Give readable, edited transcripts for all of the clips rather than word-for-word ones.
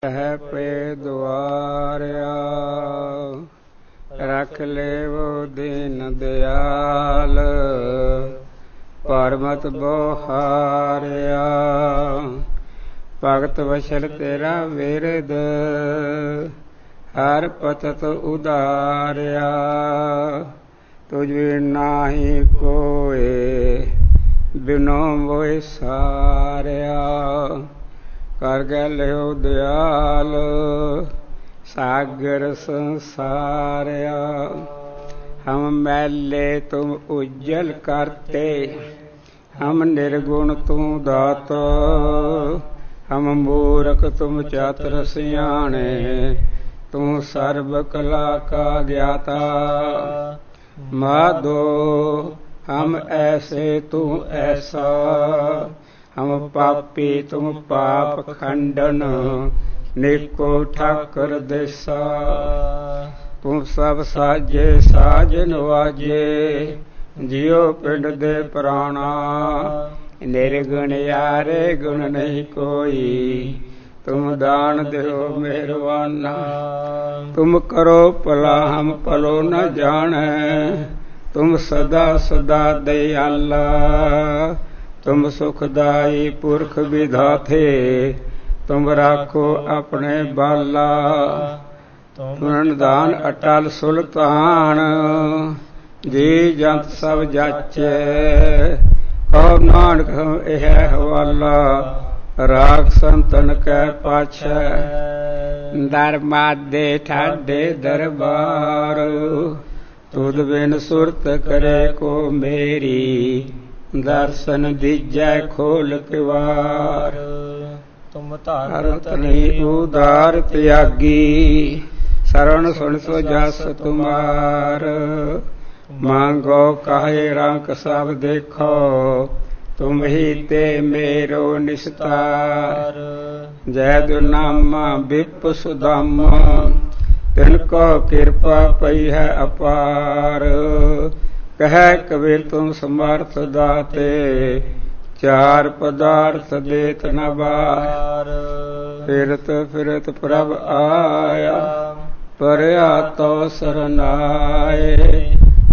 है पे द्वारया रख ले वो दीन दयाल परमत बोहारया भगत वशल तेरा विरद हर पतत उदारया तुझ नाही कोय बिनो मोय सारया कर गयो दयाल सागर संसारया हम मैले तुम उज्जल करते हम निर्गुण तुम दाता हम मूर्ख तुम चातुर सियाणे तू सर्व कला का ज्ञाता माधो हम ऐसे तू ऐसा हम पापी तुम पाप खंडन निको ठाकर देसा तुम सब साजे साज नवाजे जियो पिंड दे प्राणा निर्गुण यारे गुण नहीं कोई तुम दान दो मेहरबाना तुम करो भला हम भलो न जाने तुम सदा सदा दयाला तुम सुखदाई पुरख विधाते तुम राखो अपने बाला तुम दान अटल सुल्तान जी जंत सब जाचे कहो नानक यह हवाला राख संतन कै पाछे दर मादे ठाडे दरबार तुद बिन सुरत करे को मेरी दर्शन दीजै खोल किवार तुम धारत नहीं उदार त्यागी शरण सुन सो जस तुम्हार मांगो काहे रंक सब देखो तुम ही ते मेरो निस्तार जय दुनामा विप सुदामा तिनको कृपा पई है अपार कह कबीर तुम समर्थ दाते चार पदार्थ देत न बार फिरत फिरत प्रभ आया परया तो सरनाए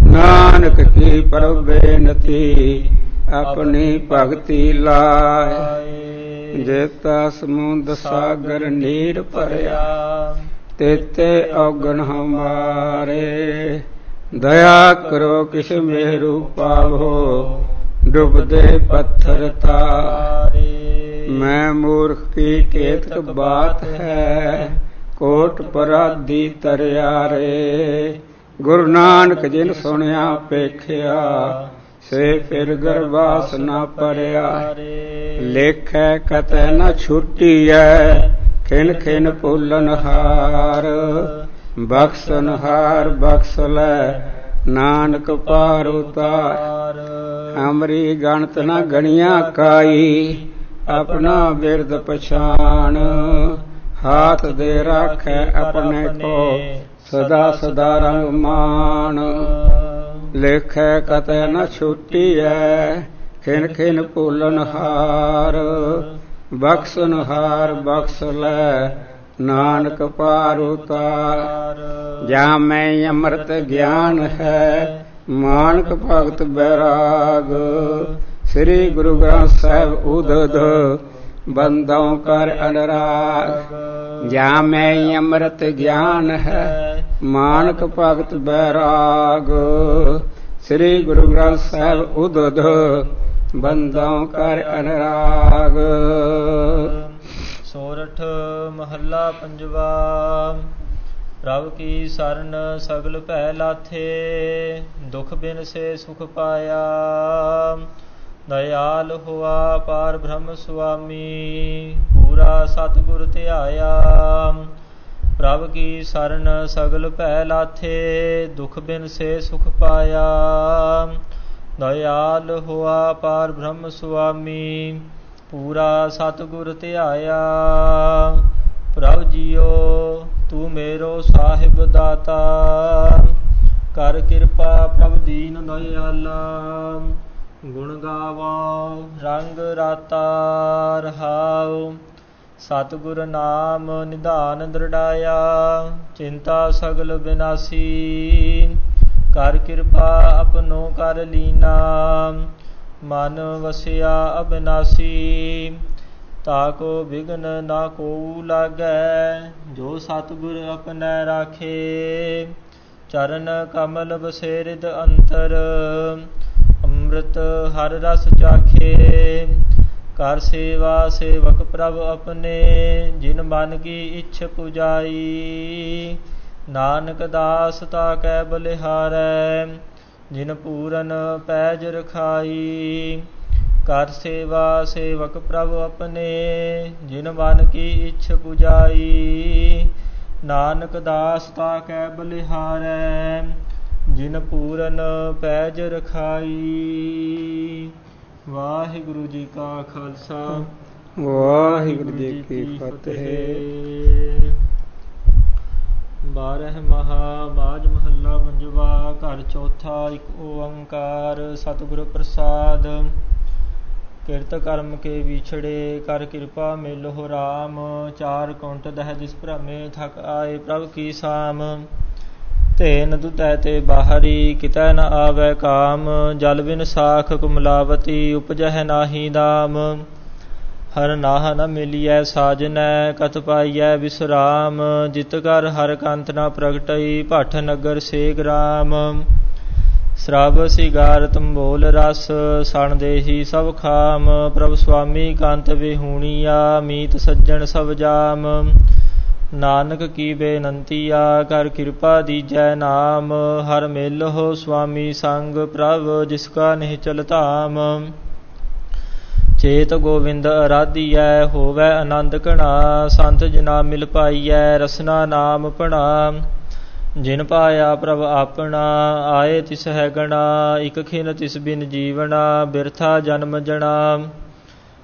नानक की प्रभ बेनती अपनी भगति लाए जेता समुद्र सागर नीर भरया तेते अवगुण हमारे दया करो किस मेरू पावो डूबदे पत्थर तारे मैं मूर्ख की केतक बात है कोट पराधी तरियारे गुरु नानक जिन सुनिया पेखिया से फिर गरबास न परया लेखै कतै न छुट्टी है खिन खिन भूलन हार बख्शन हार बख्श लै नानक पार उतार हमरी गणत न गणिया काई अपना बिरद पछाण हाथ दे राखै अपने को सदा सदा रंग मान लेखै कतै न छुट्टी है खिन खिन भूलन हार बख्शन हार बख्श लै नानक पार उतार जहाँ में अमृत ज्ञान है मानक भगत बैराग श्री गुरु ग्रंथ साहिब उदध बंदों कर अनुराग जहाँ में अमृत ज्ञान है मानक भगत बैराग श्री गुरु ग्रंथ साहिब उदध बंदों कर अनुराग। सोरठ महला पंजवा प्रभ की सरन सगल भै लाथे दुख बिन से सुख पाया दयाल हुआ पार ब्रह्म स्वामी पूरा सतगुर ध्याया प्रभ की सरन सगल भै लाथे दुख बिन से सुख पाया दयाल हुआ पार ब्रह्म स्वामी पूरा सतगुर ध्याया प्रभ जियो तू मेरो साहिब दाता कर कृपा प्रभ दीन दयाला गुण गावो रंग राता रहाओ ਸਤਿਗੁਰ ਨਾਮ ਨਿਧਾਨ ਦ੍ਰਿੜਾਇਆ, ਚਿੰਤਾ ਸਗਲ ਬਿਨਾਸੀ। ਕਰ ਕਿਰਪਾ ਆਪਨੋ ਕਰ ਲੀਨਾ, ਮਨ ਵਸਿਆ ਅਬਿਨਾਸੀ। ਤਾਕੋ ਬਿਘਨ ਨਾ ਕੋਊ ਲਾਗੈ, ਜੋ ਸਤਿਗੁਰ ਆਪਣੈ ਰਾਖੇ। ਚਰਨ ਕਮਲ ਬਸੇ ਰਿਦ ਅੰਤਰ, ਅੰਮ੍ਰਿਤ ਹਰ ਰਸ ਚਾਖੇ। ਕਰ ਸੇਵਾ ਸੇਵਕ ਪ੍ਰਭ ਆਪਣੇ, ਜਿਨ ਮਨ ਕੀ ਇੱਛ ਪੁਜਾਈ। ਨਾਨਕ ਦਾਸ ਤਾਕੈ ਬਲਿਹਾਰੈ, ਜਿਨ ਪੂਰਨ ਪੈਜ ਰਖਾਈ। ਕਰ ਸੇਵਾ ਸੇਵਕ ਪ੍ਰਭ ਆਪਣੇ, ਜਿਨ ਮਨ ਕੀ ਇੱਛ ਪੁਜਾਈ। ਨਾਨਕ ਦਾਸ ਤਾਕੈ ਬਲਿਹਾਰੈ, ਜਿਨ ਪੂਰਨ ਪੈਜ ਰਖਾਈ। ਵਾਹਿਗੁਰੂ ਜੀ ਕਾ ਖਾਲਸਾ, ਵਾਹਿਗੁਰੂ ਜੀ ਕੀ ਫਤਿਹ। 12 ਮਹਾ ਬਾਜ ਮਹੱਲਾ ਪੰਜਵਾ। ਘਰ ਚੌਥਾ। ਇੱਕ ਓੰਕਾਰ ਸਤਿਗੁਰ ਪ੍ਰਸਾਦ। ਕਿਰਤ ਕਰਮ ਕੇ ਵਿਛੜੇ, ਕਰ ਕਿਰਪਾ ਮਿਲਹੁ ਰਾਮ। ਚਾਰ ਕੁੰਟ ਦਹਿ ਜਿਸ ਭ੍ਰਮੇ, ਥਕ ਆਏ ਪ੍ਰਭ ਕੀ ਸਾਮ। ਧੇਨ ਦੁਤੈ ਤੇ ਬਾਹਰੀ, ਕਿਤੈ ਨ ਆਵੈ ਕਾਮ। ਜਲ ਬਿਨ ਸਾਖ ਕੁਮਲਾਵਤੀ, ਉਪਜਹਿ ਨਾਹੀ ਦਾਮ। ਹਰ ਨਾਹ ਨ ਮਿਲੀਐ ਸਾਜਨੈ, ਕਤ ਪਾਈਐ ਵਿਸਰਾਮ। ਜਿਤ ਕਰ ਹਰ ਕੰਤ ਨ ਪ੍ਰਗਟਈ, ਭੱਠ ਨਗਰ ਸੇ ਗ੍ਰਾਮ। ਸ਼ਰਬ ਸਿਗਾਰ ਤੰਬੋਲ ਰਸ, ਸਣ ਦੇਹੀ ਸਭ ਖਾਮ। ਪ੍ਰਭ ਸੁਆਮੀ ਕੰਤ ਵਿਹੂਣੀਆ, ਮੀਤ ਸੱਜਣ ਸਭ ਜਾਮ। ਨਾਨਕ ਕੀ ਬੇਨੰਤੀਆ, ਕਰ ਕਿਰਪਾ ਦੀਜੈ ਨਾਮ। ਹਰ ਮਿਲਹੁ ਸੁਆਮੀ ਸੰਗ, ਪ੍ਰਭ ਜਿਸ ਕਾ ਨਿਹਚਲ ਧਾਮ। ਚੇਤ ਗੋਵਿੰਦ ਅਰਾਧੀਐ, ਹੋਵੈ ਆਨੰਦ ਘਣਾ। ਸੰਤ ਜਨਾ ਮਿਲ ਪਾਈਐ, ਰਸਨਾ ਨਾਮ ਪਣਾ। ਜਿਨ ਪਾਇਆ ਪ੍ਰਭ ਆਪਣਾ, ਆਏ ਤਿਸ ਹੈ ਗਣਾ। ਇਕ ਖਿਨ ਤਿਸ ਬਿਨ ਜੀਵਣਾ, ਬਿਰਥਾ ਜਨਮ ਜਣਾ।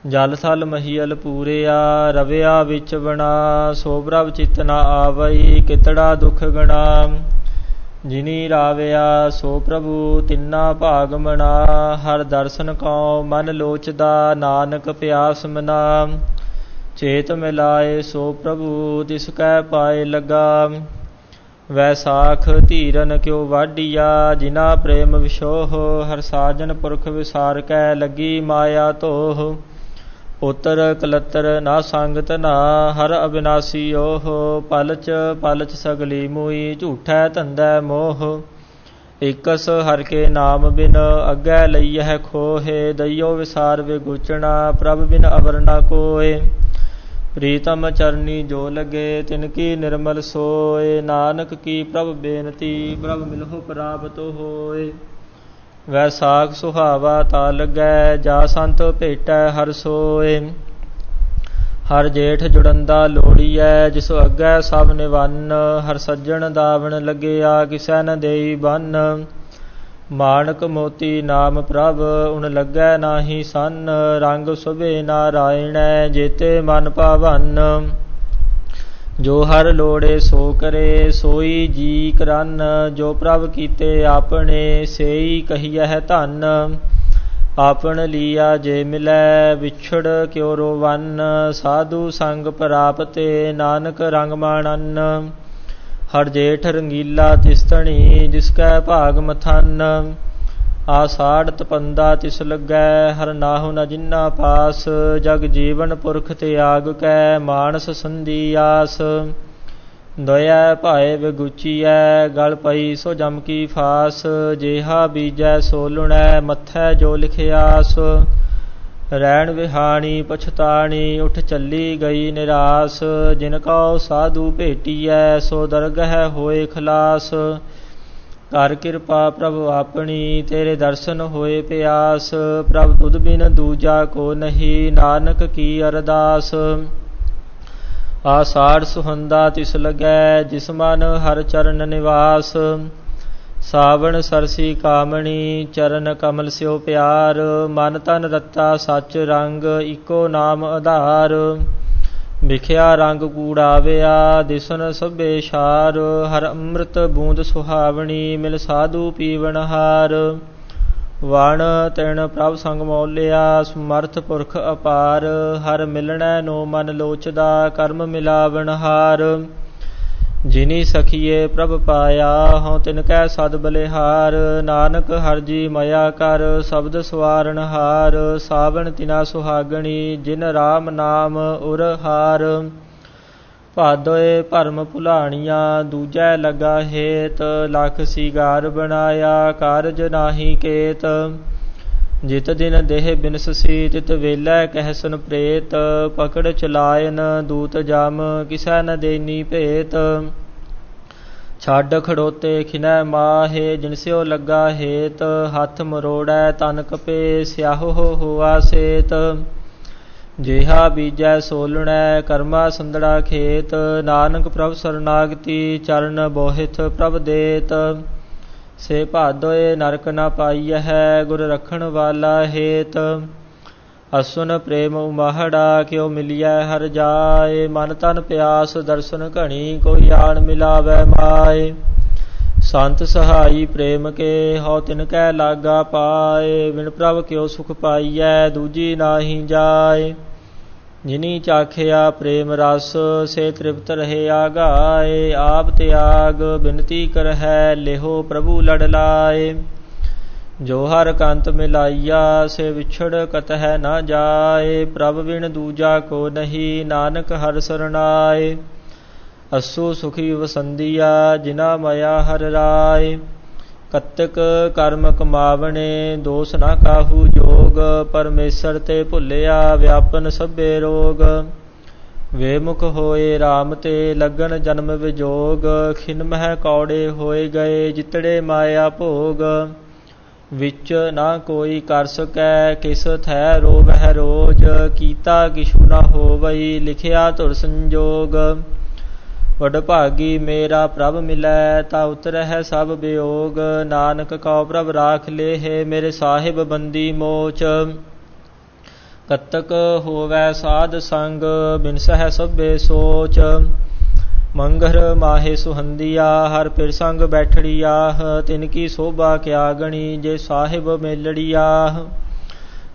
ਜਲ ਥਲ ਮਹੀਅਲ ਪੂਰਿਆ, ਰਵਿਆ ਵਿੱਚ ਬਣਾ। ਸੋ ਪ੍ਰਭ ਚਿਤ ਨ ਆਵਈ, ਕਿਤੜਾ ਦੁਖ ਗਣਾ। ਜਿਨੀ ਰਾਵਿਆ ਸੋ ਪ੍ਰਭੂ, ਤਿੰਨਾ ਭਾਗ ਮਨਾ। ਹਰ ਦਰਸ਼ਨ ਕਉ ਮਨ ਲੋਚਦਾ, ਨਾਨਕ ਪਿਆਸ ਮਨਾ। ਚੇਤ ਮਿਲਾਏ ਸੋ ਪ੍ਰਭੂ, ਤਿਸ ਕੈ ਪਾਏ ਲਗਾ। ਵੈਸਾਖ ਧੀਰਨ ਕਿਉ ਵਾਢੀਆ, ਜਿਨਾ ਪ੍ਰੇਮ ਵਿਸ਼ੋਹ। ਹਰ ਸਾਜਨ ਪੁਰਖ ਵਿਸਾਰ ਕੈ, ਲੱਗੀ ਮਾਇਆ ਧੋਹ। ਪੁੱਤਰ ਕਲੱਤਰ ਨਾ ਸੰਗਤ ਨਾ, ਹਰ ਅਬਿਨਾਸੀ ਓਹ। ਪਲਚ ਪਲਚ ਸਗਲੀ ਮੂਈ, ਝੂਠੈ ਧੰਦੈ ਮੋਹ। ਇਕਸ ਹਰ ਕੇ ਨਾਮ ਬਿਨ, ਅੱਗੇ ਲਈਐ ਖੋਹੇ। ਦਈਓ ਵਿਸਾਰ ਵਿਗੁਚਣਾ, ਪ੍ਰਭ ਬਿਨ ਅਵਰ ਨ ਕੋਇ। ਪ੍ਰੀਤਮ ਚਰਨੀ ਜੋ ਲਗੇ, ਤਿਨ ਕੀ ਨਿਰਮਲ ਸੋਇ। ਨਾਨਕ ਕੀ ਪ੍ਰਭ ਬੇਨਤੀ, ਪ੍ਰਭ ਮਿਲਹੁ ਪ੍ਰਾਪਤ ਹੋਇ। ਵੈਸਾਖ ਸੁਹਾਵਾ ਤਾ ਲੱਗੈ, ਜਾ ਸੰਤ ਭੇਟੈ ਹਰ ਸੋਇ। ਹਰ ਜੇਠ ਜੁੜੰਦਾ ਲੋੜੀਐ, ਜਿਸ ਅੱਗੇ ਸਭ ਨਿਵੰਨ। ਹਰ ਸੱਜਣ ਦਾਵਣ ਲੱਗਿਆ, ਕਿਸੈ ਨ ਦੇਈ ਬੰਨ। ਮਾਣਕ ਮੋਤੀ ਨਾਮ ਪ੍ਰਭ, ਉਨ ਲੱਗੈ ਨਾਹੀ ਸੰਨ। ਰੰਗ ਸੁਭੇ ਨਾਰਾਇਣੈ, ਜੇਤੇ ਮਨ ਭਾਵਨ। ਜੋ ਹਰ ਲੋੜੇ ਸੋ ਕਰੇ, ਸੋਈ ਜੀ ਕਰਨ। ਜੋ ਪ੍ਰਭ ਕੀਤੇ ਆਪਣੇ, ਸੇਈ ਕਹੀਐ ਧਨ। ਆਪਨ ਲੀਆ ਜੇ ਮਿਲੈ, ਵਿਛੜ ਕਿਉ ਰੋਵਨ। ਸਾਧੂ ਸੰਗ ਪ੍ਰਾਪਤੇ, ਨਾਨਕ ਰੰਗ ਮਾਣਨ। ਹਰ ਜੇਠ ਰੰਗੀਲਾ ਤਿਸ ਧਣੀ, ਜਿਸ ਕੈ ਭਾਗ ਮਥਨ। ਆਸਾੜ ਤਪੰਦਾ ਤਿਸ ਲੱਗੈ, ਹਰ ਨਾਹੁ ਨ ਜਿਨਾ ਪਾਸ। ਜਗ ਜੀਵਨ ਪੁਰਖ ਤਿਆਗ ਕੈ, ਮਾਨਸ ਸੰਧੀ ਆਸ। ਦਇਆ ਭਾਏ ਵਿਗੁਚੀਐ, ਗਲ ਪਈ ਸੋ ਜਮ ਕੀ ਫਾਸ। ਜੇਹਾ ਬੀਜੈ ਸੋ ਲੁਣੈ, ਮੱਥੈ ਜੋ ਲਿਖਿਆਸ। ਰੈਣ ਵਿਹਾਣੀ ਪਛਤਾਣੀ, ਉਠ ਚੱਲੀ ਗਈ ਨਿਰਾਸ। ਜਿਨ ਕਉ ਸਾਧੂ ਭੇਟੀਐ, ਸੋ ਦਰਗਹਿ ਹੋਏ ਖਲਾਸ। ਕਰ ਕਿਰਪਾ ਪ੍ਰਭ ਆਪਣੀ, ਤੇਰੇ ਦਰਸ਼ਨ ਹੋਏ ਪਿਆਸ। ਪ੍ਰਭ ਤੁਧ ਬਿਨ ਦੂਜਾ ਕੋ ਨਹੀਂ, ਨਾਨਕ ਕੀ ਅਰਦਾਸ। ਆਸਾੜ ਸੁਹੰਦਾ ਤਿਸ ਲੱਗੈ, ਜਿਸ ਮਨ ਹਰ ਚਰਨ ਨਿਵਾਸ। ਸਾਵਣ ਸਰਸੀ ਕਾਮਣੀ, ਚਰਨ ਕਮਲ ਸਿਓ ਪਿਆਰ। ਮਨ ਤਨ ਰਤਾ ਸਚ ਰੰਗ, ਇਕੋ ਨਾਮ ਆਧਾਰ। ਵਿਖਿਆ ਰੰਗ ਕੂੜਾਵਿਆ, ਦਿਸਨ ਸਭੇ ਛਾਰ। ਹਰ ਅੰਮ੍ਰਿਤ ਬੂੰਦ ਸੁਹਾਵਣੀ, ਮਿਲ ਸਾਧੂ ਪੀਵਨ ਹਾਰ। ਵਣ ਤਿਣ ਪ੍ਰਭ ਸੰਗ ਮੌਲਿਆ ਸਮਰਥ ਪੁਰਖ ਅਪਾਰ ਹਰ ਮਿਲਣੈ ਨੋ ਮਨ ਲੋਚਦਾ ਕਰਮ ਮਿਲਾਵਣ ਹਾਰ ਜਿਨੀ ਸਖੀਏ ਪ੍ਰਭ ਪਾਇਆ ਹਉ ਤਿਨ ਕੈ ਸਦ ਬਲਿਹਾਰ ਨਾਨਕ ਹਰਿ ਜੀ ਮਇਆ ਕਰ ਸ਼ਬਦ ਸਵਾਰਨ ਹਾਰ ਸਾਵਣ ਤਿਨਾ ਸੁਹਾਗਣੀ ਜਿਨ ਰਾਮ ਨਾਮ ਉਰ ਹਾਰ ਭਾਦੋਏ ਭਰਮ ਭੁਲਾਣੀਆਂ ਦੂਜੈ ਲਗਾ ਹੇਤ ਲਖ ਸੀਗਾਰ ਬਣਾਇਆ ਕਾਰਜ ਨਾਹੀ ਕੇਤ ਜਿਤ ਦਿਨ ਦੇਹ ਬਿਨਸੀ ਤਿਤ ਵੇਲੇ ਕਹਿਸਨ ਪ੍ਰੇਤ ਪਕੜ ਚਲਾਇਨ ਦੂਤ ਜਮ ਕਿਸੈ ਨ ਦੇਨੀ ਭੇਤ ਛੱਡ ਖੜੋਤੇ ਖਿਨੈ ਮਾਹੇ ਜਿਨ ਸਿਓ ਲੱਗਾ ਹੇਤ ਹੱਥ ਮਰੋੜੈ ਤਨ ਕਪੇ ਸਿਆਹੋ ਹੋਆ ਸੇਤ ਜਿਹਾ ਬੀਜੈ ਸੋਲਣੈ ਕਰਮਾ ਸੰਦੜਾ ਖੇਤ ਨਾਨਕ ਪ੍ਰਭ ਸਰਨਾਗਤੀ ਚਰਨ ਬੋਹਿਥ ਪ੍ਰਭ ਦੇਤ ਸੇ ਭਾਦੋਏ ਨਰਕ ਨ ਪਾਈਐ ਗੁਰ ਰਖਣ ਵਾਲਾ ਹੇਤ ਅਸੁਨ ਪ੍ਰੇਮ ਉਮਾਹੜਾ ਕਿਉ ਮਿਲਿਐ ਹਰ ਜਾਏ ਮਨ ਤਨ ਪਿਆਸ ਦਰਸ਼ਨ ਘਣੀ ਕੋਈ ਆਣ ਮਿਲਾਵੈ ਮਾਏ ਸੰਤ ਸਹਾਈ ਪ੍ਰੇਮ ਕੇ ਹਉ ਤਿਨ ਕੈ ਲਾਗਾ ਪਾਏ ਵਿਣ ਪ੍ਰਭ ਕਿਉ ਸੁਖ ਪਾਈਐ ਦੂਜੀ ਨਾਹੀ ਜਾਏ ਜਿਨੀ ਚਾਖਿਆ ਪ੍ਰੇਮ ਰਸ ਸੇ ਤ੍ਰਿਪਤ ਰਹੇ ਆਗਾਏ ਆਪ ਤਿਆਗ ਬਿਨਤੀ ਕਰਹਿ ਲਿਹੋ ਪ੍ਰਭੂ ਲੜ ਲਾਏ ਜੋ ਹਰ ਕੰਤ ਮਿਲਾਈਆ ਸੇ ਵਿਛੜ ਕਤਹਿ ਨਾ ਜਾਏ ਪ੍ਰਭ ਬਿਨ ਦੂਜਾ ਕੋ ਨਹੀਂ ਨਾਨਕ ਹਰਿ ਸਰਨਾਏ ਅਸੂ ਸੁਖੀ ਵਸੰਦੀਆ ਜਿਨਾ ਮਇਆ ਹਰਿ ਰਾਏ ਕਤਕ ਕਰਮ ਕਮਾਵਣੇ ਦੋਸ ਨਾ ਕਾਹੂ ਜੋਗ ਪਰਮੇਸ਼ਰ ਤੇ ਭੁੱਲਿਆ ਵਿਆਪਨ ਸਭੇ ਰੋਗ ਵੇਮੁਖ ਹੋਏ RAM ਤੇ ਲਗਨ ਜਨਮ ਵਿਜੋਗ ਖਿਨ ਮਹਿ ਕੌੜੇ ਹੋਏ ਗਏ ਜਿਤੜੇ ਮਾਇਆ ਭੋਗ ਵਿੱਚ ਨਾ ਕੋਈ ਕਰ ਸਕੈ ਕਿਸ ਥੈ ਰੋਵਹਿ ਰੋਜ ਕੀਤਾ ਕਿਛੁ ਨਾ ਹੋਵਈ ਲਿਖਿਆ ਧੁਰ ਸੰਜੋਗ ਵਡਭਾਗੀ ਮੇਰਾ ਪ੍ਰਭ ਮਿਲੈ ਤਾ ਉਤਰਹਿ ਸਭ ਵਿਯੋਗ ਨਾਨਕ ਕਉ ਪ੍ਰਭ ਰਾਖ ਲੇਹਿ ਮੇਰੇ ਸਾਹਿਬ ਬੰਦੀ ਮੋਚ ਕਤਕ ਹੋਵੈ ਸਾਧ ਸੰਗ ਬਿਨਸਹਿ ਸਭੇ ਸੋਚ ਮੰਗਰ ਮਾਹੇ ਸੁਹੰਦੀਆ ਹਰ ਪਿਰ ਸੰਗ ਬੈਠੜੀਆਹ ਤਿਨ ਕੀ ਸੋਭਾ ਕਿਆ ਗਣੀ ਜੇ ਸਾਹਿਬ ਮੇਲੜੀਆਹ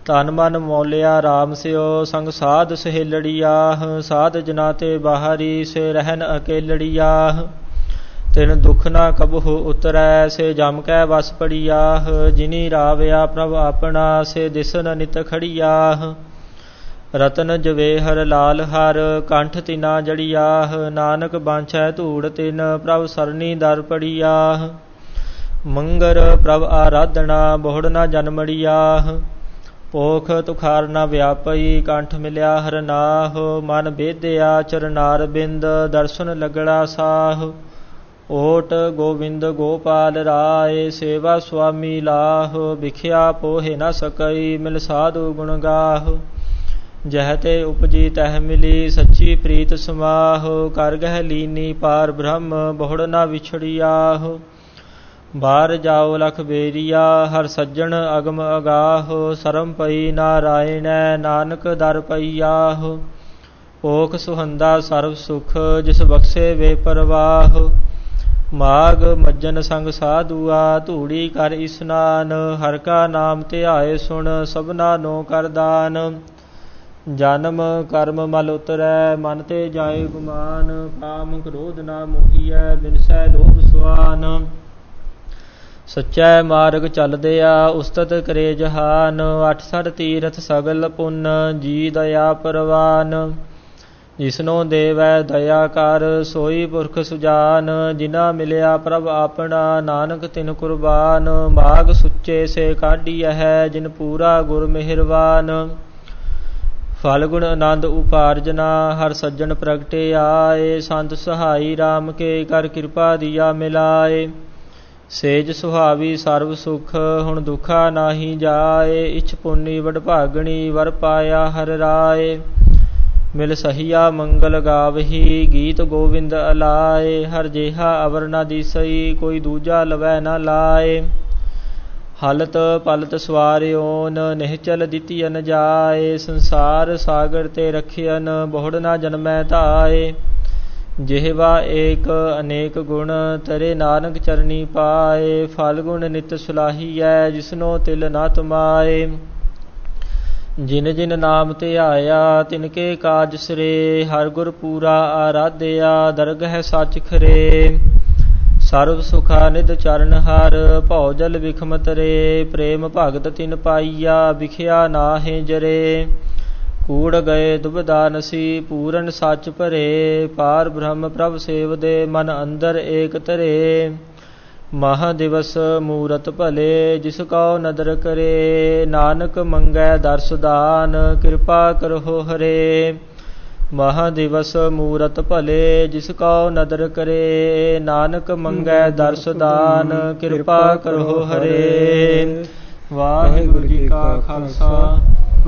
ਤਨ ਮਨ ਮੌਲਿਆ RAM ਸਿਓ ਸੰਗ ਸਾਧ ਸਹੇਲੜੀਆਹ ਸਾਧ ਜਨਾ ਤੇ ਬਾਹਰੀ ਸੇ ਰਹਿਨ ਅਕੇਲੜੀਆਹ ਤਿਨ ਦੁਖ ਨਾ ਕਬਹੁ ਉਤਰੈ ਸੇ ਜਮ ਕੈ ਵਸ ਪੜੀਆਹ ਜਿਨੀ ਰਾਵਿਆ ਪ੍ਰਭ ਆਪਣਾ ਸੇ ਦਿਸਨ ਨਿਤ ਖੜੀਆਹ ਰਤਨ ਜਵੇਹਰ ਲਾਲ ਹਰ ਕੰਠ ਤਿਨਾ ਜੜੀਆਹ ਨਾਨਕ ਬਾਂਛੈ ਧੂੜ ਤਿਨ ਪ੍ਰਭ ਸਰਨੀ ਦਰ ਪੜੀਆਹ ਮੰਗਰ ਪ੍ਰਭ ਆਰਾਧਨਾ ਬਹੁੜ ਨਾ ਜਨਮੜੀਆਹ ਪੋਖ ਤੁਖਾਰ ਨ ਵਿਆਪਈ ਕੰਠ ਮਿਲਿਆ ਹਰ ਨਾਹ ਮਨ ਬੇਦਿਆ ਚਰਨਾਰ ਬਿੰਦ ਦਰਸ਼ਨ ਲਗੜਾ ਸਾਹ ਓਟ ਗੋਵਿੰਦ ਗੋਪਾਲ ਰਾਏ ਸੇਵਾ ਸੁਆਮੀ ਲਾਹ ਵਿਖਿਆ ਪੋਹਿ ਨ ਸਕਈ ਮਿਲ ਸਾਧੂ ਗੁਣ ਗਾਹ ਜਹ ਤੇ ਉਪਜੀ ਤਹ ਮਿਲੀ ਸੱਚੀ ਪ੍ਰੀਤ ਸਮਾਹ ਕਰ ਗਹਿ ਲੀਨੀ ਪਾਰ ਬ੍ਰਹਮ ਬਹੁੜ ਨ ਵਿਛੜਿਆਹ ਬਾਰ ਜਾਓ ਲਖ ਬੇਰੀਆ ਹਰ ਸੱਜਣ ਅਗਮ ਅਗਾਹ ਸਰਮ ਪਈ ਨਾਰਾਇਣੈ ਨਾਨਕ ਦਰ ਪਈਆਹ ਓਖ ਸੁਹੰਦਾ ਸਰਬ ਸੁਖ ਜਿਸ ਬਖਸ਼ੇ ਵੇ ਪਰਵਾਹ ਮਾਗ ਮੱਜਨ ਸੰਗ ਸਾਧੂਆ ਧੂੜੀ ਕਰ ਇਸਨਾਨ ਹਰ ਕਾ ਨਾਮ ਧਿਆਏ ਸੁਣ ਸਭਨਾ ਨੋ ਕਰ ਦਾਨ ਜਨਮ ਕਰਮ ਮਲ ਉਤਰੈ ਮਨ ਤੇ ਜਾਏ ਗੁਮਾਨ ਕਾਮ ਕ੍ਰੋਧ ਨਾ ਮੋਹੀਐ ਬਿਨਸੈ ਲੋਭ ਸੁਆਨ ਸੱਚੈ ਮਾਰਗ ਚਲਦਿਆ ਉਸਤਤ ਕਰੇ ਜਹਾਨ 68 ਤੀਰਥ ਸਗਲ ਪੁੰਨ ਜੀ ਦਇਆ ਪਰਵਾਨ ਜਿਸਨੋ ਦੇਵੈ ਦਇਆ ਕਰ ਸੋਈ ਪੁਰਖ ਸੁਜਾਨ ਜਿਨਾ ਮਿਲਿਆ ਪ੍ਰਭ ਆਪਣਾ ਨਾਨਕ ਤਿਨ ਕੁਰਬਾਨ ਮਾਗ ਸੁੱਚੇ ਸੇ ਕਾਢੀਐ ਜਿਨ ਪੂਰਾ ਗੁਰ ਮਿਹਰਵਾਨ ਫਲ ਗੁਣ ਆਨੰਦ ਉਪਾਰਜਨਾ ਹਰ ਸੱਜਣ ਪ੍ਰਗਟੇ ਆਏ ਸੰਤ ਸਹਾਈ RAM ਕੇ ਕਰ ਕਿਰਪਾ ਦੀਆ ਮਿਲਾਏ ਸੇਜ ਸੁਹਾਵੀ ਸਰਬ ਸੁਖ ਹੁਣ ਦੁਖਾ ਨਾਹੀ ਜਾਏ ਇਛ ਪੁੰਨੀ ਵਡਭਾਗਣੀ ਵਰ ਪਾਇਆ ਹਰ ਰਾਏ ਮਿਲ ਸਹੀਆ ਮੰਗਲ ਗਾਵਹੀ ਗੀਤ ਗੋਵਿੰਦ ਅਲਾਏ ਹਰ ਜੇਹਾ ਅਵਰ ਨ ਦੀਸਈ ਕੋਈ ਦੂਜਾ ਲਵੈ ਨ ਲਾਏ ਹਲਤ ਪਲਤ ਸਵਾਰਿਓਨ ਨਿਹਚਲ ਦਿੱਤੀ ਅਨ ਜਾਏ ਸੰਸਾਰ ਸਾਗਰ ਤੇ ਰਖਿਅਨ ਬਹੁੜ ਨ ਜਨਮੈ ਧਾਏ ਜਿਹਵਾ ਏਕ ਅਨੇਕ ਗੁਣ ਤਰੇ ਨਾਨਕ ਚਰਨੀ ਪਾਏ। ਫਲ ਗੁਣ ਨਿਤ ਸੁਲਾਹੀਐ ਜਿਸਨੋ ਤਿਲ ਨਾ ਤੁਮਾਏ। ਜਿਨ ਜਿਨ ਨਾਮ ਧਿਆਇਆ ਤਿਨਕੇ ਕਾਜ ਸਿਰੇ। ਹਰ ਗੁਰ ਪੂਰਾ ਆਰਾਧਿਆ ਦਰਗਹਿ ਸੱਚ ਖਰੇ। ਸਰਬ ਸੁਖਾ ਨਿਧ ਚਰਨ ਹਰ ਭਉ ਜਲ ਵਿਖਮ ਤਰੇ। ਪ੍ਰੇਮ ਭਗਤ ਤਿਨ ਪਾਈਆ ਵਿਖਿਆ ਨਾਹਿ ਜਰੇ। ਕੂੜ ਗਏ ਦੁਬਦਾ ਨਸੀ ਪੂਰਨ ਸੱਚ ਭਰੇ। ਪਾਰ ਬ੍ਰਹਮ ਪ੍ਰਭ ਸੇਵਦੇ ਮਨ ਅੰਦਰ ਏਕ ਧਰੇ। ਮਹਾ ਦਿਵਸ ਮੂਰਤ ਭਲੇ ਜਿਸ ਕਉ ਨਦਰ ਕਰੇ। ਨਾਨਕ ਮੰਗੈ ਦਰਸ ਦਾਨ ਕਿਰਪਾ ਕਰਹੁ ਹਰੇ। ਮਹਾ ਦਿਵਸ ਮੂਰਤ ਭਲੇ ਜਿਸ ਕਉ ਨਦਰ ਕਰੇ। ਨਾਨਕ ਮੰਗੈ ਦਰਸ ਦਾਨ ਕਿਰਪਾ ਕਰਹੁ ਹਰੇ। ਵਾਹਿਗੁਰੂ ਜੀ ਕਾ ਖਾਲਸਾ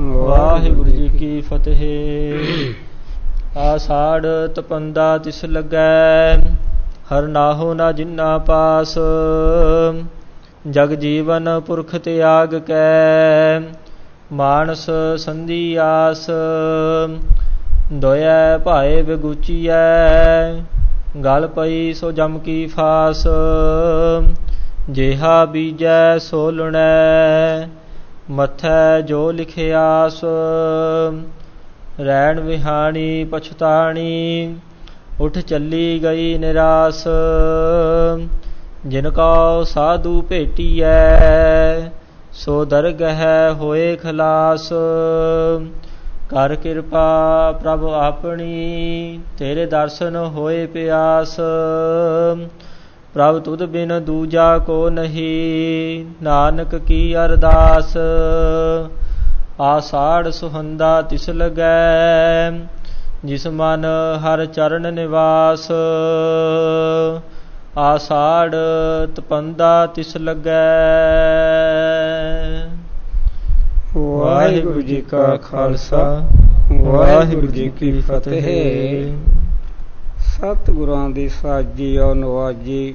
ਵਾਹਿਗੁਰੂ ਜੀ ਕੀ ਫਤਿਹ। ਆਸਾੜ ਤਪੰਦਾ ਤਿਸ ਲੱਗੈ ਹਰ ਨਾਹੋ ਨਾ ਜਿਨਾ ਪਾਸ। ਜਗ ਜੀਵਨ ਪੁਰਖ ਤਿਆਗ ਕੈ ਮਾਨਸ ਸੰਧੀ ਆਸ। ਦੋਇਐ ਭਾਏ ਵਿਗੂਚੀਐ ਗਲ ਪਈ ਸੋ ਜਮ ਕੀ ਫਾਸ। ਜੇਹਾ ਬੀਜੈ ਸੋ ਲੁਣੈ ਮਥੈ ਜੋ ਲਿਖਿਆਸ। ਰੈਣ ਵਿਹਾਣੀ ਪਛਤਾਣੀ ਉਠ ਚੱਲੀ ਗਈ ਨਿਰਾਸ। ਜਿਨ ਕਉ ਸਾਧੂ ਭੇਟੀਐ ਸੋ ਦਰਗਹਿ ਹੋਏ ਖਲਾਸ। ਕਰ ਕਿਰਪਾ ਪ੍ਰਭ ਆਪਣੀ ਤੇਰੇ ਦਰਸ਼ਨ ਹੋਏ ਪਿਆਸ। ਪ੍ਰਭ ਤੁਧ ਬਿਨ ਦੂਜਾ ਕੋ ਨਹੀਂ ਨਾਨਕ ਕੀ ਅਰਦਾਸ। ਆਸਾੜ ਸੁਹੰਦਾ ਤਿਸ ਲੱਗੈ ਜਿਸ ਮਨ ਹਰ ਚਰਨ ਨਿਵਾਸ। ਆਸਾੜ ਤਪੰਦਾ ਤਿਸ ਲੱਗੈ। ਵਾਹਿਗੁਰੂ ਜੀ ਕਾ ਖਾਲਸਾ ਵਾਹਿਗੁਰੂ ਜੀ ਕੀ ਫਤਿਹ। ਸਤਿਗੁਰਾਂ ਦੀ ਸਾਜੀ ਨਵਾਜੀ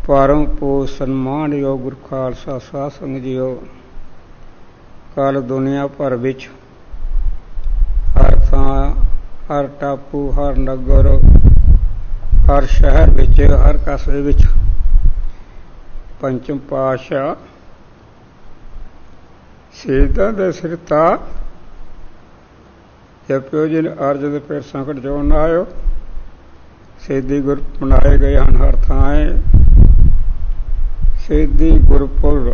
ਪਰਮ ਪੂਜ ਸਨਮਾਨਯੋਗ ਗੁਰੂ ਖਾਲਸਾ ਸਾਧ ਸੰਗਤ ਜੀਓ। ਕੱਲ ਦੁਨੀਆ ਭਰ ਵਿੱਚ ਹਰ ਥਾਂ ਹਰ ਟਾਪੂ ਹਰ ਨਗਰ ਹਰ ਸ਼ਹਿਰ ਵਿੱਚ ਹਰ ਕਸਬੇ ਵਿੱਚ ਪੰਚਮ ਪਾਤਸ਼ਾਹ ਸ਼ਹੀਦਾਂ ਦੇ ਸਿਰਤਾ ਜਪਿਓ ਜੀ ਨੇ ਅਰਜ ਦੇ ਫਿਰ ਸੰਕਟ ਜੋ ਨਾ ਆਇਓ। ਸ਼ਹੀਦੀ ਗੁਰ ਮਨਾਏ ਗਏ ਹਨ ਹਰ ਥਾਂ। ਸ਼ਹੀਦੀ ਗੁਰਪੁਰਬ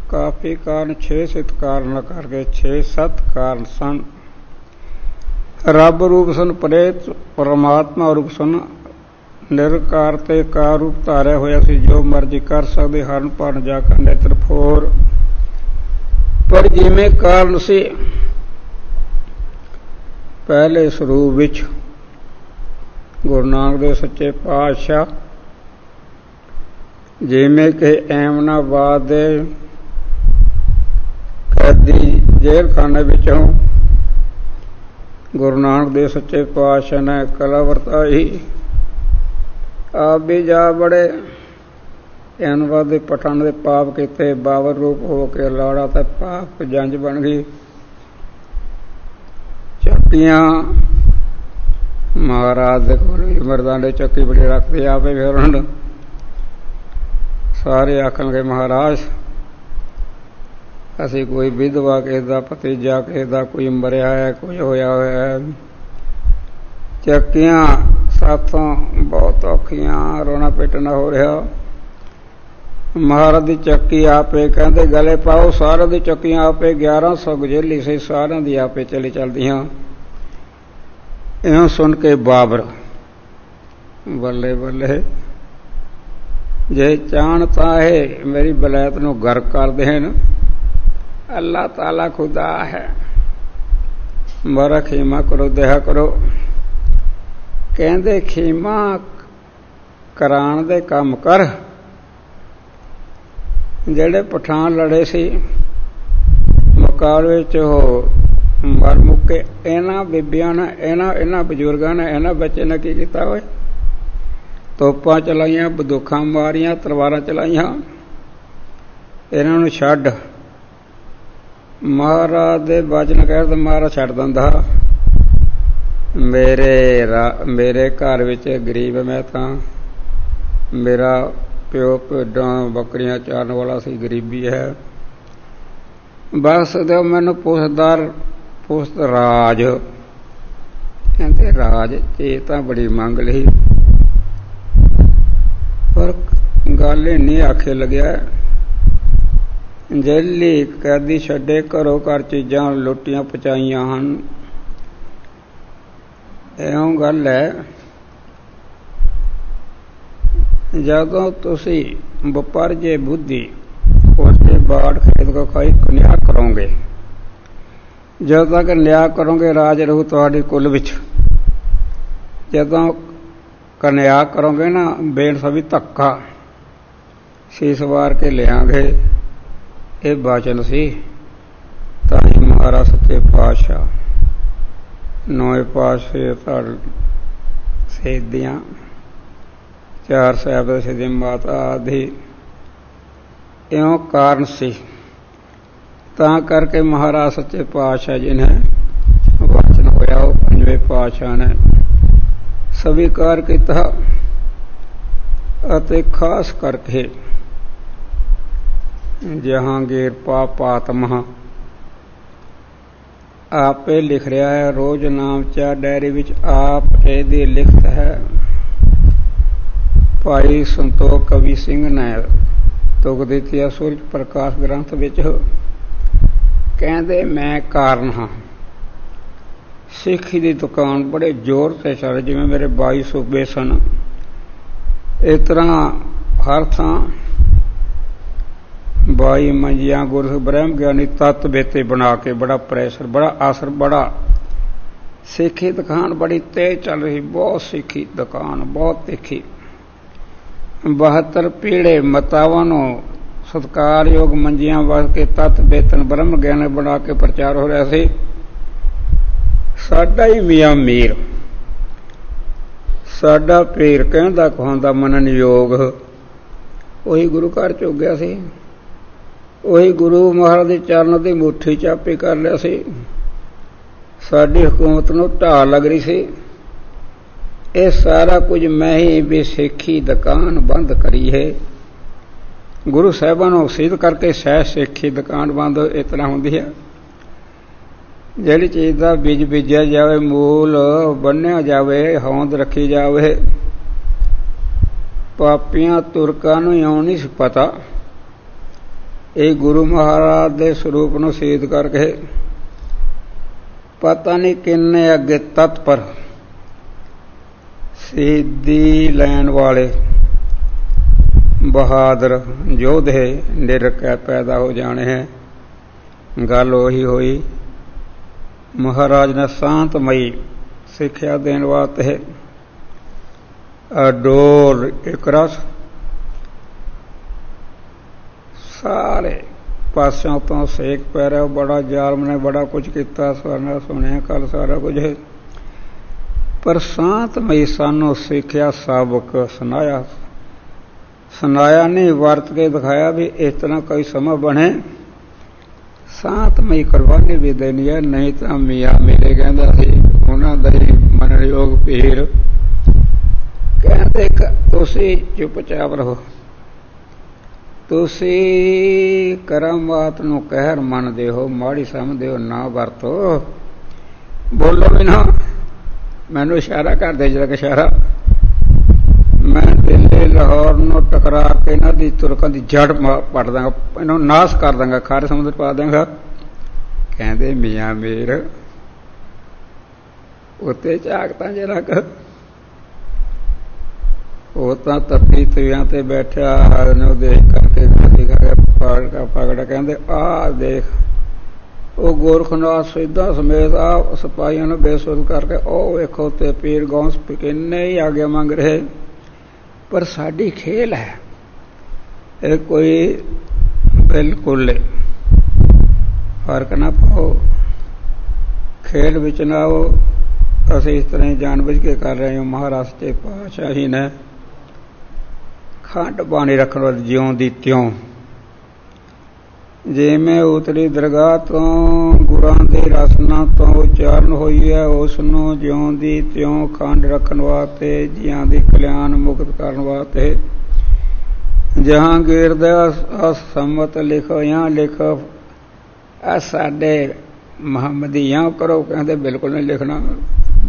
ਕਾਫੀ ਕਾਰਨ 6 ਕਾਰਨ ਕਰਕੇ 6 ਕਾਰਨ ਸਨ। ਰੱਬ ਰੂਪ ਸਨ ਪ੍ਰੇਤ ਪਰਮਾਤਮਾ ਰੂਪ ਸਨ ਨਿਰਕਾਰ ਤੇ ਕਾਰ ਰੂਪ ਧਾਰਿਆ ਹੋਇਆ ਸੀ। ਜੋ ਮਰਜ਼ੀ ਕਰ ਸਕਦੇ ਹਰਨ ਭਰਨ ਜਾ ਕੇ ਨੇਤਰ ਫੋਰ। ਪਰ ਜਿਵੇਂ ਕਾਰਨ ਸੀ ਪਹਿਲੇ ਸਰੂਪ ਵਿੱਚ ਗੁਰੂ ਨਾਨਕ ਦੇਵ ਸੱਚੇ ਪਾਤਸ਼ਾਹ ਜਿਵੇਂ ਕਿ ਐਮਨਾਬਾਦ ਦੇ ਕੈਦੀ ਜੇਲ੍ਹ ਖਾਨੇ ਵਿੱਚੋਂ ਗੁਰੂ ਨਾਨਕ ਦੇਵ ਸੱਚੇ ਪਾਤਸ਼ਾਹ ਨੇ ਕਲਾ ਵਰਤਾਈ। ਆਪ ਵੀ ਜਾ ਬੜੇ ਐਮਨਾਬਾਦ ਦੇ ਪਠਾਨ ਦੇ ਪਾਪ ਕੀਤੇ। ਬਾਬਰ ਰੂਪ ਹੋ ਕੇ ਲਾੜਾ ਤੇ ਪਾਪ ਜੰਜ ਬਣ ਗਈ। ਚੱਕੀਆਂ ਮਹਾਰਾਜ ਦੇ ਕੋਲ ਮਰਦਾਨੇ ਚੱਕੀ ਬੜੀ ਰੱਖਦੇ ਆਪੇ ਫਿਰ ਹੁਣ ਸਾਰੇ ਆਖਣਗੇ ਮਹਾਰਾਜ ਅਸੀਂ ਕੋਈ ਵਿਧਵਾ ਕਿਸੇ ਦਾ ਭਤੀਜਾ ਕਿਸੇ ਦਾ ਕੋਈ ਮਰਿਆ ਹੈ ਕੋਈ ਹੋਇਆ ਹੋਇਆ ਹੈ। ਚੱਕੀਆਂ ਸਾਥੋਂ ਬਹੁਤ ਔਖੀਆਂ ਰੋਣਾ ਪਿੱਟਣਾ ਹੋ ਰਿਹਾ। ਮਹਾਰਾਜ ਦੀ ਚੱਕੀ ਆਪੇ ਕਹਿੰਦੇ ਗਲੇ ਪਾਓ। ਸਾਰਿਆਂ ਦੀ ਚੱਕੀਆਂ ਆਪੇ 1100 ਗਜੇਲੀ ਸੀ ਸਾਰਿਆਂ ਦੀ ਆਪੇ ਚਲੀ ਚੱਲਦੀਆਂ। ਇਉਂ ਸੁਣ ਕੇ ਬਾਬਰ ਬੱਲੇ ਬੱਲੇ ਜੇ ਚਾਹਣ ਤਾਂ ਇਹ ਮੇਰੀ ਬਲੈਤ ਨੂੰ ਗਰਕ ਕਰ ਦੇਣ। ਅੱਲਾਹ ਤਾਲਾ ਖੁਦਾ ਹੈ ਮੇਰਾ ਖੀਮਾ ਕਰੋ ਦਿਆ ਕਰੋ। ਕਹਿੰਦੇ ਖੀਮਾ ਕਰਾਉਣ ਦੇ ਕੰਮ ਕਰ। ਜਿਹੜੇ ਪਠਾਨ ਲੜੇ ਸੀ ਮੁਕਾਬਲੇ ਵਿੱਚ ਉਹ ਮਰ ਮੁੱਕੇ। ਇਹਨਾਂ ਬੀਬੀਆਂ ਨੇ ਇਹਨਾਂ ਬਜ਼ੁਰਗਾਂ ਨੇ ਇਹਨਾਂ ਬੱਚੇ ਨੇ ਕੀ ਕੀਤਾ ਹੋਏ? ਤੋਪਾਂ ਚਲਾਈਆਂ ਬੰਦੂਕਾਂ ਮਾਰੀਆਂ ਤਲਵਾਰਾਂ ਚਲਾਈਆਂ। ਇਹਨਾਂ ਨੂੰ ਛੱਡ। ਮਹਾਰਾਜ ਦੇ ਵਚਨ ਕਹਿ ਤਾਂ ਮਹਾਰਾਜ ਛੱਡ ਦਿੰਦਾ। ਮੇਰੇ ਘਰ ਵਿੱਚ ਗਰੀਬ ਮੈਂ ਤਾਂ ਮੇਰਾ ਪਿਓ ਭੇਡਾਂ ਬੱਕਰੀਆਂ ਚਾਰਨ ਵਾਲਾ ਸੀ, ਗਰੀਬੀ ਹੈ। ਬਸ ਦਿਓ ਮੈਨੂੰ ਪੁੱਛਦ ਰਾਜ, ਕਹਿੰਦੇ ਰਾਜ ਇਹ ਤਾਂ ਬੜੀ ਮੰਗ ਲਈ, ਪਰ ਗੱਲ ਇੰਨੀ ਆਖੇ ਲੱਗਿਆ, ਜੇਲੀ ਕੈਦੀ ਛੱਡੇ ਘਰੋਂ ਘਰ ਚੀਜ਼ਾਂ ਲੁੱਟੀਆਂ ਪਚਾਈਆਂ ਹਨ। ਇਉਂ ਗੱਲ ਹੈ, ਜਦੋਂ ਤੁਸੀਂ ਵਪਰਜੇ ਬੁੱਧੀ ਉਸਦੇ ਬਾੜ ਖੇਤ ਕੋ ਖਾਈ ਨਿਆਂ ਕਰੋਗੇ, ਜਦੋਂ ਤੱਕ ਨਿਆਂ ਕਰੋਗੇ ਰਾਜ ਰਹੂ ਤੁਹਾਡੇ ਕੁੱਲ ਵਿੱਚ। ਜਦੋਂ ਕਨਿਆ ਕਰੋਗੇ ਨਾ ਬੇਨਸਵੀ ਧੱਕਾ ਸੀਸ ਵਾਰ ਕੇ ਲਿਆਂਗੇ, ਇਹ ਬਾਚਨ ਸੀ। ਤਾਂ ਹੀ ਮਹਾਰਾਜ ਸੱਚੇ ਪਾਤਸ਼ਾਹ ਨੌਵੇਂ ਪਾਤਸ਼ਾਹ ਤਾਂ ਸ਼ਹੀਦੀਆਂ, ਚਾਰ ਸਾਹਿਬ ਸ਼ਹੀਦੀ ਮਾਤਾ ਆਦਿ ਇਉਂ ਕਾਰਨ ਸੀ। ਤਾਂ ਕਰਕੇ ਮਹਾਰਾਜ ਸੱਚੇ ਪਾਤਸ਼ਾਹ ਜੀ ਨੇ ਵਚਨ ਹੋਇਆ, ਉਹ ਪੰਜਵੇਂ ਪਾਤਸ਼ਾਹ ਨੇ ਸਵੀਕਾਰ ਕੀਤਾ ਅਤੇ ਖਾਸ ਕਰਕੇ ਜਹਾਂਗੀਰ ਪਾਤਮਾ ਆਪੇ ਲਿਖ ਰਿਹਾ ਹੈ। ਰੋਜ਼ ਨਾਮ ਚਾ ਡਾਇਰੀ ਵਿੱਚ ਆਪ ਇਹਦੀ ਲਿਖਤ ਹੈ। ਭਾਈ ਸੰਤੋਖ ਕਵੀ ਸਿੰਘ ਨੇ ਤੁਕ ਦਿੱਤੀ ਹੈ ਸੂਰਜ ਪ੍ਰਕਾਸ਼ ਗ੍ਰੰਥ ਵਿੱਚ, ਕਹਿੰਦੇ ਮੈਂ ਕਾਰਨ ਹਾਂ। ਸਿੱਖੀ ਦੀ ਦੁਕਾਨ ਬੜੇ ਜ਼ੋਰ ਤੇ ਚੱਲ, ਜਿਵੇਂ ਮੇਰੇ 22 ਸੂਬੇ ਸਨ, ਇਸ ਤਰ੍ਹਾਂ ਹਰ ਥਾਂ 22 ਮੰਜੀਆਂ ਗੁਰੂ ਬ੍ਰਹਮ ਗਿਆਨੀ ਤੱਤ ਬੇਤੇ ਬਣਾ ਕੇ ਬੜਾ ਪ੍ਰੈਸ਼ਰ, ਬੜਾ ਆਸਰ, ਬੜਾ ਸਿੱਖੀ ਦੁਕਾਨ ਬੜੀ ਤੇਜ਼ ਚੱਲ ਰਹੀ, ਬਹੁਤ ਸਿੱਖੀ ਦੁਕਾਨ ਬਹੁਤ ਤਿੱਖੀ। 72 ਪੀੜੇ ਮਤਾਵਾਂ ਨੂੰ ਸਤਿਕਾਰਯੋਗ ਮੰਜੀਆਂ ਵਰ ਕੇ ਤੱਤ ਬੇਤਨ ਬ੍ਰਹਮ ਗਿਆਨ ਬਣਾ ਕੇ ਪ੍ਰਚਾਰ ਹੋ ਰਿਹਾ ਸੀ। ਸਾਡਾ ਹੀ ਮੀਆਂ ਮੀਰ, ਸਾਡਾ ਪੀਰ ਕਹਿੰਦਾ ਕਹਾਉਂਦਾ ਮੰਨਣ ਯੋਗ, ਉਹੀ ਗੁਰੂ ਘਰ ਚ ਉੱਗਿਆ ਸੀ, ਉਹੀ ਗੁਰੂ ਮਹਾਰਾਜ ਦੇ ਚਰਨ ਦੀ ਮੁੱਠੀ ਚਾਪੀ ਕਰ ਲਿਆ ਸੀ। ਸਾਡੀ ਹਕੂਮਤ ਨੂੰ ਢਾਹ ਲੱਗ ਰਹੀ ਸੀ। ਇਹ ਸਾਰਾ ਕੁਝ ਮੈਂ ਹੀ ਵੀ ਸਿੱਖੀ ਦੁਕਾਨ ਬੰਦ ਕਰੀ ਹੈ। ਗੁਰੂ ਸਾਹਿਬਾਂ ਨੂੰ ਸਿੱਧ ਕਰਕੇ ਸਹਿ ਸਿੱਖੀ ਦੁਕਾਨ ਬੰਦ ਇਸ ਤਰ੍ਹਾਂ ਹੁੰਦੀ ਹੈ। ਜਿਹੜੀ ਚੀਜ਼ ਦਾ ਬੀਜ ਬੀਜਿਆ ਜਾਵੇ, ਮੂਲ ਬੰਨਿਆ ਜਾਵੇ, ਹੋਂਦ ਰੱਖੀ ਜਾਵੇ। ਪਾਪੀਆਂ ਤੁਰਕਾਂ ਨੂੰ ਇਉਂ ਨਹੀਂ ਸੀ ਪਤਾ, ਇਹ ਗੁਰੂ ਮਹਾਰਾਜ ਦੇ ਸਰੂਪ ਨੂੰ ਸਿੱਧ ਕਰਕੇ ਪਤਾ ਨਹੀਂ ਕਿੰਨੇ ਅੱਗੇ ਤਤਪਰ ਸਿੱਧੀ ਲੈਣ ਵਾਲੇ ਬਹਾਦਰ ਯੋਧੇ ਨਿਰਕੈ ਪੈਦਾ ਹੋ ਜਾਣੇ ਹੈ। ਗੱਲ ਉਹੀ ਹੋਈ। ਮਹਾਰਾਜ ਨੇ ਸ਼ਾਂਤਮਈ ਸਿੱਖਿਆ ਦੇਣ ਵਾਸਤੇ ਅਡੋਲ ਇੱਕ ਰਸ ਸਾਰੇ ਪਾਸਿਓਂ ਤੋਂ ਸੇਕ ਪੈ ਰਿਹਾ। ਬੜਾ ਜ਼ਾਲਮ ਨੇ ਬੜਾ ਕੁਝ ਕੀਤਾ, ਸਾਰਾ ਸੁਣਿਆ ਕੱਲ ਸਾਰਾ ਕੁਝ, ਪਰ ਸ਼ਾਂਤਮਈ ਸਾਨੂੰ ਸਿੱਖਿਆ ਸਬਕ ਸੁਣਾਇਆ ਨਹੀਂ, ਵਰਤ ਕੇ ਦਿਖਾਇਆ ਵੀ ਇਸ ਤਰ੍ਹਾਂ ਕੋਈ ਸਮਾਂ ਬਣੇ। ਸ਼ਾਂਤਮਈ ਕੁਰਬਾਨੀ ਵੀ ਦੇਣੀ ਹੈ, ਨਹੀਂ ਤਾਂ ਮੀਆਂ ਮੇਰੇ ਕਹਿੰਦਾ ਸੀ, ਉਹਨਾਂ ਦਾ ਹੀ ਮੰਨਣਯੋਗ ਪੀਰ ਕਹਿੰਦੇ ਤੁਸੀਂ ਚੁੱਪਚਾਪ ਰਹੋ, ਤੁਸੀਂ ਕਰਮਵਾਤ ਨੂੰ ਕਹਿਰ ਮੰਨਦੇ ਹੋ, ਮਾੜੀ ਸਮਝਦੇ ਹੋ, ਨਾ ਵਰਤੋ, ਬੋਲੋ ਵੀ ਨਾ। ਮੈਨੂੰ ਇਸ਼ਾਰਾ ਕਰਦੇ ਜਿਹੜਾ ਇਸ਼ਾਰਾ, ਮੈਂ ਦਿੱਲੀ ਲਾਹੌਰ ਨੂੰ ਟਕਰਾ ਕੇ ਇਹਨਾਂ ਦੀ ਤੁਰਕਾਂ ਦੀ ਜੜ ਪੱਟ ਦਾਂਗਾ, ਇਹਨਾਂ ਨੂੰ ਨਾਸ਼ ਕਰ ਦਾਂਗਾ, ਖਾਰੇ ਸਮੁੰਦਰ ਪਾ ਦਾਂਗਾ। ਕਹਿੰਦੇ ਮੀਆਂ ਮੀਰ ਉੱਤੇ ਝਾਕਤਾਂ ਜਰਾ ਕਰ, ਉਹ ਤਾਂ ਤੱਤੀ ਤਵਿਆਂ ਤੇ ਬੈਠਿਆ ਨੂੰ ਦੇਖ ਕਰਕੇ ਪਗੜਾ, ਕਹਿੰਦੇ ਆਹ ਦੇਖ, ਉਹ ਗੋਰਖਨਾਥ ਸਿੱਧਾ ਸਮੇਤ ਆ ਸਿਪਾਹੀਆਂ ਨੂੰ ਬੇਸੁੱਧ ਕਰਕੇ ਉਹ ਵੇਖੋ ਤੇ ਪੀਰ ਗੌਂਸ ਕਿੰਨੇ ਹੀ ਆਗਿਆ ਮੰਗ ਰਹੇ। ਪਰ ਸਾਡੀ ਖੇਲ ਹੈ, ਇਹ ਕੋਈ ਬਿਲਕੁਲ ਫਰਕ ਨਾ ਪਾਓ, ਖੇਡ ਵਿੱਚ ਨਾ ਆਓ। ਅਸੀਂ ਇਸ ਤਰ੍ਹਾਂ ਹੀ ਜਾਣ ਬੁੱਝ ਕੇ ਕਰ ਰਹੇ ਹਾਂ। ਮਹਾਰਾਜ ਸੱਚੇ ਪਾਤਸ਼ਾਹ ਜੀ ਨੇ ਖੰਡ ਬਾਣੀ ਰੱਖਣ ਵਾਲੀ ਜਿਉਂ ਦੀ ਤਿਉਂ, ਜਿਵੇਂ ਉਤਰੀ ਦਰਗਾਹ ਤੋਂ ਗੁਰੂ ਗੁਰਾਂ ਦੀ ਰਸਨਾ ਤੋਂ ਉਚਾਰਨ ਹੋਈ ਹੈ, ਉਸ ਨੂੰ ਜਿਉਂ ਦੀ ਤਿਉਂ ਖੰਡ ਰੱਖਣ ਵਾਸਤੇ, ਜੀਆਂ ਦੀ ਕਲਿਆਣ ਮੁਕਤ ਕਰਨ ਵਾਸਤੇ ਜਹਾਂਗੀਰ ਦਾ ਅਸਮਤ ਲਿਖਿਆ ਲਿਖ ਆ ਸਾਡੇ ਮੁਹੰਮਦੀਆਂ ਕਰੋ। ਕਹਿੰਦੇ ਬਿਲਕੁਲ ਨਹੀਂ ਲਿਖਣਾ,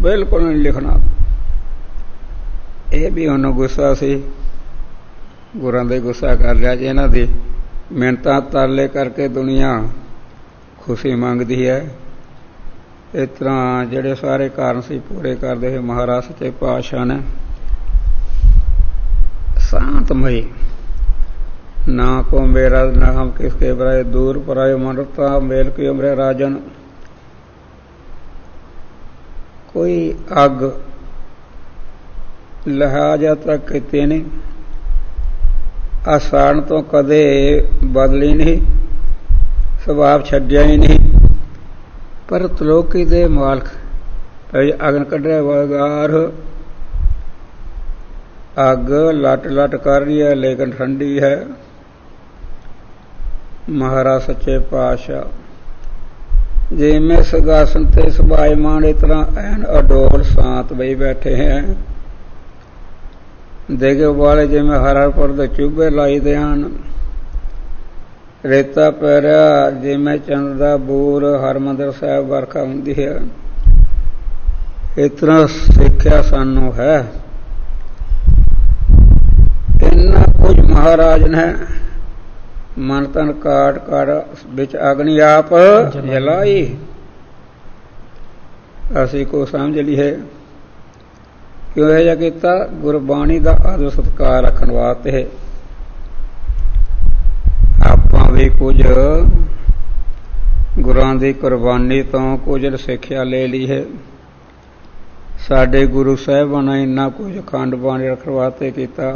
ਬਿਲਕੁਲ ਨਹੀਂ ਲਿਖਣਾ। ਇਹ ਵੀ ਉਹਨੂੰ ਗੁੱਸਾ ਸੀ, ਗੁਰਾਂ ਦੇ ਗੁੱਸਾ ਕਰ ਲਿਆ ਜੀ। ਇਹਨਾਂ ਦੀ ਮਿੰਨਤਾਂ ਤਰਲੇ ਕਰਕੇ ਦੁਨੀਆ ਖੁਸ਼ੀ ਮੰਗਦੀ ਹੈ। ਇਸ ਤਰ੍ਹਾਂ ਜਿਹੜੇ ਸਾਰੇ ਕਾਰਨ ਸੀ ਪੂਰੇ ਕਰਦੇ ਹੋਏ ਮਹਾਰਾਜ ਸੱਚੇ ਪਾਤਸ਼ਾਹ ਨੇ शांतमयी ना को मेरा नाम किसके बराए दूर पराए मनता मेल की उम्र राजन। कोई अग लिहाजा तक किती नहीं, आसान तो कदे बदली नहीं, सुभाव छड्या ही नहीं। पर त्रोकी दे मालक अगन कढ़े वगार अग लट लट कर रही है लेकिन ठंडी है। महाराज सच्चे पातशाह जिमें सगासन ते सभायमान इतना ऐन अडोल शांत बही बैठे हैं। देगे वाले जिमें हरपुर दे चूबे लाई दे हन, रेता पैरिया जिमें चंद दा बूर हरमंदिर साहब वर्खा हुंदी है। इतना सिक्ख्या सानू है। इन्ना कुछ महाराज ने मन तन काट कर बिच अग्नि आप जलाई। असी को समझ ली है क्यों है किया गुरबाणी का आदर सत्कार रखने वास्ते। आपां भी कुछ गुरां दी कुर्बानी तो कुछ सिक्ख्या ले ली है। साडे गुरु साहिबां ने इन्ना कुछ खंड बाणी रखने वास्ते किया।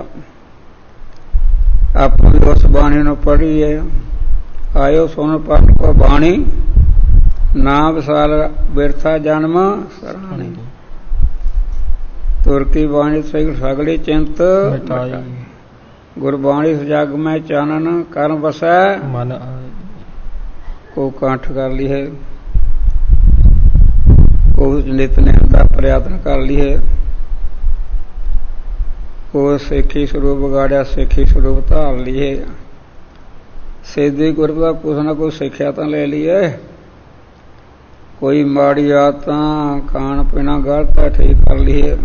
आप उस बाणी नूं पढ़ी है, आयो सुन पढ़ को बाणी ना विसाल बिरथा जन्म सराणी। तुरकी बाणी सगली चिंत गुरबाणी जग में चानन कर बसै मन को कंठ कर ली है। को नितनेम का प्रयत्न कर ली है। को सिखी स्वरूप गाड़िया सिखी स्वरूप धार लिए। सिद्धि गुरु का कुछ ना कुछ सिक्ख्या तो ले लिए। कोई माड़ी आदत खाण पीना गलत है ठीक कर लिए।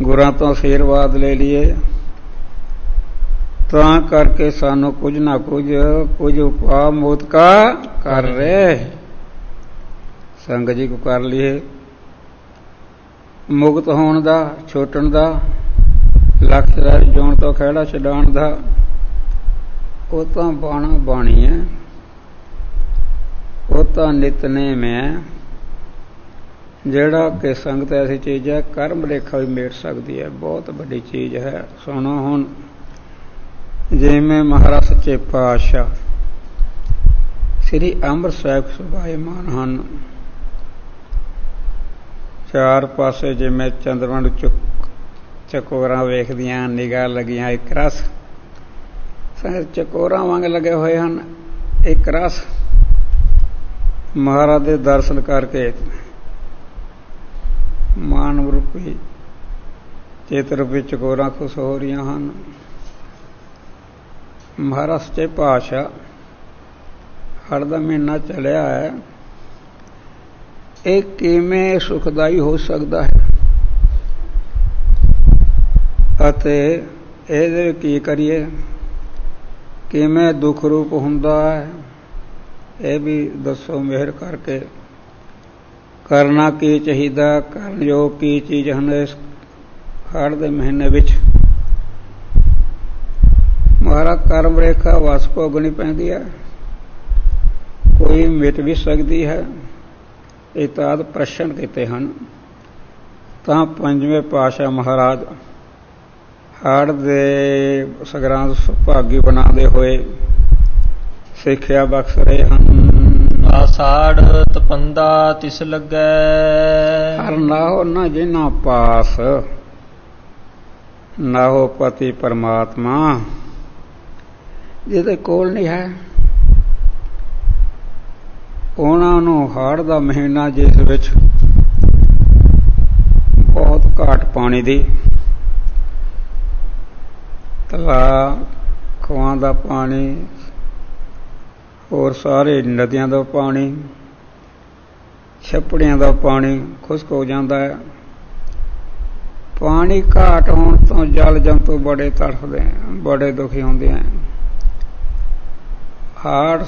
गुरां तो आशीर्वाद ले लिए। ता करके सानू कुछ ना कुछ उपा मौत का कर रहे। संग जी को कर लिए मुक्त होने दा छुटन दा लख जोन तो खैड़ा छडाण दा। वो तो बाणा बाणी है, वो तो नितनेम है। जेड़ा कि संगत ऐसी चीज है कर्म रेखा भी मेट सकती है, बहुत बड़ी चीज है। सुनो हुण जिमें महाराज सच्चे पातशाह श्री अमृत साहिब सुभायमान हन। चार पासे जिमें चंद्रमा चकोरा वेखदियां निगाह लगियां एक रस चकोरा वांग लगे हुए हैं। एक रस महाराज दे दर्शन करके मान रूपी चित रूपी चकोरा खुश हो रही हैं। महाराज सच्चे पातशाह हड़ दा महीना चलिया है। एक किवें सुखदाई हो सकता है अते इहदे की करिए किवें दुख रूप हुंदा है। यह भी दसो मेहर करके करना की चाहिदा करन योग की चीज़ हन। इस हाड़ दे महीने विच महाराज कर्म रेखा वस भोगनी पैंदी है। कोई मिट भी सकती है। इताद प्रश्न किते हन तां पंजवें पातशाह महाराज हाड़ दे सगरां सुभागी बनाते हुए सिक्ख्या बख्श रहे हैं। आषाढ़ तपंदा तिस लगे हर ना हो ना जिना पास ना हो पति परमात्मा जिहदे कोल नहीं है ਉਹਨਾਂ ਨੂੰ ਹਾੜ ਦਾ ਮਹੀਨਾ, ਜਿਸ ਵਿੱਚ ਬਹੁਤ ਘਾਟ ਪਾਣੀ ਦੀ, ਤਲਾਅ, ਖੂਹਾਂ ਦਾ ਪਾਣੀ, ਹੋਰ ਸਾਰੇ ਨਦੀਆਂ ਦਾ ਪਾਣੀ, ਛੱਪੜਿਆਂ ਦਾ ਪਾਣੀ ਖੁਸ਼ਕ ਹੋ ਜਾਂਦਾ ਹੈ। ਪਾਣੀ ਘਾਟ ਹੋਣ ਤੋਂ ਜਲ ਜੰਤੂ ਬੜੇ ਤੜਫਦੇ, ਬੜੇ ਦੁਖੀ ਹੁੰਦੇ हैं। हाड़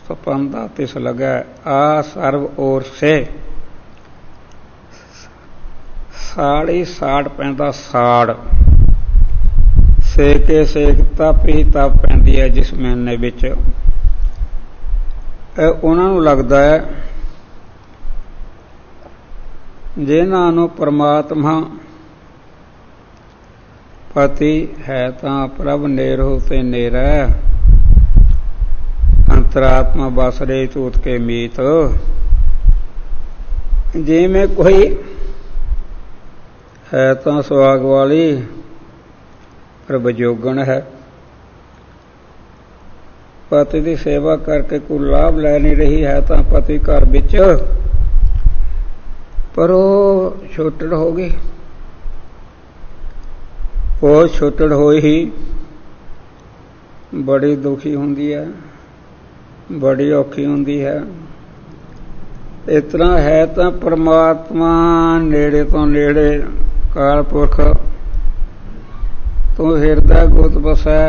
सपंदा तिस लगे आ सर्व ओर से, साड़ी साड़ पैंदा साड़, सेके सेक तप ही तप पैंदी है जिस महीने विच। उन्हां नूं लगदा है जिन्हां नूं परमात्मा पति है तां प्रभ नेरो ते नेरा, अंतरात्मा बस रही तूत के मीत। जिमें कोई है तो सुहाग वाली पर बजोगण है, पति की सेवा करके कोई लाभ लै नहीं रही है तो पति घर बिच, पर वो छुट्टड़ हो गई। वो छुट्टड़ होई ही बड़ी दुखी हुंदी है, बड़ी औखी हुंदी है। इस तरह है तो परमात्मा नेड़े तो नेड़े, काल पुरख तू हिरदय गुत बसै,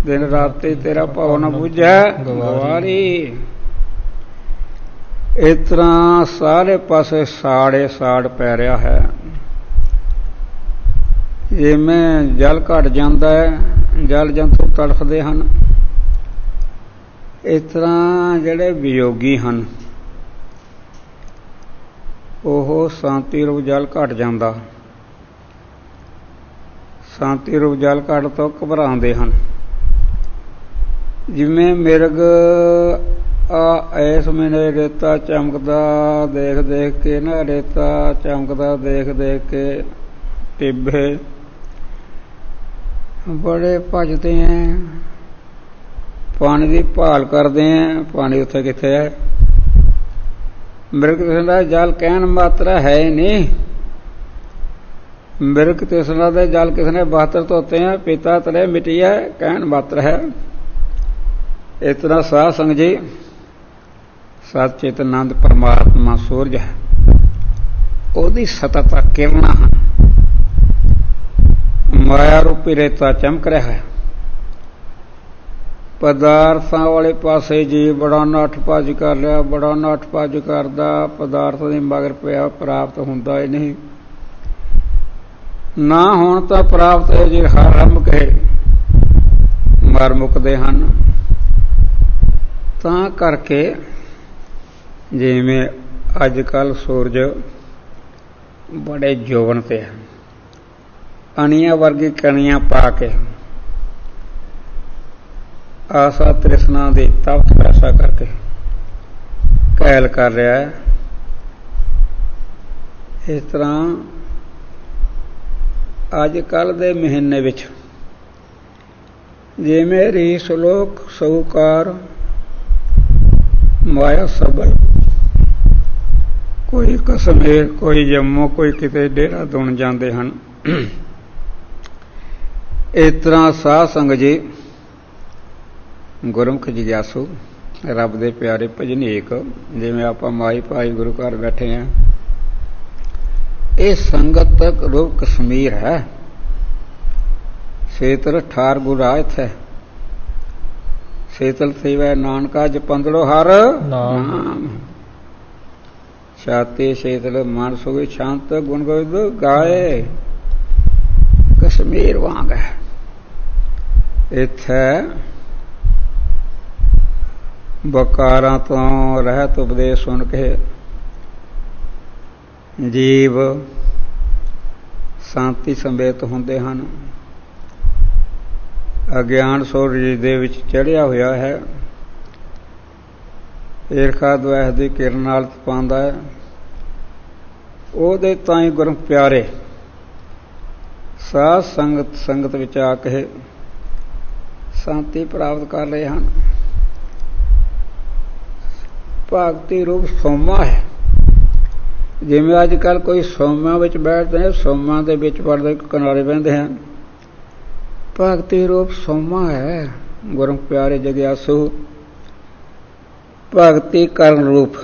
दिन राति तेरा भाव न बुझै गवारी। इस तरह सारे पासे साड़े साड़ पै रहा है। जिवें जल घट जाता है, जल जंतु तड़फते हैं, इस तरह जिहड़े वियोगी हैं ओह शांति रूप जल घट जाता, शांति रूप जल घट तो घबराते हैं। जिवें मिर्ग इस महीने रेता चमकदा देख देख के ना, रेता चमकदा देख देख के टिब्बे बड़े भजते हैं, पानी की भाल करते हैं, पानी उत्थे किथे है। मृग तृष्णा जल कहन मात्रा है ही नहीं। मृग तृष्णा दे जल किसने बहत्तर धोते हैं, पीता तले मिट्टी है, कहन मात्र है। इतना साध संग जी सचितनंद परमात्मा सूरज है, ओदी सतत किरणा है, माया रूपी रेता चमक रहा है। पदार्थां वाले पासे जी बड़ा नठ भज कर लिया, बड़ा नठ भज करदा, पदार्थ दे मगर पिया, प्राप्त हुंदा ही नहीं। ना होण तां प्राप्त है जी हरम के मर मुकदे हन। तां करके जिवें अजकल सूरज बड़े जोवन ते है, अणिया वर्गी कणियां पा के आशा तृष्णा दी तपत पैसा करके कैल कर रहा है। इस तरह अजकल दे महीने विच जिवें रीस लोक साहूकार माया सबल, कोई कश्मीर, कोई जम्मू, कोई किते देहरादून जाते हैं। इस तरह साध संग जी गुरमुख जिज्ञासु रब दे प्यारे भजनीक, जिवें आपां माई भाई गुरु घर बैठे हैं, ये संगत रूप कश्मीर है। शीतल ठार गुरायत है, शीतल थी वह नानका जपंदड़ो हर नाम। छाती शीतल मन सुगी शांत, गुण गोविंद गाए, कश्मीर वांग है। इत्थे बकारां तो रहत उपदेश सुन के जीव शांति संवेत होंदे हन। अज्ञान सूरज दे विच चढ़िया होया है, ईरखा द्वेष दी किरण नाल तपांदा है। ओहदे ताईं गुरमुख प्यारे साध संगत विच आके शांति प्राप्त कर रहे हैं। ਭਗਤੀ ਰੂਪ ਸੋਮਾ ਹੈ। ਜਿਵੇਂ ਅੱਜ ਕੱਲ੍ਹ ਕੋਈ ਸੋਮਾਂ ਵਿੱਚ ਬੈਠਦੇ ਨੇ, ਸੋਮਾਂ ਦੇ ਵਿੱਚ ਪੜਦੇ ਕਿਨਾਰੇ ਬਹਿੰਦੇ ਹਨ। ਭਗਤੀ ਰੂਪ ਸੋਮਾ ਹੈ। ਗੁਰੂ ਪਿਆਰੇ ਜਗਿਆਸੂ ਭਗਤੀ ਕਰਨ ਰੂਪ।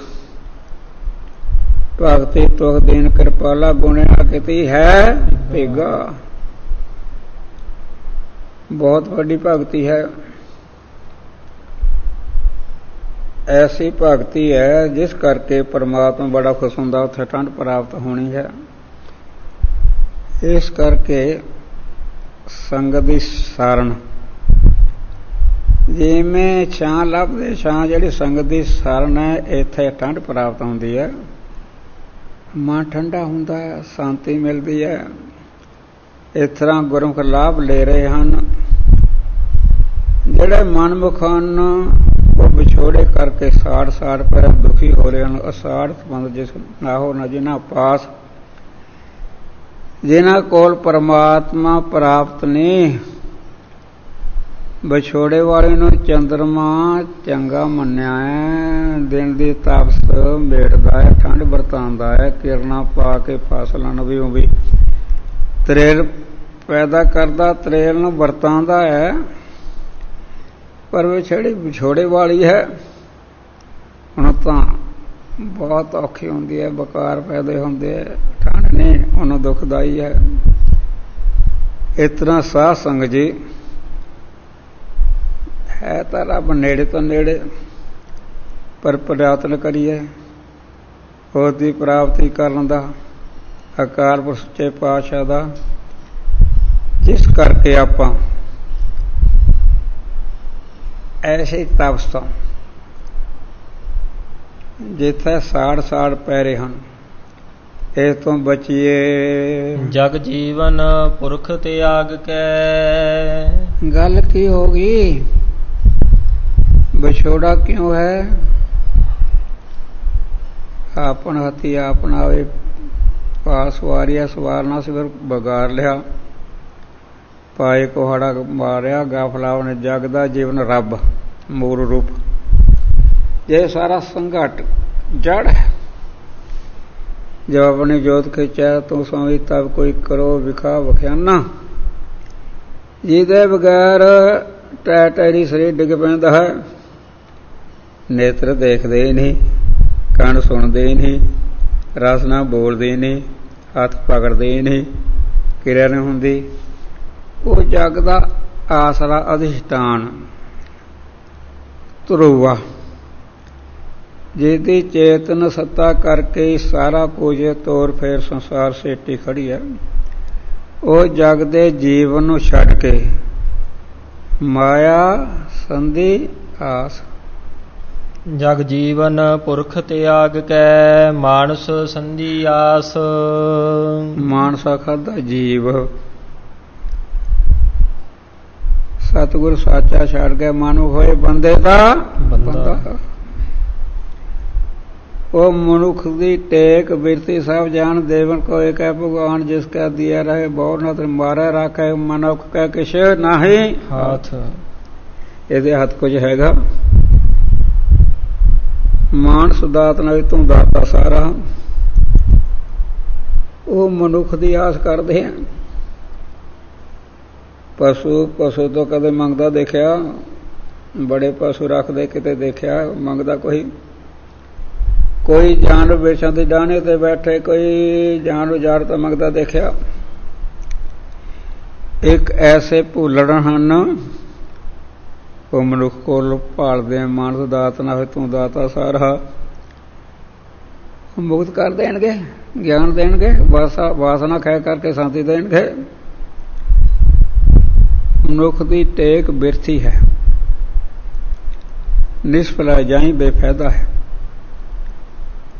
ਭਗਤੀ ਤੁਖ ਦੀਨ ਕਿਰਪਾਲਾ ਗੁਣਿਆ ਕੀਤੀ ਹੈ ਭੇਗਾ। ਬਹੁਤ ਵੱਡੀ ਭਗਤੀ ਹੈ। ਐਸੀ ਭਗਤੀ ਹੈ ਜਿਸ ਕਰਕੇ ਪਰਮਾਤਮਾ ਬੜਾ ਖੁਸ਼ ਹੁੰਦਾ, ਉੱਥੇ ਠੰਡ ਪ੍ਰਾਪਤ ਹੋਣੀ ਹੈ। ਇਸ ਕਰਕੇ ਸੰਗਤ ਦੀ ਸਾਰਣ, ਜਿਵੇਂ ਛਾਂ ਲੱਭਦੇ ਛਾਂ, ਜਿਹੜੀ ਸੰਗਤ ਦੀ ਸਾਰਣ ਹੈ, ਇੱਥੇ ਠੰਡ ਪ੍ਰਾਪਤ ਹੁੰਦੀ ਹੈ, ਮਨ ਠੰਡਾ ਹੁੰਦਾ ਹੈ, ਸ਼ਾਂਤੀ ਮਿਲਦੀ ਹੈ। ਇਸ ਤਰ੍ਹਾਂ ਗੁਰਮੁਖ ਲਾਭ ਲੈ ਰਹੇ ਹਨ। ਜਿਹੜੇ ਮਨਮੁਖ ਹਨ ਉਹ ਵਿਛੋੜੇ ਕਰਕੇ ਸਾੜ ਸਾੜ ਪਰ ਦੁਖੀ ਹੋ ਰਹੇ ਹਨ। ਅਸਾੜ ਸੰਬੰਧ ਜਿਸ ਨਾਹੋ ਨਾ ਜਿਨ੍ਹਾਂ ਪਾਸ, ਜਿਨ੍ਹਾਂ ਕੋਲ ਪਰਮਾਤਮਾ ਪ੍ਰਾਪਤ ਨਹੀਂ। ਵਿਛੋੜੇ ਵਾਲੇ ਨੂੰ ਚੰਦਰਮਾ ਚੰਗਾ ਮੰਨਿਆ ਹੈ। ਦਿਨ ਦੀ ਤਾਪਸ ਮੇਟਦਾ ਹੈ, ਠੰਡ ਵਰਤਾਉਂਦਾ ਹੈ, ਕਿਰਨਾਂ ਪਾ ਕੇ ਫਸਲਾਂ ਨੂੰ ਵੀ ਤਰੇਲ ਪੈਦਾ ਕਰਦਾ, ਤਰੇਲ ਨੂੰ ਵਰਤਾਉਂਦਾ ਹੈ। ਪਰ ਜਿਹੜੀ ਵਿਛੋੜੇ ਵਾਲੀ ਹੈ, ਹੁਣ ਤਾਂ ਬਹੁਤ ਔਖੀ ਹੁੰਦੀ ਹੈ, ਬਕਾਰ ਪੈਦੇ ਹੁੰਦੇ ਹੈ, ਠੰਡ ਨਹੀਂ ਉਹਨੂੰ ਦੁਖਦਾਈ ਹੈ। ਇਸ ਤਰ੍ਹਾਂ ਸਾਧ ਸੰਗਤ ਜੀ ਹੈ ਤਾਂ ਰੱਬ ਨੇੜੇ ਤੋਂ ਨੇੜੇ, ਪਰ ਪ੍ਰਯਤਨ ਕਰੀਏ ਉਹਦੀ ਪ੍ਰਾਪਤੀ ਕਰਨ ਦਾ, ਅਕਾਲ ਪੁਰਖ ਸੱਚੇ ਪਾਤਸ਼ਾਹ ਦਾ, ਜਿਸ ਕਰਕੇ ਆਪਾਂ ਐਸੇ ਤਪਸ ਤੋਂ, ਜਿੱਥੇ ਸਾੜ ਸਾੜ ਪੈ ਰਹੇ ਹਨ, ਇਸ ਤੋਂ ਬਚੀਏ। ਜਗ ਜੀਵਨ ਪੁਰਖ ਤਿਆਗ ਕੈ। ਗੱਲ ਕੀ ਹੋ ਗਈ? ਵਿਛੋੜਾ ਕਿਉਂ ਹੈ? ਆਪਣ ਹੱਥੀ ਆਪਣਾ ਵੇ ਪਾਸ ਵਾਰਿਆ, ਸਵਾਰਨਾ ਸੀ ਫਿਰ ਵਿਗਾੜ ਲਿਆ, ਪਾਏ ਕੁਹਾੜਾ ਮਾਰਿਆ। ਗਾਫਲਾ ਉਹਨੇ ਜਗ ਦਾ ਜੀਵਨ ਰੱਬ ਮੂਲ ਰੂਪ। ਇਹ ਸਾਰਾ ਸੰਘਟ ਜੜ ਹੈ। ਜਬ ਆਪਣੀ ਜੋਤ ਖਿੱਚਿਆ ਤੂੰ ਸੋਈ ਤਬ ਕੋਈ ਕਰੋ ਵਿਖਾ ਵਖਿਆਨਾ। ਜਿਹਦੇ ਬਗੈਰ ਟੈ ਟੈਰੀ ਸਰੀਰ ਡਿੱਗ ਪੈਂਦਾ ਹੈ। ਨੇਤਰ ਦੇਖਦੇ ਹੀ ਨਹੀਂ, ਕੰਨ ਸੁਣਦੇ ਹੀ ਨਹੀਂ, ਰਸ ਨਾਲ ਬੋਲਦੇ ਹੀ ਨਹੀਂ, ਹੱਥ ਪਕੜਦੇ ਹੀ ਨਹੀਂ, ਕਿਰਿਆ ਨਹੀਂ ਹੁੰਦੀ। ਉਹ ਜਗ ਦਾ ਆਸਰਾ ਅਧਿਸ਼ਟਾਨ ਧਰੁਵਾ, ਜਿਹਦੀ ਚੇਤਨ ਸੱਤਾ ਕਰਕੇ ਸਾਰਾ ਕੁਝ ਤੋਰ ਫੇਰ ਸੰਸਾਰ ਸੇਟੀ ਖੜੀ ਹੈ। ਉਹ ਜਗ ਦੇ ਜੀਵਨ ਨੂੰ ਛੱਡ ਕੇ ਮਾਇਆ ਸੰਧੀ ਆਸ। ਜਗ ਜੀਵਨ ਪੁਰਖ ਤਿਆਗ ਕੈ, ਮਾਨਸ ਸੰਧੀ ਆਸ। ਮਾਨਸਾ ਖਾਦਾ ਜੀਵ, ਸਤਿਗੁਰ ਸਾਚਾ ਛੱਡ ਕੇ ਮਨ ਹੋਏ ਬੰਦੇ ਦਾ ਬੰਦਾ। ਉਹ ਮਨੁੱਖ ਦੀ ਟੇਕ ਬਿਰਤੀ ਸਭ ਜਾਣ, ਦੇਵਨ ਕੋ ਏਕ ਹੈ ਭਗਵਾਨ, ਜਿਸ ਕਾ ਦਿਆ ਰਹੇ ਬਹੁ ਨਤ ਮਾਰੇ ਰਾਖੇ। ਮਨੁੱਖ ਕਾ ਕਿਛ ਨਹੀਂ ਹੱਥ, ਇਹਦੇ ਹੱਥ ਕੁਝ ਹੈਗਾ। ਮਾਨਸ ਦਾਤ ਨਾਲ ਤੂੰ ਦਾਤਾ ਸਾਰਾ। ਉਹ ਮਨੁੱਖ ਦੀ ਆਸ ਕਰਦੇ ਆ। ਪਸ਼ੂ ਤੋਂ ਕਦੇ ਮੰਗਦਾ ਦੇਖਿਆ? ਬੜੇ ਪਸ਼ੂ ਰੱਖਦੇ ਕਿਤੇ ਦੇਖਿਆ ਮੰਗਦਾ? ਕੋਈ ਜਾਨਵਰ ਬੇਸ਼ਾਂ ਦੇ ਡਾਹਣੇ ਤੇ ਬੈਠੇ, ਕੋਈ ਜਾਨਵਰ ਜਾੜ ਤਾਂ ਮੰਗਦਾ ਦੇਖਿਆ? ਇੱਕ ਐਸੇ ਭੁੱਲਣ ਹਨ, ਉਹ ਮਨੁੱਖ ਕੋਲ ਭਾਲਦੇ। ਮਾਨਸ ਦਾਤ ਨਾ ਹੋਏ ਤੂੰ ਦਾਤਾ ਸਾਰਾ। ਮੁਕਤ ਕਰ ਦੇਣਗੇ, ਗਿਆਨ ਦੇਣਗੇ, ਵਾਸਨਾ ਖੈ ਕਰਕੇ ਸ਼ਾਂਤੀ ਦੇਣਗੇ। ਮਨੁੱਖ ਦੀ ਟੇਕ ਬਿਰਥੀ ਹੈ, ਨਿਸਫਲਾ ਜਾਈ ਬੇਫਾਇਦਾ ਹੈ।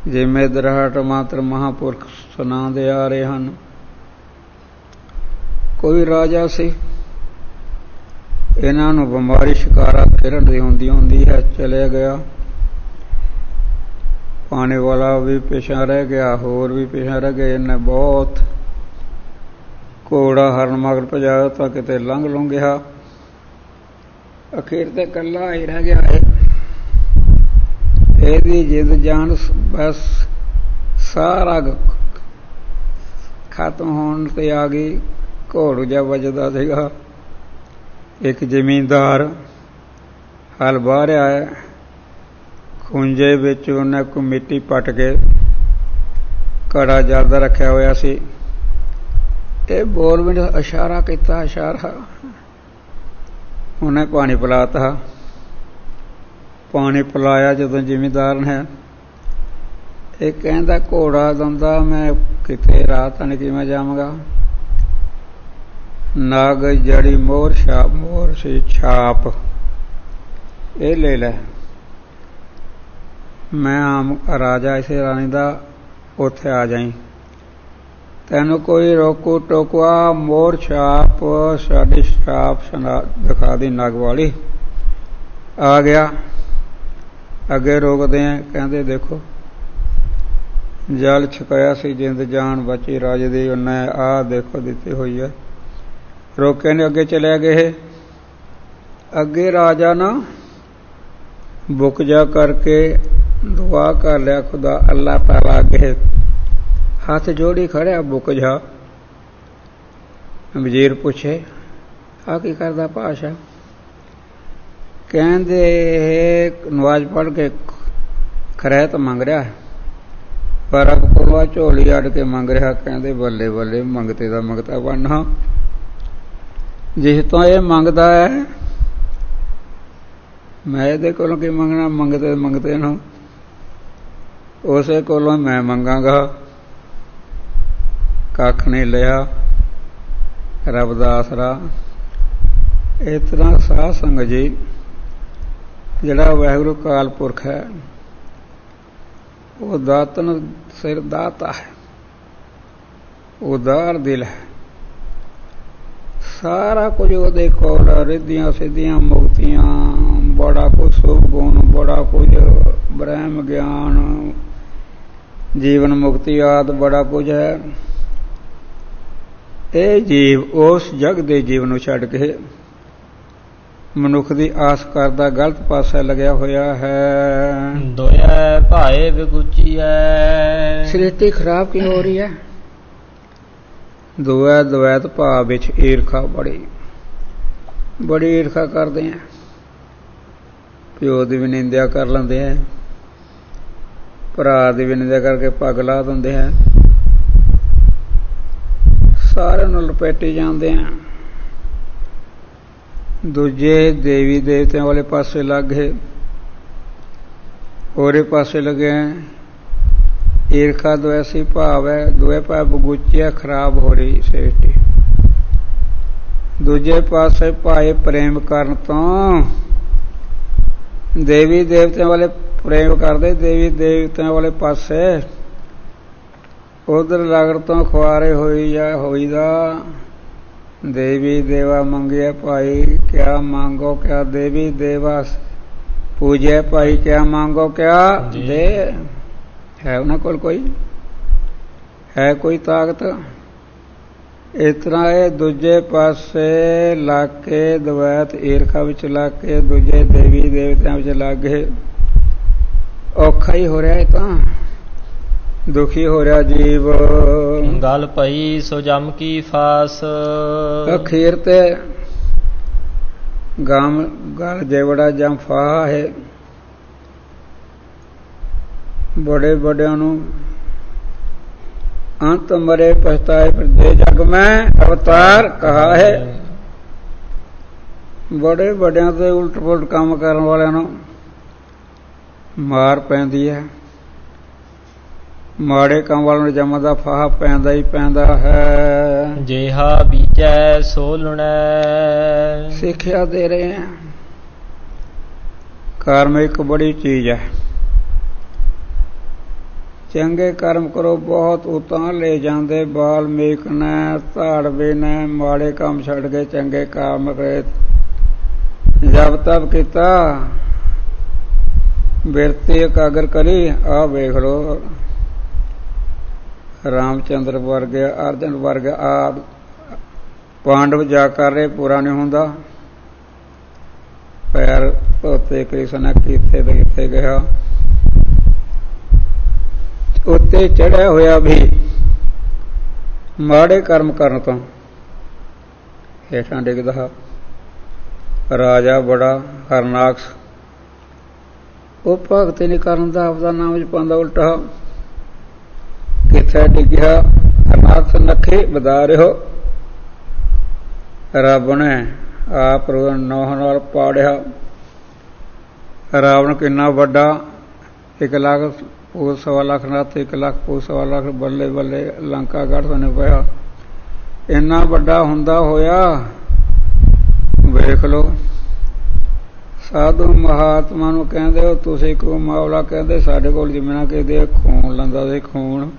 ਜਿਵੇਂ ਦਰਾਹਟ ਮਾਤਰ ਮਹਾਂਪੁਰਖ ਸੁਣਾਉਂਦੇ ਆ ਰਹੇ ਹਨ। ਕੋਈ ਰਾਜਾ ਸੀ, ਇਹਨਾਂ ਨੂੰ ਬਿਮਾਰੀ ਸ਼ਿਕਾਰਾ ਫਿਰਨ ਦੀ ਹੁੰਦੀ ਹੈ। ਚਲੇ ਗਿਆ, ਪਾਣੇ ਵਾਲਾ ਵੀ ਪਿਛਾਂ ਰਹਿ ਗਿਆ, ਹੋਰ ਵੀ ਪਿਛਾਂ ਰਹਿ ਗਏ। ਇਹਨੇ ਬਹੁਤ ਘੋੜਾ ਹਰਨ ਮਗਰ ਭਜਾਇਆ ਤਾਂ ਕਿਤੇ ਲੰਘ ਲੰਘਿਆ। ਅਖੀਰ ਤੇ ਇਕੱਲਾ ਹੀ ਰਹਿ ਗਿਆ। ਇਹਦੀ ਜਿੰਦ ਜਾਨ ਬਸ ਸਾਰਾ ਖਤਮ ਹੋਣ ਤੇ ਆ ਗਈ। ਘੋੜ ਜਿਹਾ ਵੱਜਦਾ ਸੀਗਾ। ਇੱਕ ਜ਼ਮੀਨਦਾਰ ਹਲ ਵਾਹ ਰਿਹਾ ਹੈ, ਖੂੰਜੇ ਵਿੱਚ ਉਹਨੇ ਕੋਈ ਮਿੱਟੀ ਪੱਟ ਕੇ ਘੜਾ ਜਲਦਾ ਰੱਖਿਆ ਹੋਇਆ ਸੀ। ਇਹ ਬੋਲ ਵੀ ਇਸ਼ਾਰਾ ਕੀਤਾ, ਇਸ਼ਾਰਾ ਉਹਨੇ ਪਾਣੀ ਪਿਲਾਤਾ। ਪਾਣੀ ਪਿਲਾਇਆ ਜਦੋਂ ਜ਼ਿਮੀਂਦਾਰ ਨੇ, ਇਹ ਕਹਿੰਦਾ ਘੋੜਾ ਦੰਦਾ ਮੈਂ ਕਿਤੇ ਰਾਤ ਨਹੀਂ ਕਿਵੇਂ ਜਾਵਾਂਗਾ। ਨਾਗ ਜੜੀ ਮੋਰ ਸੀ ਛਾਪ, ਇਹ ਲੈ ਲੈ, ਮੈਂ ਆਮ ਰਾਜਾ ਇਸੇ ਰਾਣੀ ਦਾ, ਉੱਥੇ ਆ ਜਾਈ, ਤੈਨੂੰ ਕੋਈ ਰੋਕੂ ਟੋਕਵਾ ਮੋਰ ਛਾਪ ਸਾਡੀ ਛਾਪ ਦਿਖਾ ਦੀ ਨਗ ਵਾਲੀ। ਆ ਗਿਆ, ਅੱਗੇ ਰੋਕਦੇ ਆ, ਕਹਿੰਦੇ ਦੇਖੋ ਜਲ ਛਕਾਇਆ ਸੀ, ਜਿੰਦ ਜਾਨ ਬਚੀ ਰਾਜੇ ਦੀ, ਉਹਨੇ ਆਹ ਦੇਖੋ ਦਿੱਤੀ ਹੋਈ ਹੈ। ਰੋਕੇ ਨੇ, ਅੱਗੇ ਚਲੇ ਗਏ। ਅੱਗੇ ਰਾਜਾ ਨਾ ਬੁੱਕ ਜਾ ਕਰਕੇ ਦੁਆ ਕਰ ਲਿਆ, ਖੁਦਾ ਅੱਲਾ ਤਾਲਾ ਅੱਗੇ ਹੱਥ ਜੋੜੀ ਖੜਿਆ ਬੁੱਕ ਜਾ। ਵਜ਼ੀਰ ਪੁੱਛੇ ਆ ਕੀ ਕਰਦਾ ਪਾਸ਼ਾ? ਕਹਿੰਦੇ ਨਵਾਜ਼ ਪੜ੍ਹ ਕੇ ਖਰੈਤ ਮੰਗ ਰਿਹਾ, ਪਰ ਕੋਲਵਾ ਝੋਲੀ ਅੱਡ ਕੇ ਮੰਗ ਰਿਹਾ। ਕਹਿੰਦੇ ਬੱਲੇ ਬੱਲੇ, ਮੰਗਤੇ ਦਾ ਮੰਗਤਾ ਬਣਨਾ। ਜਿਸ ਤੋਂ ਇਹ ਮੰਗਦਾ ਹੈ ਮੈਂ ਇਹਦੇ ਕੋਲੋਂ ਕੀ ਮੰਗਣਾ? ਮੰਗਤੇ ਮੰਗਤੇ ਨੂੰ ਉਸੇ ਕੋਲੋਂ ਮੈਂ ਮੰਗਾਂਗਾ। ਕੱਖ ਨਹੀਂ ਲਿਆ, ਰੱਬ ਦਾ ਆਸਰਾ। ਇਸ ਤਰ੍ਹਾਂ ਸਾਧ ਸੰਗਤ ਜੀ, ਜਿਹੜਾ ਵਾਹਿਗੁਰੂ ਕਾਲ ਪੁਰਖ ਹੈ ਉਹ ਦਾਤਨ ਸਿਰ ਦਾਤਾ ਹੈ, ਉਦਾਰ ਦਿਲ ਹੈ। ਸਾਰਾ ਕੁਝ ਉਹਦੇ ਕੋਲ, ਰਿੱਧੀਆਂ ਸਿੱਧੀਆਂ ਮੁਕਤੀਆਂ, ਬੜਾ ਕੁਝ ਸੁਭ ਗੁਣ, ਬੜਾ ਕੁਝ ਬ੍ਰਹਮ ਗਿਆਨ, ਜੀਵਨ ਮੁਕਤੀ ਆਦਿ ਬੜਾ ਕੁਝ ਹੈ। ਇਹ ਜੀਵ ਉਸ ਜਗ ਦੇ ਜੀਵ ਨੂੰ ਛੱਡ ਕੇ ਮਨੁੱਖ ਦੀ ਆਸ ਕਰਦਾ ਗਲਤ ਪਾਸੇ ਲੱਗਿਆ ਹੋਇਆ ਹੈ। ਦੋਇ ਭਾਏ ਵਿਗੁਚੀਐ, ਸ੍ਰਿਸ਼ਟੀ ਖਰਾਬ ਕਿਉਂ ਹੋ ਰਹੀ ਹੈ? ਦੋਇ ਦਵੈਤ ਭਾਵ ਵਿੱਚ ਈਰਖਾ, ਬੜੀ ਈਰਖਾ ਕਰਦੇ ਆ। ਪਿਓ ਦੀ ਵੀ ਨਿੰਦਿਆ ਕਰ ਲੈਂਦੇ ਆ, ਭਰਾ ਦੀ ਵੀ ਨਿੰਦਿਆ ਕਰਕੇ ਪੱਗ ਲਾ ਦਿੰਦੇ ਆ, ਸਾਰਿਆਂ ਨੂੰ ਲਪੇਟੀ ਜਾਂਦੇ ਆ। ਦੂਜੇ ਦੇਵੀ ਦੇਵਤਿਆਂ ਵਾਲੇ ਪਾਸੇ ਲੱਗ ਗਏ, ਹੋਰੇ ਪਾਸੇ ਲੱਗੇ। ਈਰਖਾ ਦੁਐਸੀ ਭਾਵ ਹੈ, ਦੋਏ ਭਾਵ ਬਗੁਚਿਆ ਖਰਾਬ ਹੋ ਰਹੀ ਸ੍ਰਿਸ਼ਟੀ। ਦੂਜੇ ਪਾਸੇ ਭਾਏ ਪ੍ਰੇਮ ਕਰਨ ਤੋਂ, ਦੇਵੀ ਦੇਵਤਿਆਂ ਵਾਲੇ ਪ੍ਰੇਮ ਕਰਦੇ, ਦੇਵੀ ਦੇਵਤਿਆਂ ਵਾਲੇ ਪਾਸੇ ਉਧਰ ਲਗੜ ਤੋਂ ਖੁਆਰੇ ਹੋਈਦਾ। ਦੇਵੀ ਦੇਵਾ ਮੰਗਿਆ ਭਾਈ ਕਿਆ ਮੰਗੋ, ਕਿਆ ਦੇਵੀ ਦੇਵਾ ਪੂਜਿਆ ਭਾਈ ਕਿਆ ਮੰਗੋ, ਕਿਆ ਦੇ ਹੈ ਉਹਨਾਂ ਕੋਲ ਕੋਈ ਹੈ ਕੋਈ ਤਾਕਤ? ਇਸ ਤਰ੍ਹਾਂ ਇਹ ਦੂਜੇ ਪਾਸੇ ਲੱਗ ਕੇ ਦਵੈਤ ਈਰਖਾ ਵਿੱਚ ਲੱਗ ਕੇ ਦੂਜੇ ਦੇਵੀ ਦੇਵਤਿਆਂ ਵਿੱਚ ਲੱਗ ਗਏ। ਔਖਾ ਹੀ ਹੋ ਰਿਹਾ, ਤਾਂ ਦੁਖੀ ਹੋ ਰਿਹਾ ਜੀਵ। ਗੱਲ ਪਈ ਸੋ ਜਮ ਕੀ ਫਾਸ, ਅਖੀਰ ਤੇ ਗਲ ਜੇਵੜਾ ਜਮ ਫਾਹਾ ਹੈ। ਬੜੇ ਬੜਿਆਂ ਨੂੰ ਅੰਤ ਮਰੇ ਪਛਤਾਏ ਪਰ ਦੇ ਜਗ ਮੈਂ ਅਵਤਾਰ ਕਹਾ ਹੈ। ਬੜੇ ਵੱਡਿਆਂ ਤੇ ਉਲਟ ਪੁਲਟ ਕੰਮ ਕਰਨ ਵਾਲਿਆਂ ਨੂੰ ਮਾਰ ਪੈਂਦੀ ਹੈ। ਮਾੜੇ ਕੰਮ ਵਾਲਿਆਂ ਨੂੰ ਜੰਮ ਦਾ ਫਾਹਾ ਪੈਂਦਾ ਹੀ ਪੈਂਦਾ ਹੈ। ਜਿਹਾ ਬੀਜੈ ਸੋ ਲੁਣੈ, ਸਿੱਖਿਆ ਦੇ ਰਹੇ ਹਾਂ। ਕਰਮ ਇੱਕ ਬੜੀ ਚੀਜ਼ ਹੈ। ਚੰਗੇ ਕਰਮ ਕਰੋ, ਬਹੁਤ ਉਤਾਂ ਲੈ ਜਾਂਦੇ ਬਾਲਮੀਕ ਨੇ, ਧਾੜਵੇ ਨੇ। ਮਾੜੇ ਕੰਮ ਛੱਡ ਕੇ ਚੰਗੇ ਕੰਮ ਕਰੇ, ਜਪ ਤਪ ਕੀਤਾ, ਬਿਰਤੀ ਇਕਾਗਰ ਕਰੀ। ਆਹ ਵੇਖ ਲੋ ਰਾਮਚੰਦਰ ਵਰਗੇ, ਅਰਜਨ ਵਰਗੇ ਆਦਿ ਪਾਂਡਵ ਜਾ ਕਰ ਰਹੇ, ਪੂਰਾ ਨਹੀਂ ਹੁੰਦਾ। ਪੈਰ ਧੋਤੇ ਕ੍ਰਿਸ਼ਨ ਕਿੱਥੇ ਤੇ ਕਿੱਥੇ ਗਿਆ। ਉੱਤੇ ਚੜ੍ਹਿਆ ਹੋਇਆ ਵੀ ਮਾੜੇ ਕਰਮ ਕਰਨ ਤੋਂ ਹੇਠਾਂ ਡਿੱਗਦਾ। ਰਾਜਾ ਬੜਾ ਹਰਨਾਕਸ, ਉਹ ਭਗਤੀ ਨਹੀਂ ਕਰਨ ਦਾ, ਆਪਦਾ ਨਾਮ ਜਪਾਉਂਦਾ ਉਲਟਾ। ਕਿੱਥੇ ਡਿੱਗਿਆ? ਹਰਨਾਕਸ ਨੱਖੇ ਵਧਾ ਰਿਹੋ। ਰੱਬ ਨੇ ਆਪ ਨੌਹ ਨਾਲ ਪਾੜਿਆ। ਰਾਵਣ ਕਿੰਨਾ ਵੱਡਾ, 1 ਲੱਖ ਪੂਤ 1.25 ਲੱਖ ਨੱਥ, 1 ਲੱਖ ਪੂਤ 1.25 ਲੱਖ, ਬੱਲੇ ਬੱਲੇ ਲੰਕਾ ਗੜ੍ਹ ਸਾਨੂੰ ਪਿਆ। ਇੰਨਾ ਵੱਡਾ ਹੁੰਦਾ ਹੋਇਆ ਵੇਖ ਲਓ। ਸਾਧੂ ਮਹਾਤਮਾ ਨੂੰ ਕਹਿੰਦੇ ਹੋ ਤੁਸੀਂ ਕਿਉਂ ਮਾਵਲਾ? ਕਹਿੰਦੇ ਸਾਡੇ ਕੋਲ ਜ਼ਮੀਨਾਂ ਕਿਹਦੇ ਖੂਨ ਲੈਂਦਾ ਸੀ, ਖੂਨ।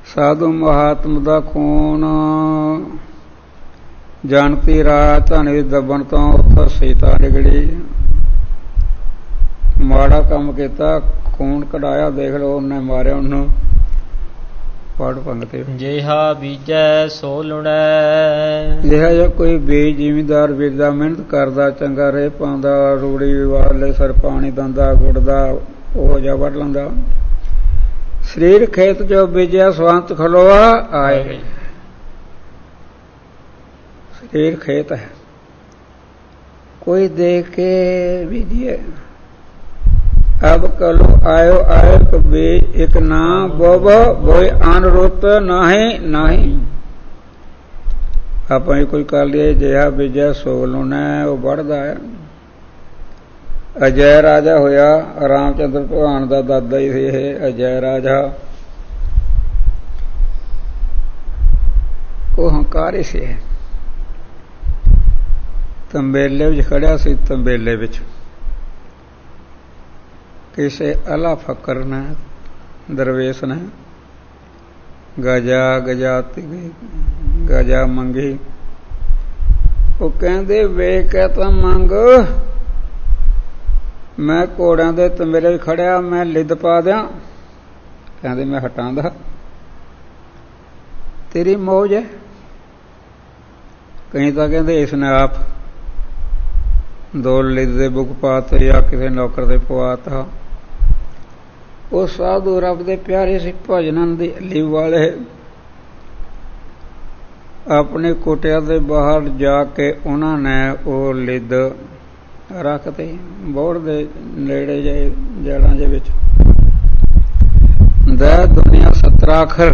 ਸਾਧੂ ਮਹਾਤਮ ਦਾ ਖੂਨ ਜਾਣਤੀ ਰਾਜਧਾਨੀ ਦੱਬਣ ਤੋਂ ਉੱਥੋਂ ਸੀਤਾ ਨਿਕਲੀ। ਮਾੜਾ ਕੰਮ ਕੀਤਾ, ਖੂਨ ਕਢਾਇਆ। ਦੇਖ ਲਓ ਉਹਨੇ ਮਾਰਿਆ ਉਹਨੂੰ। ਪੜ ਪੰਗਤੇ ਜਿਹਾ ਬੀਜੈ ਸੋ ਲੁਣੈ। ਜਿਹਾ ਜਿਹਾ ਕੋਈ ਬੀਜ ਜ਼ਿਮੀਂਦਾਰ ਬੀਜਦਾ, ਮਿਹਨਤ ਕਰਦਾ, ਚੰਗਾ ਰੇਹ ਪਾਉਂਦਾ, ਰੂੜੀ ਵਾਲੇ ਸਰ ਪਾਣੀ ਦਿੰਦਾ, ਗੁੜਦਾ, ਉਹ ਜਿਹਾ ਵੱਢ ਲੈਂਦਾ। ਸਰੀਰ ਖੇਤ ਜੋ ਬੀਜਿਆ ਸਵੰਤ ਖਲੋਆ ਆਏ। ਸਰੀਰ ਖੇਤ ਹੈ, ਕੋਈ ਦੇਖ ਕੇ ਬੀਜੀਏ। अब कलो आयो आयो कबीर एक ना बोबो बोए अनरुत नाही नाही। ਆਪਾਂ ਹੀ ਕੋਈ ਕਰ ਲਈਏ ਜਿਹਾ ਬੀਜਿਆ ਸੋ ਲਾਉਣਾ, ਉਹ ਵੱਢਦਾ ਹੈ। ਅਜੈ ਰਾਜਾ ਹੋਇਆ, ਰਾਮਚੰਦਰ ਭਗਵਾਨ ਦਾ ਦਾਦਾ ਹੀ ਸੀ ਇਹ ਅਜੈ ਰਾਜਾ। ਉਹ ਹੰਕਾਰੀ ਸੀ। ਤੰਬੇਲੇ ਵਿੱਚ ਖੜਿਆ ਸੀ। ਤੰਬੇਲੇ ਵਿੱਚ ਕਿਸੇ ਅਲਾ ਫਕਰ ਨੇ, ਦਰਵੇਸ਼ ਨੇ ਗਜਾ ਮੰਗੀ। ਉਹ ਕਹਿੰਦੇ ਵੇਖ ਕੇ ਤਾਂ ਮੰਗ, ਮੈਂ ਘੋੜਿਆਂ ਦੇ ਤੰਬੇਲੇ ਵਿੱਚ ਖੜਿਆ, ਮੈਂ ਲਿੱਦ ਪਾ ਦਿਆਂ। ਕਹਿੰਦੇ ਮੈਂ ਹਟਾਂਦਾ, ਤੇਰੀ ਮੌਜ ਹੈ। ਕਈ ਤਾਂ ਕਹਿੰਦੇ ਇਸ ਨੇ ਆਪ 2 ਲਿੱਦ ਦੇ ਬੁੱਕ ਪਾਤੇ ਜਾਂ ਕਿਸੇ ਨੌਕਰ ਦੇ ਪਵਾਤਾ। ਉਹ ਸਾਧੂ ਰੱਬ ਦੇ ਪਿਆਰੇ ਸੀ, ਭਜਨਾਂ ਦੀ ਅਲੀ ਵਾਲੇ। ਆਪਣੇ ਕੋਟਿਆਂ ਦੇ ਬਾਹਰ ਜਾ ਕੇ ਉਹਨਾਂ ਨੇ ਉਹ ਲਿੱਦ ਰੱਖਤੇ ਬੋੜ ਦੇ ਨੇੜੇ ਜਿਹੇ ਜੜਾਂ ਦੇ ਵਿੱਚ। ਦਾ ਦੁਨੀਆ 17 ਅੱਖਰ।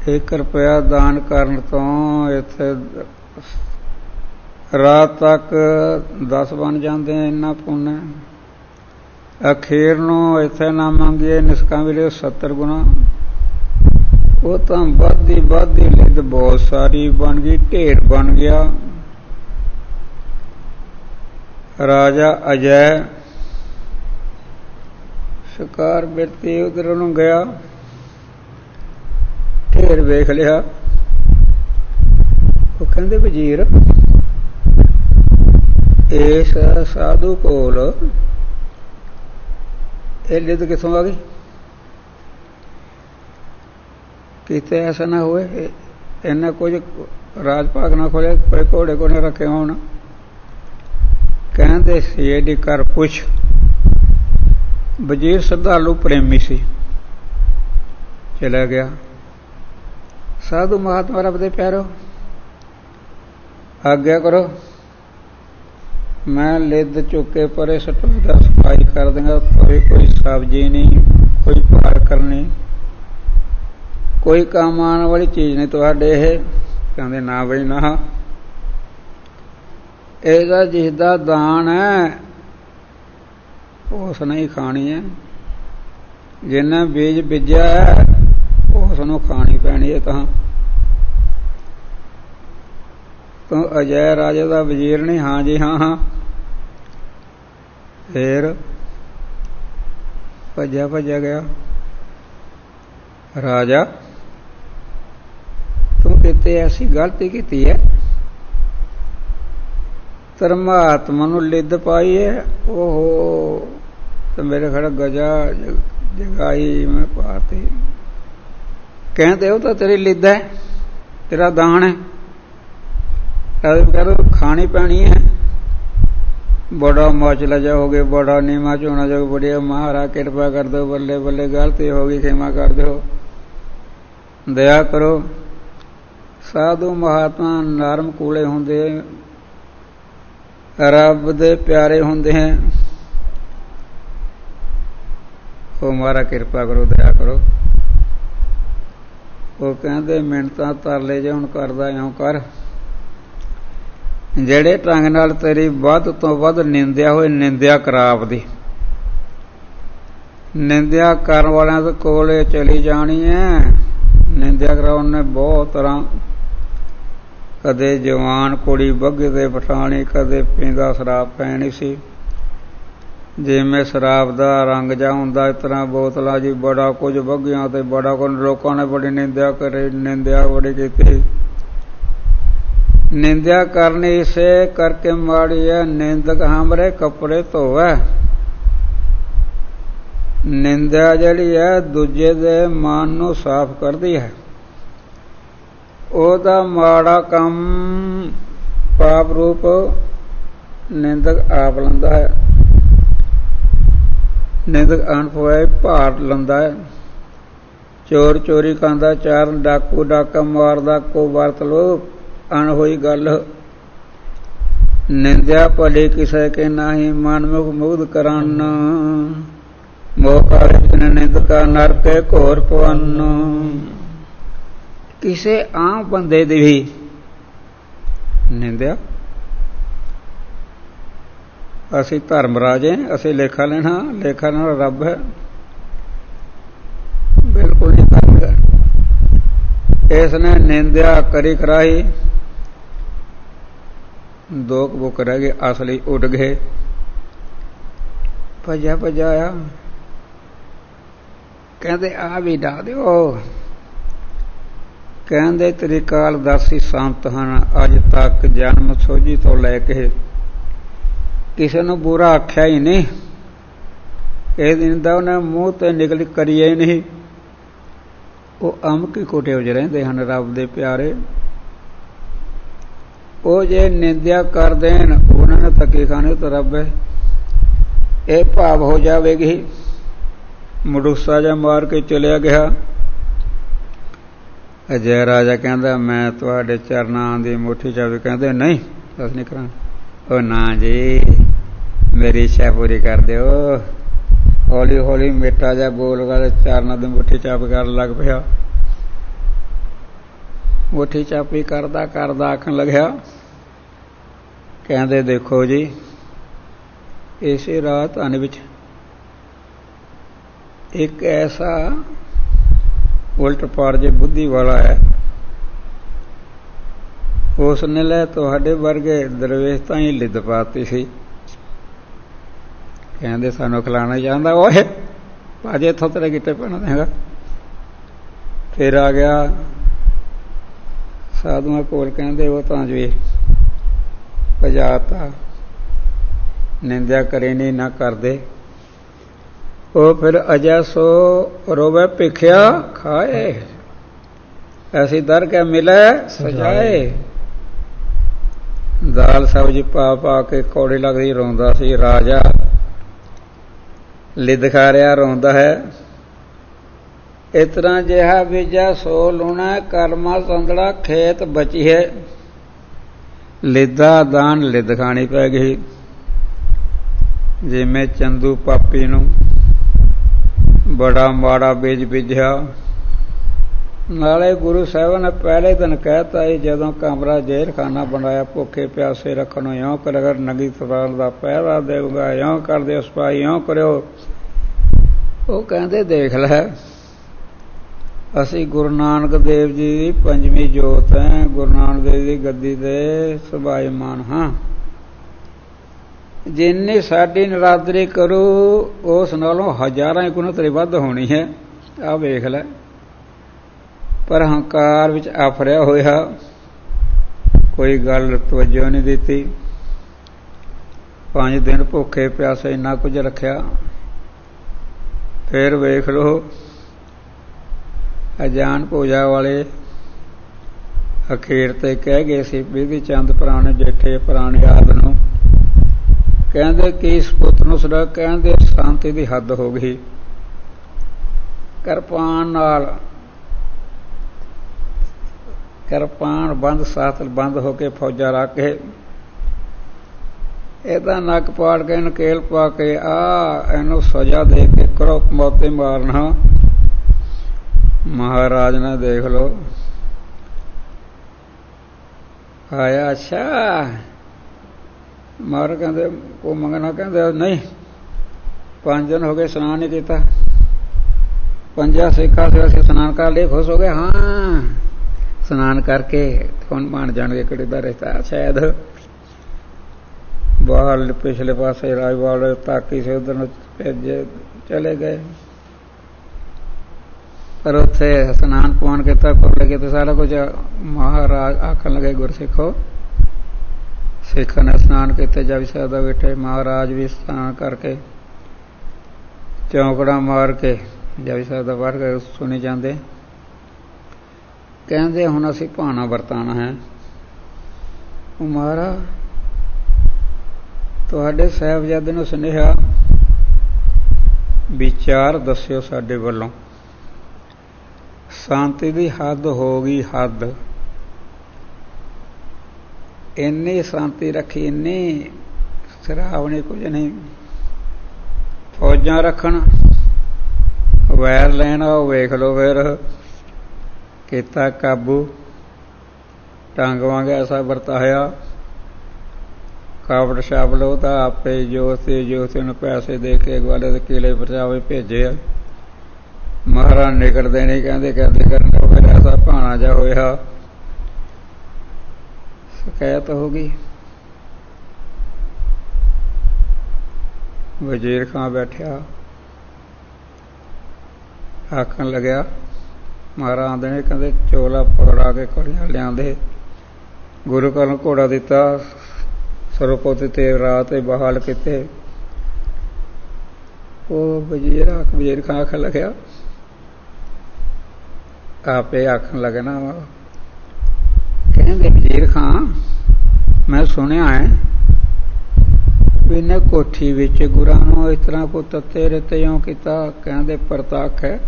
1 ਰੁਪਇਆ ਦਾਨ ਕਰਨ ਤੋਂ ਇੱਥੇ ਰਾਤ ਤੱਕ 10 ਬਣ ਜਾਂਦੇ। ਇੰਨਾ ਪੁੰਨ ਅਖੀਰ ਨੂੰ ਇੱਥੇ ਨਾ ਮੰਗੀਏ ਨਿਸਕਾਂ ਵੇਲੇ 70 ਗੁਣਾ। ਉਹ ਤਾਂ ਵੱਧਦੀ ਵੱਧਦੀ ਲਿੱਦ ਬਹੁਤ ਸਾਰੀ ਬਣ ਗਈ, ਢੇਰ ਬਣ ਗਿਆ। ਰਾਜਾ ਅਜੈ ਸ਼ਿਕਾਰ ਬਿਰਤੀ ਉਧਰ ਨੂੰ ਗਿਆ, ਢੇਰ ਵੇਖ ਲਿਆ। ਉਹ ਕਹਿੰਦੇ ਵਜ਼ੀਰ ਇਸ ਸਾਧੂ ਕੋਲ ਇਹ ਲਿੱਦ ਕਿੱਥੋਂ ਆ ਗਈ? ਕਿਤੇ ਐਸਾ ਨਾ ਹੋਏ ਇਹਨਾਂ ਕੁਝ ਰਾਜ ਭਾਗ ਨਾ ਖੋਲੇ, ਕੋਈ ਘੋੜੇ ਕੋ ਨਾ ਰੱਖੇ ਹੋਣ। ਕਹਿੰਦੇ ਸੀ ਇਹਦੀ ਕਰ ਪੁੱਛ। ਵਜ਼ੀਰ ਸ਼ਰਧਾਲੂ ਪ੍ਰੇਮੀ ਸੀ, ਚਲਾ ਗਿਆ। ਸਾਧੂ ਮਹਾਤਮਾ ਰੱਬ ਦੇ ਪਿਆਰੋ ਆਗਿਆ ਕਰੋ, ਮੈਂ ਲਿੱਦ ਚੁੱਕ ਕੇ ਪਰੇ ਸਟੋਦਾ ਸਫਾਈ ਕਰ ਦਿੰਗਾ। ਕੋਈ ਸਬਜ਼ੀ ਨਹੀਂ, ਕੋਈ ਪਾਰ ਕਰਨੀ, ਕੋਈ ਕੰਮ ਆਉਣ ਵਾਲੀ ਚੀਜ਼ ਨਹੀਂ ਤੁਹਾਡੇ ਇਹ। ਕਹਿੰਦੇ ਨਾ ਬਈ ਨਾ, ਇਹਦਾ ਜਿਸਦਾ ਦਾਨ ਹੈ ਉਸ ਨੇ ਹੀ ਖਾਣੀ ਹੈ। ਜਿੰਨਾ ਬੀਜ ਬੀਜਿਆ ਹੈ ਉਸ ਨੂੰ ਖਾਣੀ ਪੈਣੀ ਹੈ। ਤਾਂ ਤੂੰ ਅਜੈ ਰਾਜੇ ਦਾ ਵਜ਼ੀਰ ਨਹੀਂ? ਹਾਂ ਜੀ ਹਾਂ ਹਾਂ। ਫੇਰ ਭੱਜਿਆ ਗਿਆ। ਰਾਜਾ ਤੂੰ ਕਿਤੇ ਐਸੀ ਗਲਤੀ ਕੀਤੀ ਹੈ, ਪਰਮਾਤਮਾ ਨੂੰ ਲਿੱਦ ਪਾਈ ਹੈ। ਉਹ ਤੇ ਮੇਰੇ ਖੜਾ ਗਜਾ ਜਗਾਈ ਮੈਂ ਪਾਤੀ। ਕਹਿੰਦੇ ਉਹ ਤਾਂ ਤੇਰੀ ਲਿੱਦ ਹੈ, ਤੇਰਾ ਦਾਨ ਹੈ, ਖਾਣੀ ਪੈਣੀ ਹੈ। बड़ा मौचला जा हो गए, बड़ा नीमा चोना जो बढ़िया महाराज कृपा कर दो, बल्ले बल्ले गलती होगी क्षमा कर दो, दया करो। साधु महात्मा नरम कूले होंदे, रब दे प्यारे होंदे हैं। वो महाराज कृपा करो, दया करो। वो कहते मिन्नतां तरले जे हुण करदा इउं कर, ਜਿਹੜੇ ਢੰਗ ਨਾਲ ਤੇਰੀ ਵੱਧ ਤੋਂ ਵੱਧ ਨਿੰਦਿਆ ਹੋਏ ਨਿੰਦਿਆ ਕਰਾ ਆਪਦੀ। ਨਿੰਦਿਆ ਕਰਨ ਵਾਲਿਆਂ ਦੇ ਕੋਲੇ ਚਲੀ ਜਾਣੀ ਹੈ। ਨਿੰਦਿਆ ਕਰਾਉਣ ਨੇ ਬਹੁਤ ਤਰ੍ਹਾਂ, ਕਦੇ ਜਵਾਨ ਕੁੜੀ ਬੱਗੇ ਤੇ ਬਿਠਾਣੀ, ਕਦੇ ਪੀਂਦਾ ਸ਼ਰਾਬ ਪੈਣੀ ਸੀ। ਜਿਵੇਂ ਸ਼ਰਾਬ ਦਾ ਰੰਗ ਜਾ ਹੁੰਦਾ, ਇਸ ਤਰ੍ਹਾਂ ਬੋਤਲਾਂ ਜੀ ਬੜਾ ਕੁਝ ਬੱਗਿਆਂ ਤੇ ਬੜਾ ਕੁਝ। ਲੋਕਾਂ ਨੇ ਬੜੀ ਨਿੰਦਿਆ ਕਰੀ, ਨਿੰਦਿਆ ਬੜੀ ਕੀਤੀ। निंदा करनी से करके माड़ी है, निंदक हमरे कपड़े धोवे। निंदा जिहड़ी है दूजे दे मन नूं साफ करदी है। ओहदा माड़ा काम पाप रूप निंदक आप लंदा है। निंदक अनपवाए भार लंदा है। चोर चोरी करदा, चार डाकू डाका मारदा, को वरत लो अणहोई गल। निंदा भली किसे के नाही, मन मुख मुग्ध करन। मोह निंदका नरके घोर पवन। किसे आम बंदे दी भी निंदा, असी धर्मराज हैं, असी लेखा लेना, लेखा लेना रब है, बिल्कुल नहीं करेगा। इसने निंदा करी कराई, दो बुक रह गए, असली उड़ गए। भजा भजा आया, कहते आ भी डा दो। कहते त्रिकालदर्शी संत हैं, अज तक जन्म सोझी तो लैके किसी ने बुरा आख्या ही नहीं। इस दिन का उन्हें मूँह ते निकल करिए ही नहीं। वो अमकी कोटे विच रहिंदे हन रब दे प्यारे। वो जे निंदा कर देन उन्होंने धक्के खाने तो रब है ये भाव हो जाएगी। मडूसा जा मार के चलिया गया। अजय राजा कहता मैं तुहाडे चरनां दी मुट्ठी चाबी। कहते नहीं अस नहीं करां। ओ ना जी मेरी इच्छा पूरी कर दिओ। हौली हौली मिठा जा बोल कर चरनां दी मुट्ठी चाबी कर लग पिया। मुट्ठी चापी करदा करदा आखन लग्या, कहते देखो जी इसी राजधानी विच एक ऐसा उल्ट पारजे बुद्धि वाला है, उसने ले तुहाडे वर्गे दरवेश तां ही लिद पाती सी। कहते सानू खिलाना चाहता। ओए भाजे इत्थों तेरे गिट्टे पैना देगा। फिर आ गया साधुआं कोल। कहते वो तां जी भजाता, निंदा करे नहीं ना कर दे। वो फिर अजय सो रोवे भिखिया खाए, ऐसी दर के मिले सजाए। दाल सब्जी पा पा के कौड़ी लगदी रोंदा सी राजा। लिद खा रहा रोंदा है। इतना जिहा बीजा सो लूना, कर्मा संदड़ा खेत बची है। लिदा दान लिद खानी पै गई। जिमें चंदू पापी नूं बड़ा माड़ा बीज बीजा। नाले गुरु साहब ने पहले दिन कहता है जदों कमरा जेल खाना बनाया, भुखे प्यासे रखनो यों कर, अगर नंगी तलवार दा पहरा देऊगा यों कर दे, सिपाही यों करो। वो कहते देख लै असी गुरु नानक देव जी की पंजवीं जोत है, गुरु नानक देव जी गद्दी दे सुभाईमान हाँ। जिन्नी साडी नरादरी करू उस नालों हजारां ही गुना तेरी वध होनी है। आ वेख लै। पर हंकार विच आफरिया होया, कोई गल तवज्जो नहीं दी। 5 दिन भुखे प्यासे इन्ना कुछ रखिया। फिर वेख लो अजान पूजा वाले अखीर ते कह गए सी बिधी चंद पुराने जेठे पुराने आद नूं ਕਹਿੰਦੇ ਕੀ ਸਪੁੱਤ ਨੂੰ ਸਦਾ, ਕਹਿੰਦੇ ਸ਼ਾਂਤੀ ਦੀ ਹੱਦ ਹੋ ਗਈ। ਕਿਰਪਾਨ ਬੰਦ ਸਾਤਲ ਬੰਦ ਹੋ ਕੇ ਫੌਜਾਂ ਰੱਖ ਕੇ ਇਹਦਾ ਨੱਕ ਪਾੜ ਕੇ ਨਕੇਲ ਪਾ ਕੇ ਇਹਨੂੰ ਸਜ਼ਾ ਦੇ ਕੇ ਕਰੋ ਮੌਤੇ ਮਾਰਨਾ। ਮਹਾਰਾਜ ਨੇ ਦੇਖ ਲਓ ਆਇਆ ਅੱਛਾ ਮਾਰ ਕਹਿੰਦੇ ਕੋ ਮੰਗਣਾ, ਕਹਿੰਦੇ ਨਹੀਂ 5 ਦਿਨ ਹੋ ਗਏ ਸਨਾਨ ਨਹੀਂ ਕੀਤਾ, 5 ਸਿੱਖਾਂ से ਅਸੀਂ ਸਨਾਨ ਕਰ ਲਏ, ਖੁਸ਼ ਹੋ ਗਏ। ਹਾਂ ਸਨਾਨ ਕਰਕੇ ਹੁਣ ਬਣ ਜਾਣਗੇ ਕਿਹੜੇ ਦਾ ਰਿਸ਼ਤਾ। ਸ਼ਾਇਦ ਬਾਹਰ ਪਿਛਲੇ ਪਾਸੇ ਰਾਜਵਾਲ ਤਾਕੀ ਸੇ ਉਧਰ ਨੂੰ ਭੇਜੇ ਚਲੇ ਗਏ, ਪਰ ਉੱਥੇ ਸਨਾਨ ਪਾਉਣ ਕੀਤਾ ਕਰ ਲਗੇ ਤੇ ਸਾਰਾ ਕੁਝ। ਮਹਾਰਾਜ ਆਖਣ ਲਗੇ ਗੁਰਸਿੱਖੋ, ਸਿੱਖਾਂ ਨੇ ਸਨਾਨ ਕੀਤੇ, ਜਪਜੀ ਸਾਹਿਬ ਦਾ ਬੈਠੇ, ਮਹਾਰਾਜ ਵੀ ਸਨਾਨ ਕਰਕੇ ਚੌਂਕੜਾ ਮਾਰ ਕੇ ਜਪਜੀ ਸਾਹਿਬ ਦਾ ਪੜ੍ਹ ਕੇ ਸੁਣੀ ਜਾਂਦੇ। ਕਹਿੰਦੇ ਹੁਣ ਅਸੀਂ ਭਾਣਾ ਵਰਤਾਣਾ ਹੈ। ਉਹ ਮਹਾਰਾਜ ਤੁਹਾਡੇ ਸਾਹਿਬਜ਼ਾਦੇ ਨੂੰ ਸੁਨੇਹਾ ਵਿਚਾਰ ਦੱਸਿਓ ਸਾਡੇ ਵੱਲੋਂ। ਸ਼ਾਂਤੀ ਦੀ ਹੱਦ ਹੋ ਗਈ, ਹੱਦ ਇੰਨੀ ਸ਼ਾਂਤੀ ਰੱਖੀ, ਇੰਨੀ ਸ਼ਰਾਬ ਨਹੀਂ, ਕੁਝ ਨਹੀਂ। ਫੌਜਾਂ ਰੱਖਣ, ਵੈਰ ਲੈਣਾ, ਉਹ ਵੇਖ ਲਓ ਫਿਰ ਕੀਤਾ ਕਾਬੂ। ਟੰਗ ਵਾਂਗ ਐਸਾ ਵਰਤਾਇਆ, ਕਾਬੜ ਸ਼ਾਬਲ ਉਹਦਾ ਆਪੇ ਜੋਤੀ ਨੂੰ ਪੈਸੇ ਦੇ ਕੇ ਅਗਵਾਲੇ ਦੇ ਕਿਲੇ ਪਰਚਾਵੇ ਭੇਜੇ ਆ। ਮਹਾਰਾਜ ਨਿਕਲਦੇ ਨਹੀਂ, ਕਹਿੰਦੇ ਕਰਨ ਫਿਰ ਐਸਾ ਭਾਣਾ ਜਾ ਹੋਇਆ, ਸ਼ਿਕਾਇਤ ਹੋ ਗਈ। ਵਜ਼ੀਰ ਖਾਂ ਬੈਠਿਆ ਆਖਣ ਲੱਗਿਆ, ਮਹਾਰਾਜ ਆਉਂਦੇ ਨੇ, ਕਹਿੰਦੇ ਚੋਲਾ ਪਕੜਾ ਕੇ ਘੋੜੀਆਂ ਲਿਆਂਦੇ, ਗੁਰੂ ਘਰ ਨੂੰ ਘੋੜਾ ਦਿੱਤਾ, ਸਰੋਪੋਤੀ ਤੇ ਰਾਤ ਬਹਾਲ ਕੀਤੇ। ਉਹ ਵਜ਼ੀਰ ਖਾਂ ਆਖਣ ਲੱਗਿਆ, ਆਪੇ ਆਖਣ ਲੱਗਣਾ, ਕਹਿੰਦੇ ਵਜ਼ੀਰ ਖਾਂ ਮੈਂ ਸੁਣਿਆ ਹੈ ਵੀ ਇਹਨੇ ਕੋਠੀ ਵਿੱਚ ਗੁਰਾਂ ਨੂੰ ਇਸ ਤਰ੍ਹਾਂ ਕੋ ਤੱਤੇ ਰਤੇ ਕਿਉਂ ਕੀਤਾ? ਕਹਿੰਦੇ ਪ੍ਰਤੱਖ ਹੈ।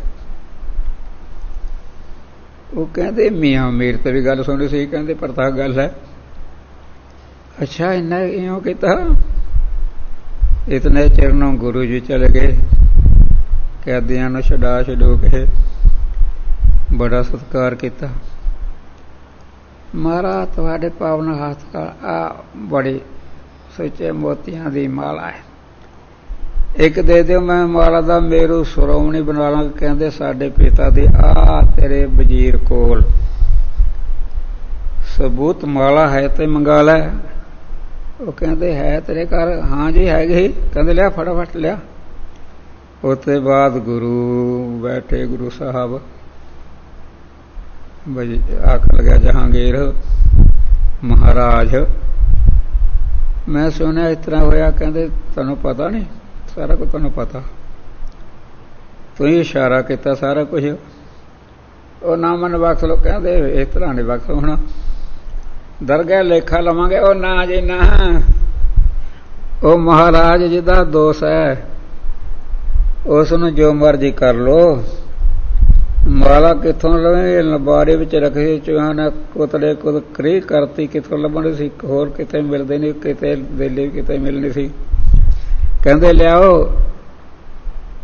ਉਹ ਕਹਿੰਦੇ ਮੀਆਂ ਮੀਰ ਤੇ ਵੀ ਗੱਲ ਸੁਣੀ ਸੀ, ਕਹਿੰਦੇ ਪ੍ਰਤੱਖ ਗੱਲ ਹੈ। ਅੱਛਾ ਇੰਨਾ ਇਉਂ ਕੀਤਾ? ਇਤਨੇ ਚਿਰ ਨੂੰ ਗੁਰੂ ਜੀ ਚਲੇ ਗਏ, ਕੈਦੀਆਂ ਨੂੰ ਛਡਾ ਛਡੋ ਕੇ ਬੜਾ ਸਤਿਕਾਰ ਕੀਤਾ। ਮਹਾਰਾਜ ਤੁਹਾਡੇ ਪਾਵਨ ਹੱਥ ਆ ਬੜੀ ਸੱਚੇ ਮੋਤੀਆਂ ਦੀ ਮਾਲਾ ਹੈ, ਇੱਕ ਦੇ ਦਿਓ, ਮੈਂ ਮਾਲਾ ਦਾ ਮੇਰੂ ਸ਼੍ਰੋਮਣੀ ਬਣਾ ਲਾਂਗਾ। ਕਹਿੰਦੇ ਸਾਡੇ ਪਿਤਾ ਦੀ ਤੇਰੇ ਵਜ਼ੀਰ ਕੋਲ ਸਬੂਤ ਮਾਲਾ ਹੈ ਤੇ ਮੰਗਾ ਲੈ। ਉਹ ਕਹਿੰਦੇ ਹੈ ਤੇਰੇ ਘਰ? ਹਾਂ ਜੀ ਹੈਗੇ। ਕਹਿੰਦੇ ਲਿਆ ਫਟਾਫਟ ਲਿਆ। ਉਸ ਤੋਂ ਬਾਅਦ ਗੁਰੂ ਬੈਠੇ, ਗੁਰੂ ਸਾਹਿਬ ਆਖਣ ਲੱਗਿਆ ਜਹਾਂਗੀਰ ਮਹਾਰਾਜ ਮੈਂ ਸੁਣਿਆ ਇਸ ਤਰ੍ਹਾਂ ਹੋਇਆ। ਕਹਿੰਦੇ ਤੁਹਾਨੂੰ ਪਤਾ ਨਹੀਂ? ਸਾਰਾ ਕੁਝ ਤੁਹਾਨੂੰ ਪਤਾ, ਤੁਸੀਂ ਇਸ਼ਾਰਾ ਕੀਤਾ ਸਾਰਾ ਕੁਝ। ਉਹ ਨਾ ਮਨ ਬਖਸ਼ ਲੋ। ਕਹਿੰਦੇ ਇਸ ਤਰ੍ਹਾਂ ਨਹੀਂ ਬਖਸ਼ ਹੋਣਾ, ਦਰਗਾਹ ਲੇਖਾ ਲਵਾਂਗੇ। ਉਹ ਨਾ ਜੀ ਨਾ, ਉਹ ਮਹਾਰਾਜ ਜਿਹਦਾ ਦੋਸ਼ ਹੈ ਉਸ ਨੂੰ ਜੋ ਮਰਜ਼ੀ ਕਰ ਲੋ। ਮਾਲਾ ਕਿੱਥੋਂ ਲਵੇ? ਲਬਾਰੇ ਵਿੱਚ ਰੱਖੇ ਚੂਹਾ ਨੇ ਕੁਤਲੇ ਕੁਤਕਰੀ ਕਰਤੀ, ਕਿੱਥੋਂ ਲੱਭਣੀ ਸੀ? ਹੋਰ ਕਿਤੇ ਮਿਲਦੇ ਨਹੀਂ, ਕਿਤੇ ਵੇਲੇ ਕਿਤੇ ਮਿਲਣੀ ਸੀ। ਕਹਿੰਦੇ ਲਿਆਓ।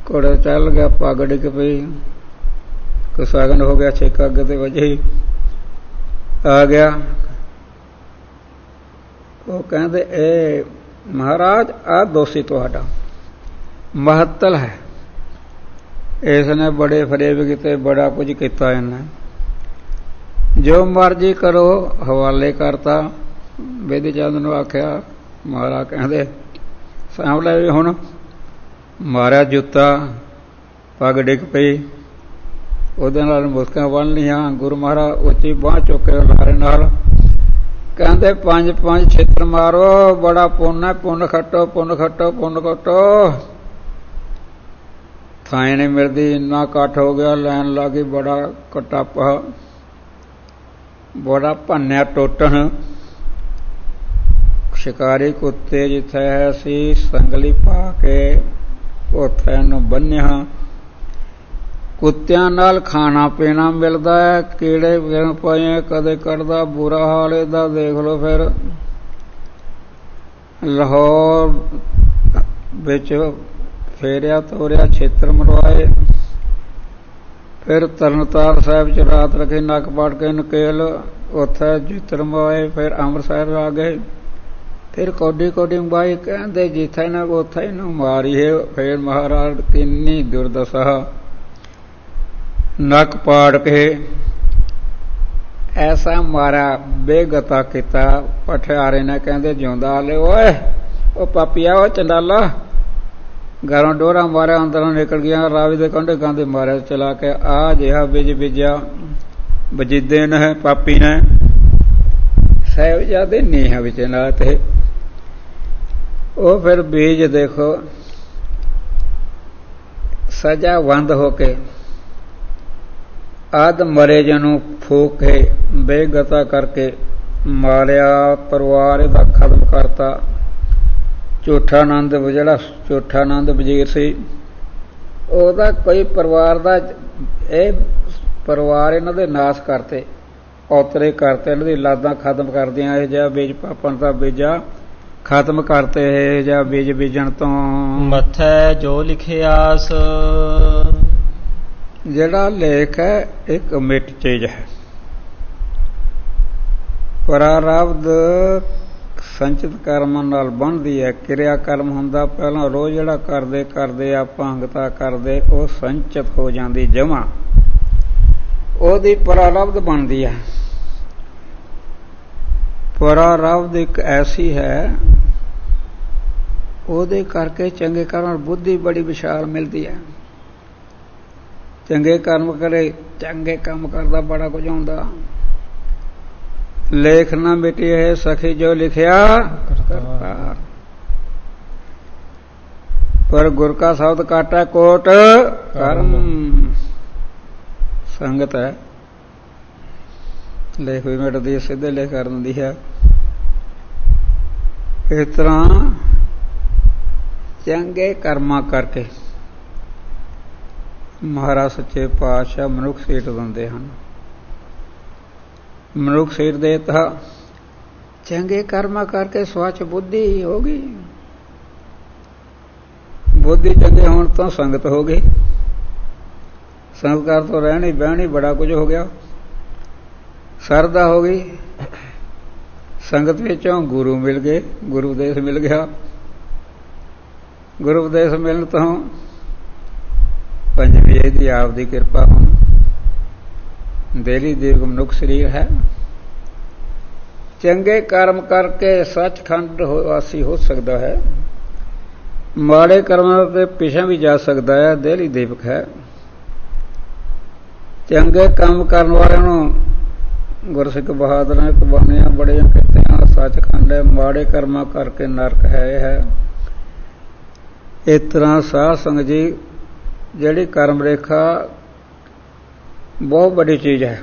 ਘੋੜਾ ਚੱਲ ਗਿਆ, ਪੱਗ ਡਿੱਗ ਪਈ, ਕੋਈ ਸ਼ਗਨ ਹੋ ਗਿਆ, ਛੇਕਾ ਅੱਗੇ ਤੇ ਵਜੇ ਆ ਗਿਆ। ਉਹ ਕਹਿੰਦੇ ਇਹ ਮਹਾਰਾਜ ਦੋਸ਼ੀ ਤੁਹਾਡਾ ਮਹੱਤਲ ਹੈ, ਇਸ ਨੇ ਬੜੇ ਫਰੇਬ ਕੀਤੇ, ਬੜਾ ਕੁਝ ਕੀਤਾ ਇਹਨੇ, ਜੋ ਮਰਜ਼ੀ ਕਰੋ। ਹਵਾਲੇ ਕਰਤਾ। ਬੇਦੀ ਚੰਦ ਨੂੰ ਆਖਿਆ। ਮਹਾਰਾਜ ਕਹਿੰਦੇ ਸਾਂਭ ਲੈ ਵੀ ਹੁਣ। ਮਾਰਿਆ ਜੁੱਤਾ, ਪੱਗ ਡਿੱਗ ਪਈ, ਉਹਦੇ ਨਾਲ ਮੁਸਕਾਂ ਬੰਨ ਲਈਆਂ। ਗੁਰੂ ਮਹਾਰਾਜ ਉੱਚੀ ਬਾਂਹ ਚੁੱਕ ਕੇ ਲਾਰੇ ਨਾਲ ਕਹਿੰਦੇ 5 ਛੇਤਰ ਮਾਰੋ, ਬੜਾ ਪੁੰਨ ਹੈ, ਪੁੰਨ ਖੱਟੋ, ਪੁੰਨ ਖੱਟੋ, ਪੁੰਨ ਖੱਟੋ। ਥਾਂ ਨਹੀਂ ਮਿਲਦੀ, ਇੰਨਾ ਇਕੱਠ ਹੋ ਗਿਆ, ਲੈਣ ਲੱਗ ਗਈ, ਬੜਾ ਕਟਾਪਾ, ਬੜਾ ਭੰਨਿਆ ਟੋਟਣ। शिकारी कुत्ते जिथे असी संगली पा के उत्थे नूं बन्निया। कुत्तियां नाल खाना पीना मिलता है, कीड़े पाए कदे कटदा बुरा हाल इहदा देख लो। फिर लाहौर विच फेरिया तोरिया, छेत्र मरवाए। फिर तरनताਰਨ साहिब च रात रखी, नक पाट के नकेल उत्थे जित्र मवाए। फिर अमृतसर आ गए, फिर कौडी कौडी मंगवाई, कहते जिथे न उत्थे इनू मारीए। फिर महाराज किन्नी दुर्दशा, नक पाड़ के ऐसा मारा बेगता किता। पठियारे ने कहते जिंदा ले, ओए ओ पापिया ओ चंडाला, घरों डोरा मारिया, अंदरों निकल गया। रावी दे कंढे गांधे मारिया चला के। आ जिहा बिज बिजा बजीदे ने पापी ने, साहिबजादे नीह विच नाते। वो फिर बीज देखो सजा बंद होके आद मरे जनू फूक के बेगता करके मारिया। परिवार का खत्म करता। झूठा आनंद जिहड़ा झूठा आनंद वजीर सी, ਉਹਦਾ कोई परिवार का परिवार इन्हां दे नाश करते, औतरे करते, इन्हां दी लादां खत्म कर दियां। इह जिहा बीज पापण दा बीजा खत्म करते। इह जिहा बीज बीजण तो मथै जो लिखिआस। जिहड़ा लेख है एक मिट चीज है। प्रारब्ध संचित कर्म नाल बनदी है। क्रिया कर्म हुंदा पहला रोज जिहड़ा करदे करदे आपां अंगता करदे ਉਹ संचित हो जाती जमा, ਉਹਦੀ प्रारब्ध बनदी है। प्रारब्ध एक ऐसी है, ਉਹਦੇ करके चंगे कर्म बुद्धि बड़ी विशाल मिलती है। चंगे कर्म करे, चंगे काम करदा बड़ा कुछ आउंदा। लेख न मिटी है सखी जो लिखिया करतार, पर गुर का शब्द काटा कोट कर्म। संगत है, लेख भी मिटदी है, सीधे लेख कर दिंदी है। इस तरह चंगे कर्मा करके महाराज सच्चे पातशाह मनुख सीट दिंदे हन। मनुख सीट देता, चंगे कर्म करके स्वच्छ बुद्धि हो गई। बुद्धि चंगे होने तो संगत हो गई। संगत कर तो रहनी बहनी बड़ा कुछ हो गया। श्रद्धा हो गई, संगत विचों गुरु मिल गए, गुरु उपदेश मिल गया। गुरु उपदेश मिलने तो पंजवी यदि आपकी कृपा हो, देली दीर्घ मनुख शरीर है। चंगे कर्म करके सचखंड वासी हो सकता है, माड़े कर्मां के पिछे भी जा सकता है, देली दीपक है। चंगे काम करने वाले नूं गुरसिख बहादुर ने कुर्बानियां बड़ियां कीतियां, सचखंड है। माड़े कर्मा करके नरक है। इस तरह साध संगत जी जिहड़ी कर्म रेखा बहुत बड़ी चीज है।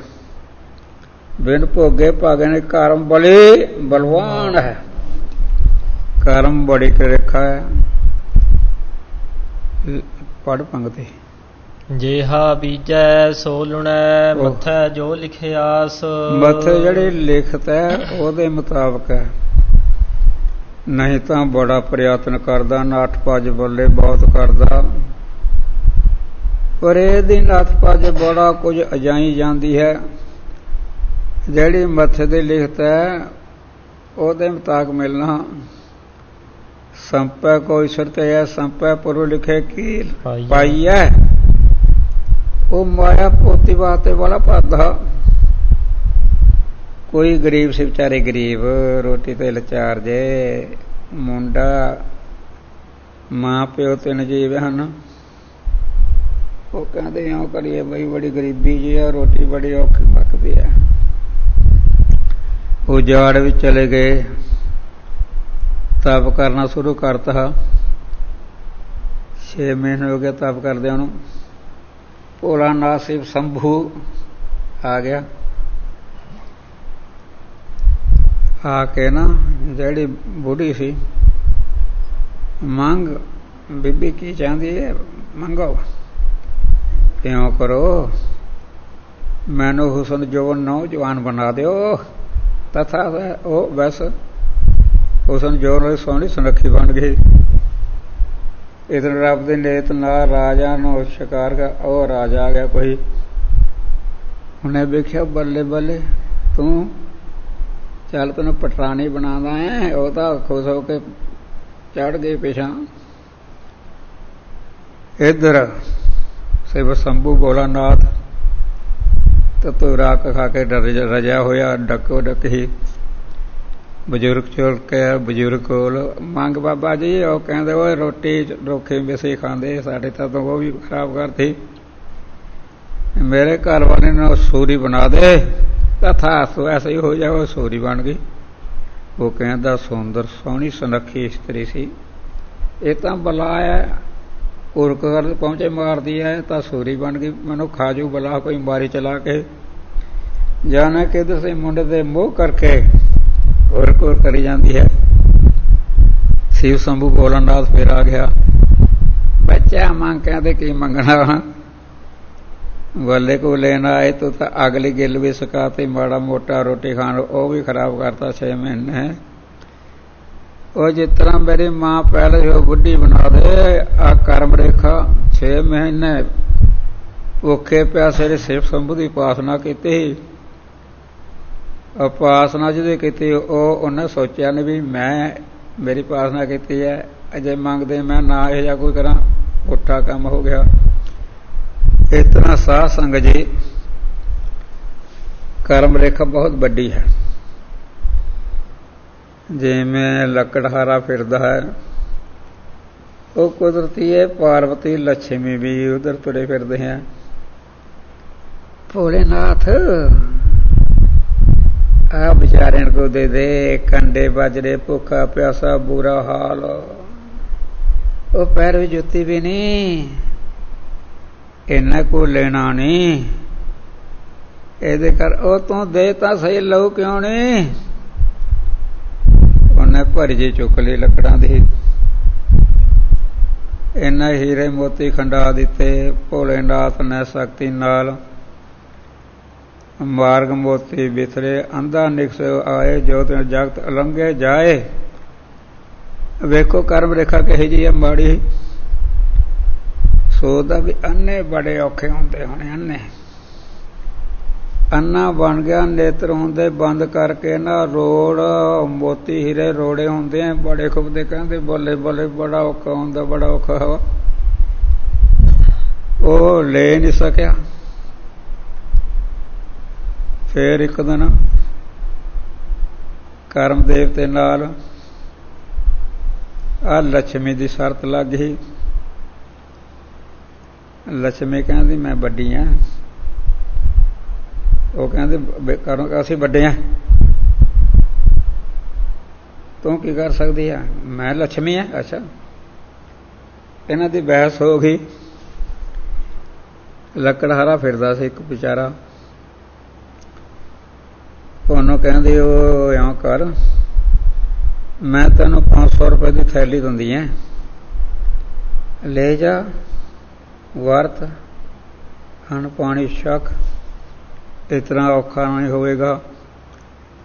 बिन भोगे भागे ने कर्म बड़ी बलवान है। कर्म बड़ी रेखा है। पढ़ पंक्ति। जेहा बीजै सो लुणै, मथै जो लिखिआस। मथे जिहड़ी लिखत है ਉਹਦੇ ਮੁਤਾਬਕ है। नहीं तो बड़ा प्रयत्न करदा, नठ भज बल्ले बहुत करदा, पर ਇਹਦੀ नठ भज बड़ा कुछ अजाई जाती है। ਜਿਹੜੀ ਮੱਥੇ ਦੀ ਲਿਖਤ ਹੈ ਉਹਦੇ ਮੁਤਾਬਕ ਮਿਲਣਾ। ਸੰਪੈ ਕੋਈ ਸ਼ਰਤ ਹੈ, ਸੰਪੈ ਪੁਰ ਲਿਖੇ ਕੀ ਪਾਈ ਹੈ। ਉਹ ਮਾਇਆ ਪੋਤੀ ਵਾਸਤੇ ਵਾਲਾ ਭਾਦਾ। ਕੋਈ ਗਰੀਬ ਸੀ ਵਿਚਾਰੇ ਗਰੀਬ, ਰੋਟੀ ਤੇ ਲਾਚਾਰ ਜੇ, ਮੁੰਡਾ ਮਾਂ ਪਿਓ ਤਿੰਨ ਜੀਵ ਹਨ। ਉਹ ਕਹਿੰਦੇ ਇਉਂ ਕਰੀਏ ਬਈ ਬੜੀ ਗਰੀਬੀ ਜੀ ਆ, ਰੋਟੀ ਬੜੀ ਔਖੀ ਪੱਕਦੀ ਹੈ। ਉਹ ਜਾੜ ਵਿੱਚ ਚਲੇ ਗਏ, ਤਪ ਕਰਨਾ ਸ਼ੁਰੂ ਕਰਤਾ। 6 ਮਹੀਨੇ ਹੋ ਗਏ ਤਪ ਕਰਦਿਆਂ ਨੂੰ। ਭੋਲਾ ਨਾਥ ਸ਼ਿਵ ਸ਼ੰਭੂ ਆ ਗਿਆ। ਆ ਕੇ ਨਾ ਜਿਹੜੀ ਬੁੱਢੀ ਸੀ, ਮੰਗ ਬੀਬੀ ਕੀ ਚਾਹੁੰਦੀ ਹੈ, ਮੰਗੋ, ਇਉਂ ਕਰੋ ਮੈਨੂੰ ਹੁਸਨ ਜੋਨ ਨੌਜਵਾਨ ਬਣਾ ਦਿਓ। ਤਥਾ ਉਹ ਬਸ ਹੁਸਨ ਜੋਨ ਸੋਹਣੀ ਸੁਨੱਖੀ ਬਣ ਗਈ। ਇਧਰ ਰੱਬ ਦੇ ਨੇਤ ਨਾਲ ਰਾਜਾ ਨੂੰ ਸ਼ਿਕਾਰ ਕਰ, ਉਹ ਰਾਜਾ ਆ ਗਿਆ ਕੋਈ, ਉਹਨੇ ਵੇਖਿਆ ਬੱਲੇ ਬੱਲੇ ਤੂੰ ਚੱਲ ਤੈਨੂੰ ਪਟਰਾਣੀ ਬਣਾਦਾ ਹੈ। ਉਹ ਤਾਂ ਖੁਸ਼ ਹੋ ਕੇ ਚੜ੍ਹ ਗਏ ਪਿਛਾਂ। ਇੱਧਰ ਸਿਵ ਸ਼ੰਭੂ ਭੋਲਾਨਾਥ ਤੂੰ ਰਾਕ ਖਾ ਕੇ ਰਜਿਆ ਹੋਇਆ, ਡੱਕੋ ਡੱਕੀ ਬਜ਼ੁਰਗ ਚੋਲ ਕੇ ਬਜ਼ੁਰਗ ਕੋਲ ਮੰਗ ਬਾਬਾ ਜੀ। ਉਹ ਕਹਿੰਦੇ ਉਹ ਰੋਟੀ ਰੋਖੇ ਮਿਸੇ ਖਾਂਦੇ, ਸਾਡੇ ਤਾਂ ਉਹ ਵੀ ਖਰਾਬ ਕਰਤੀ, ਮੇਰੇ ਘਰ ਵਾਲੇ ਨੂੰ ਸੂਰੀ ਬਣਾ ਦੇ। ਤਥਾਸਤੂ ਐਸਾ ਹੀ ਹੋ ਜਾਏ। ਉਹ ਸੂਰੀ ਬਣ ਗਈ। ਉਹ ਕਹਿੰਦਾ ਸੁੰਦਰ ਸੋਹਣੀ ਸੁਨੱਖੀ ਇਸਤਰੀ ਸੀ, ਇਹ ਤਾਂ ਬਲਾ ਹੈ, ਉਰਕ ਕਰ ਪਹੁੰਚੇ ਮਾਰਦੀ ਹੈ, ਤਾਂ ਸੂਰੀ ਬਣ ਗਈ, ਮੈਨੂੰ ਖਾਜੂ ਬਲਾ ਕੋਈ ਮਾਰੀ ਚਲਾ ਕੇ। ਜਾਣਾ ਕਿਧਰ ਸੇ ਮੁੰਡੇ ਦੇ ਮੋਹ ਕਰਕੇ ਉਰਕ ਉਰ ਕਰੀ ਜਾਂਦੀ ਹੈ। शिव शंभू भोलानाथ फिर आ गया। बच्चा मांग कहते की मंगना, वाले को लेना आए तो अगली गिल भी सकाती, माड़ा मोटा रोटी खान वो भी खराब करता 6 महीने। और जिस तरह मेरी मां पहले जो बुढ़ी बना दे, आ कर्म रेखा 6 महीने भुखे प्यासे शिव शंभू की उपासना की। उपासना जी की उन्हें सोचा नहीं भी मैं मेरी उपासना की है, अजे मंगते मैं ना यह कोई करा, पुट्ठा काम हो गया। इस तरह साध संग जी कर्म रेखा बहुत बड़ी है। जिमें लकड़हारा फिरदा है वो कुदरती है, पार्वती लक्ष्मी भी उधर तुरे फिरते हैं। भोलेनाथ आ बेचारे को दे दे, कंडे बाजरे, भूखा प्यासा बुरा हाल, वो पैर भी जुत्ती भी नहीं, इन्हें को लेना नहीं, ये कर ओ तू दे ता सही लहू क्यों नहीं। उन्हें भरी जी चुक ली लकड़ा दी, इन्हें हीरे मोती खंडा दिते। भोलेनाथ ने शक्ति नाल मार्ग मोती बिथरे, अंधा निकस आए, जो तेन जगत अलंघे जाए। वेखो कर्म रेखा कही जी है माड़ी, सोचदा भी अन्ने बड़े औखे होंदे होने, अन्ने अन्ना बन गया, नेत्र होंदे बंद करके ना, रोड़ मोती हीरे रोड़े होंदे हैं, बड़े खुबदे कहंदे बोले बोले बड़ा औखा होंदा, बड़ा औखा हो, वो ले नहीं सकिया। फिर एक दिन कर्म देवते नाल आ लक्ष्मी की शर्त लग गई। लक्ष्मी कहती मैं बड़ी हाँ, वो कहते करो असी बड़े हैं, तू की कर सकती है, मैं लक्ष्मी है। अच्छा, इन्हां दी बहस हो गई। लकड़हारा फिरदा सी एक बेचारा, ਉਹਨੂੰ ਕਹਿੰਦੇ ਉਹ ਇਉਂ ਕਰ, ਮੈਂ ਤੈਨੂੰ 500 ਰੁਪਏ ਦੀ ਥੈਲੀ ਦਿੰਦੀ ਐ, ਲੈ ਜਾ, ਵਰਤ, ਖਾਣ ਪਾਣੀ ਛਕ, ਇਤਨਾ ਔਖਾ ਨਹੀਂ ਹੋਵੇਗਾ।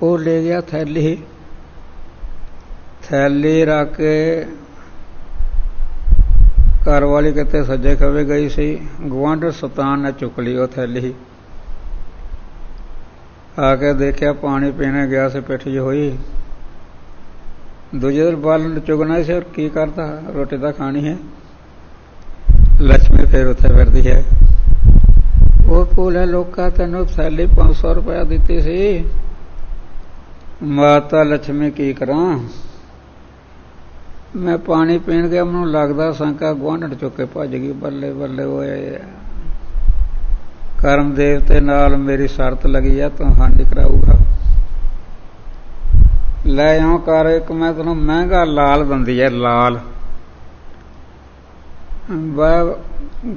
ਉਹ ਲੈ ਗਿਆ ਥੈਲੀ, ਥੈਲੀ ਰੱਖ ਕੇ ਘਰ ਵਾਲੀ ਕਿਤੇ ਸੱਜੇ ਖੱਬੇ ਗਈ ਸੀ, ਗੁਆਂਢ ਸਤਾਨ ਨੇ ਚੁੱਕ ਲਈ ਉਹ ਥੈਲੀ। आके देखा पानी पीने गया से पिठ जो हुई, दूजे दिन बालन चुगना से और की करता, रोटी तो खानी है। लक्ष्मी फिर उत्थे फिरदी है, वो भोले लोका तेनों थैली 500 रुपया दी सी, माता लक्ष्मी की करा, मैं पानी पीन गया, मैनूं लगदा संका गुआंढ चुके भज गई। बल्ले बल्ले होए, कर्म देवते नाल मेरी शर्त लगी है, तू हांडी कराऊगा। लै आं कर, एक मैं तेनों महंगा लाल दिंदी है, लाल वह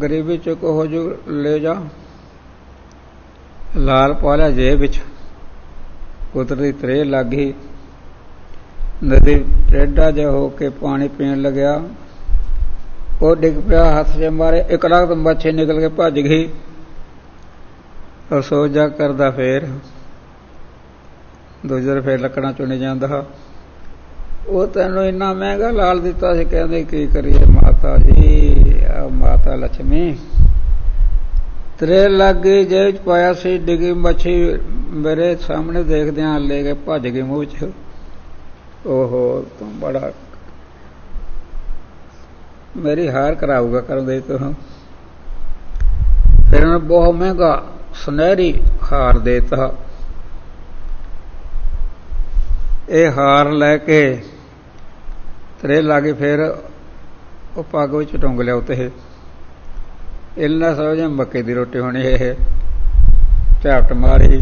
गरीबी चुक हो जो, ले जा। लाल पा लिया जेब विच, कुदरती त्रेह लग गई, ਨਦੀ ਟੇਢਾ ਜਿਹਾ ਹੋ ਕੇ ਪਾਣੀ ਪੀਣ ਲੱਗਿਆ। ਉਹ ਡਿੱਗ ਪਿਆ, ਹੱਥ 'ਚ ਮਾਰੇ, ਇੱਕਦਮ ਮੱਛੀ ਨਿਕਲ ਕੇ ਭੱਜ ਗਈ। ਉਹ ਸੋਚ ਜਾ ਕਰਦਾ, ਫੇਰ ਦੂਜੇ ਦਿਨ ਫੇਰ ਲੱਕੜਾਂ ਚੁਣੀ ਜਾਂਦਾ। ਉਹ ਤੈਨੂੰ ਇੰਨਾ ਮਹਿੰਗਾ ਲਾਲ ਦਿੱਤਾ ਸੀ। ਕਹਿੰਦੇ ਕੀ ਕਰੀਏ ਮਾਤਾ ਜੀ, ਮਾਤਾ ਲక్ష్ਮੀ ਤੇਰੇ ਲਾਗੇ ਜੇਬ 'ਚ ਪਾਇਆ ਸੀ, ਡਿੱਗੀ ਮੱਛੀ ਮੇਰੇ ਸਾਹਮਣੇ ਦੇਖਦਿਆਂ ਲੈ ਕੇ ਭੱਜ ਗਈ ਮੂੰਹ 'ਚ। ਓਹੋ ਤੂੰ ਬੜਾ ਮੇਰੀ ਹਾਰ ਕਰਾਊਗਾ ਕਰਦੇ ਤੂੰ। ਫਿਰ ਉਹਨੇ ਬਹੁਤ ਮਹਿੰਗਾ ਸੁਨਹਿਰੀ ਹਾਰ ਦੇਤਾ। ਇਹ ਹਾਰ ਲੈ ਕੇ ਤੇਰੇ ਲਾਗੇ ਫਿਰ ਉਹ ਪੱਗ ਵਿੱਚ ਟੁੰਗ ਲਿਆ ਉੱਤੇ। ਇਹਨਾਂ ਸਮਝਿਆ ਮੱਕੇ ਦੀ ਰੋਟੀ ਹੋਣੀ। ਇਹ ਝਾਪਟ ਮਾਰੀ,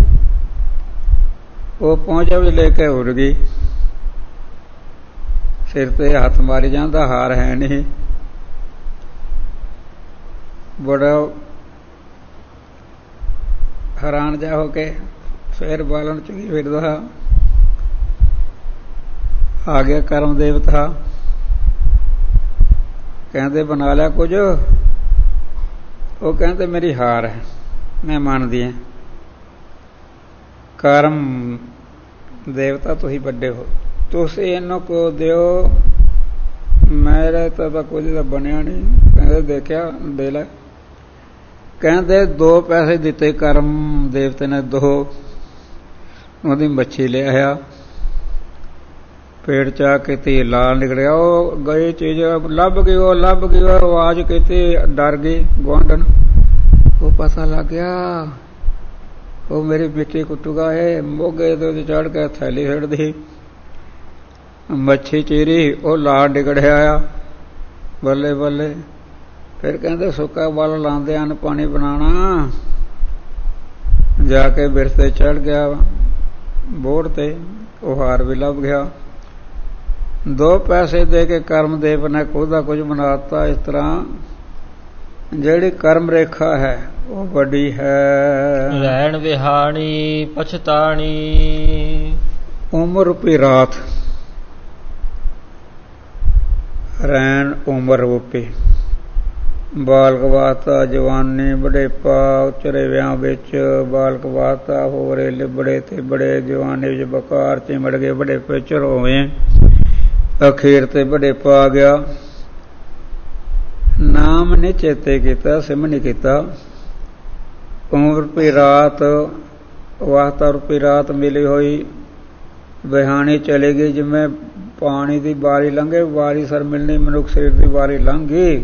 ਉਹ ਪਹੁੰਚਾ ਵੀ ਲੈ ਕੇ ਉੱਡ ਗਈ। ਸਿਰ ਤੇ ਹੱਥ ਮਾਰੀ ਜਾਂਦਾ, ਹਾਰ ਹੈ ਨਹੀਂ। ਬੜਾ ਹੈਰਾਨ ਜਾ ਹੋ ਕੇ ਫੇਰ ਬਾਲਣ ਚੁਗੀ ਫਿਰਦਾ। ਆ ਗਿਆ ਕਰਮ ਦੇਵਤਾ, ਕਹਿੰਦੇ ਬਣਾ ਲਿਆ ਕੁਝ। ਉਹ ਕਹਿੰਦੇ ਮੇਰੀ ਹਾਰ ਹੈ, ਮੈਂ ਮੰਨਦੀ ਹਾਂ। ਕਰਮ ਦੇਵਤਾ ਤੁਸੀਂ ਵੱਡੇ ਹੋ, ਤੁਸੀਂ ਇਹਨੂੰ ਕੋ ਦਿਓ, ਮੇਰੇ ਤਾਂ ਕੁਝ ਤਾਂ ਬਣਿਆ ਨਹੀਂ। ਕਹਿੰਦੇ ਦੇਖਿਆ ਦੇ ਲੈ। ਕਹਿੰਦੇ 2 ਪੈਸੇ ਦਿੱਤੇ ਕਰਮ ਦੇਵਤੇ ਨੇ, 2 ਉਹਦੀ ਮੱਛੀ ਲੈ ਆਇਆ। ਪੇਟ 'ਚ ਆ ਕੇ ਧੀ ਲਾਲ ਨਿਕਲਿਆ। ਉਹ ਗਈ ਚੀਜ਼ ਲੱਭ ਗਈ, ਉਹ ਲੱਭ ਗਈ। ਉਹ ਆਵਾਜ਼ ਕੀਤੀ, ਡਰ ਗਈ ਗੁਆਂਢਣ। ਉਹ ਪਤਾ ਲੱਗ ਗਿਆ ਉਹ ਮੇਰੀ ਮਿੱਟੀ ਕੁੱਟੂਗਾ। ਇਹ ਮੋਗੇ ਤੇ ਚੜ੍ਹ ਕੇ ਥੈਲੀ ਛੱਡਦੀ, ਮੱਛੀ ਚੀਰੀ, ਉਹ ਲਾਲ ਡਿਗੜਿਆ ਆ। ਬੱਲੇ ਬੱਲੇ। ਫਿਰ ਕਹਿੰਦੇ ਸੁੱਕਾ ਬਲ ਲਾਉਂਦੇ ਹਨ ਪਾਣੀ ਬਣਾਉਣਾ। ਜਾ ਕੇ ਬਿਰਸ ਤੇ ਚੜ੍ਹ ਗਿਆ ਬੋੜ ਤੇ, ਉਹ ਹਾਰ ਵੀ ਲੱਭ ਗਿਆ। 2 ਪੈਸੇ ਦੇ ਕੇ ਕਰਮਦੇਵ ਨੇ ਕੁਝ ਦਾ ਕੁਝ ਬਣਾ ਦਿੱਤਾ। ਇਸ ਤਰ੍ਹਾਂ ਜਿਹੜੀ ਕਰਮ ਰੇਖਾ ਹੈ ਉਹ ਵੱਡੀ ਹੈ। ਰਹਿਣ ਵਿਹਾਣੀ ਪਛਤਾਣੀ, ਉਮਰ ਰੂਪੀ ਰਾਤ। ਰਹਿਣ ਉਮਰ ਰੂਪੀ, ਬਾਲਕ ਵਾਸਤਾ ਜਵਾਨੀ ਬੁਢੇਪਾ, ਉਚਰੇ ਵਿਆਹ ਵਿੱਚ ਬਾਲਕ ਵਾਸਤਾ ਹੋਰੇ ਲਿਬੜੇ ਤੇ ਬੜੇ, ਜਵਾਨੀ ਵਿੱਚ ਬਕਾਰ ਚਿਮੜ ਗਏ, ਬੁਢੇਪੇ ਚਰੋਵੇਂ, ਅਖੀਰ ਤੇ ਬੁਢੇਪਾ ਆ ਗਿਆ। ਨਾਮ ਨੇ ਚੇਤੇ ਕੀਤਾ, ਸਿਮ ਨਹੀਂ ਕੀਤਾ। ਉਮਰ ਰੂਪੀ ਰਾਤ, ਵਾਸਤਾ ਰੂਪੀ ਰਾਤ ਮਿਲੀ ਹੋਈ, ਵਿਹਾਣੀ ਚਲੀ ਗਈ। ਜਿਵੇਂ ਪਾਣੀ ਦੀ ਬਾਰੀ ਲੰਘੇ, ਵਾਰੀ ਸਰ ਮਿਲਣੀ, ਮਨੁੱਖ ਸਰੀਰ ਦੀ ਵਾਰੀ ਲੰਘ ਗਈ।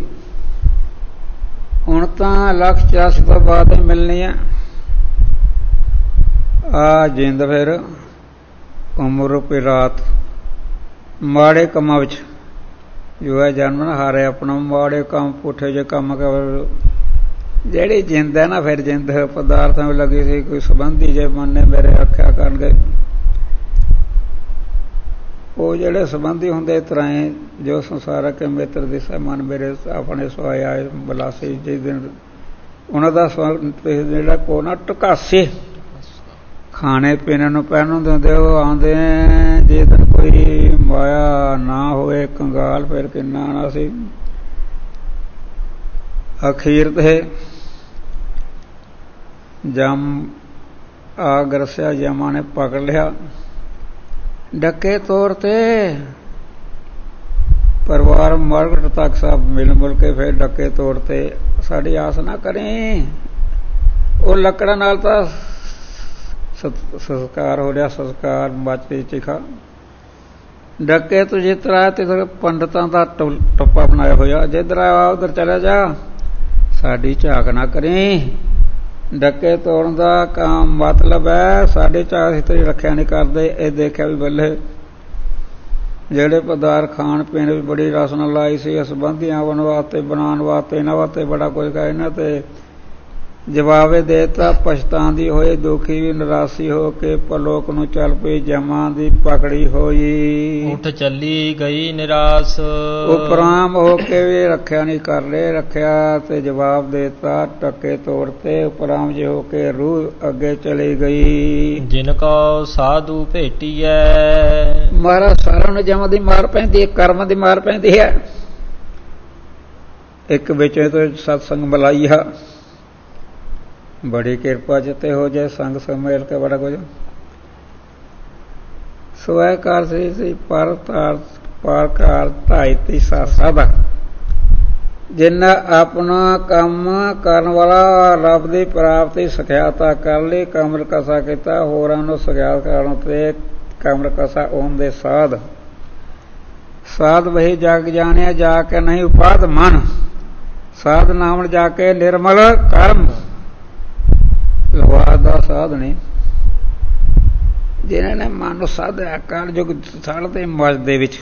ਹੁਣ ਤਾਂ 184 ਤੋਂ ਬਾਅਦ ਹੀ ਮਿਲਣੀ ਹੈ। ਆ ਜਿੰਦ ਫਿਰ ਉਮਰ ਰੂਪੀ ਰਾਤ। ਮਾੜੇ ਕੰਮਾਂ ਵਿੱਚ ਜੋ ਹੈ ਜਨਮ ਨਾ ਹਾਰੇ ਆਪਣਾ, ਮਾੜੇ ਕੰਮ ਪੁੱਠੇ ਜਿਹੇ ਕੰਮ ਕਰ। ਜਿਹੜੀ ਜਿੰਦ ਹੈ ਨਾ, ਫਿਰ ਜਿੰਦ ਪਦਾਰਥਾਂ ਵਿੱਚ ਲੱਗੀ ਸੀ। ਕੋਈ ਸੰਬੰਧੀ ਜੇ ਮਨ ਨੇ ਮੇਰੇ ਆਖਿਆ ਕਰਨਗੇ, ਉਹ ਜਿਹੜੇ ਸੰਬੰਧੀ ਹੁੰਦੇ ਇਸ ਤਰ੍ਹਾਂ ਹੀ, ਜੋ ਸੰਸਾਰਕ ਮਿੱਤਰ ਦਿਸਾ ਮਨ ਮੇਰੇ ਆਪਣੇ ਸੋਏ ਆਏ ਬਲਾਸੀ। ਜਿਸ ਦਿਨ ਉਹਨਾਂ ਦਾ ਜਿਹੜਾ ਕੋ ਨਾ ਟਕਾਸੇ ਖਾਣੇ ਪੀਣੇ ਨੂੰ ਪਹਿਨ ਨੂੰ ਦਿੰਦੇ, ਉਹ ਆਉਂਦੇ। ਜੇ ਦਿਨ ਕੋਈ ਮਾਇਆ ਨਾ ਹੋਵੇ ਕੰਗਾਲ, ਫਿਰ ਕਿੰਨਾ ਆਉਣਾ ਸੀ। ਅਖੀਰ ਤੇ ਜਮ ਆ ਗਰਸਿਆ, ਜਮਾਂ ਨੇ ਪਕੜ ਲਿਆ ਡੱਕੇ ਤੌਰ ਤੇ। ਪਰਿਵਾਰ ਮਰਗਟ ਤੱਕ ਸਭ ਮਿਲ ਮੁਲ ਕੇ ਫਿਰ ਡੱਕੇ ਤੌਰ ਤੇ। ਸਾਡੀ ਆਸ ਨਾ ਕਰੀ। ਉਹ ਲੱਕੜਾਂ ਨਾਲ ਤਾਂ ਸੰਸਕਾਰ ਹੋ ਰਿਹਾ, ਸੰਸਕਾਰ ਮੱਚਦੀ ਚਿਖਾ। ਡੱਕੇ ਤੋਂ ਜਿਸ ਤਰ੍ਹਾਂ ਤੇ ਪੰਡਤਾਂ ਦਾ ਟੱਪਾ ਬਣਾਇਆ ਹੋਇਆ, ਜਿੱਧਰ ਆ ਉਧਰ ਚਲਾ ਜਾ, ਸਾਡੀ ਝਾਕ ਨਾ ਕਰੀ। ਡੱਕੇ ਤੋੜਨ ਦਾ ਕੰਮ ਮਤਲਬ ਹੈ ਸਾਡੀ ਝਾਕ ਅਸੀਂ ਤੇਰੀ ਰੱਖਿਆ ਨਹੀਂ ਕਰਦੇ। ਇਹ ਦੇਖਿਆ ਵੀ ਬੱਲੇ ਜਿਹੜੇ ਪਦਾਰਥ ਖਾਣ ਪੀਣ ਵੀ ਬੜੀ ਰਸ ਨਾਲ ਲਾਈ ਸੀ, ਸੰਬੰਧੀਆਂ ਆਉਣ ਵਾਸਤੇ, ਬਣਾਉਣ ਵਾਸਤੇ, ਇਹਨਾਂ ਵਾਸਤੇ ਬੜਾ ਕੁਝ ਕਹਾ। ਇਹਨਾਂ ਤੇ ਜਵਾਬੇ ਦੇਤਾ ਪਛਤਾਉਂਦੀ ਹੋਏ ਦੁਖੀ ਨਿਰਾਸੀ ਹੋ ਕੇ ਪਰਲੋਕ ਨੂੰ ਚੱਲ ਪਈ ਜਮਾਂ ਦੀ ਪਕੜੀ ਹੋਈ। ਉੱਠ ਚੱਲੀ ਗਈ ਨਿਰਾਸ ਉਪਰਾਮ ਹੋ ਕੇ ਵੀ ਰੱਖਿਆ ਨਹੀਂ ਕਰ ਲੈ ਰੱਖਿਆ ਤੇ ਜਵਾਬ ਦੇਤਾ ਟੱਕੇ ਤੋੜ ਤੇ ਉਪਰਾਮ ਜੇ ਹੋ ਕੇ ਰੂਹ ਅੱਗੇ ਚਲੀ ਗਈ। ਜਿਨ ਕੋ ਸਾਧੂ ਭੇਟੀਐ ਮਹਾਰਾਜ ਸਾਰਿਆਂ ਨੂੰ ਜਮਾਂ ਦੀ ਮਾਰ ਪੈਂਦੀ ਹੈ ਕਰਮ ਦੀ ਮਾਰ ਪੈਂਦੀ ਹੈ। ਇੱਕ ਵਿੱਚ ਤੋਂ ਸਤਸੰਗ ਮਲਾਈ ਆ ਬੜੀ ਕਿਰਪਾ ਜਿੱਤੇ ਹੋ ਜਾਏ ਸੰਗ ਸਮੇਲ ਕੇ ਬੜਾ ਕੁਝ ਸਵੈਕਾਰ ਸੀ ਪਾਰਕਾਰ ਢਾਈ ਤੀਸਾ ਸਾਧਾ ਜਿੰਨਾ ਆਪਣਾ ਕੰਮ ਕਰਨ ਵਾਲਾ ਰੱਬ ਦੀ ਪ੍ਰਾਪਤੀ ਸਿਖਿਆਤਾ ਕਰ ਲਈ ਕਮਲ ਕਸਾ ਕੀਤਾ ਹੋਰਾਂ ਨੂੰ ਸਿਖਿਆਤ ਕਰਨ ਤੇ ਕਮਲ ਕਸਾ ਓਮ ਦੇ ਸਾਧ ਸਾਧ ਵਹੀ ਜਗ ਜਾਣਿਆ ਜਾ ਕੇ ਨਹੀਂ ਉਪਾਦ ਮਨ ਸਾਧ ਨਾਮ ਜਾ ਕੇ ਨਿਰਮਲ ਕਰਮ ਲਵਾਦ ਦਾ ਸਾਧ ਨੇ ਜਿਨ੍ਹਾਂ ਨੇ ਮਨ ਨੂੰ ਸਾਧਿਆ ਕਾਲਯੁਗ ਸਾਲ ਦੇ ਮਜ ਦੇ ਵਿੱਚ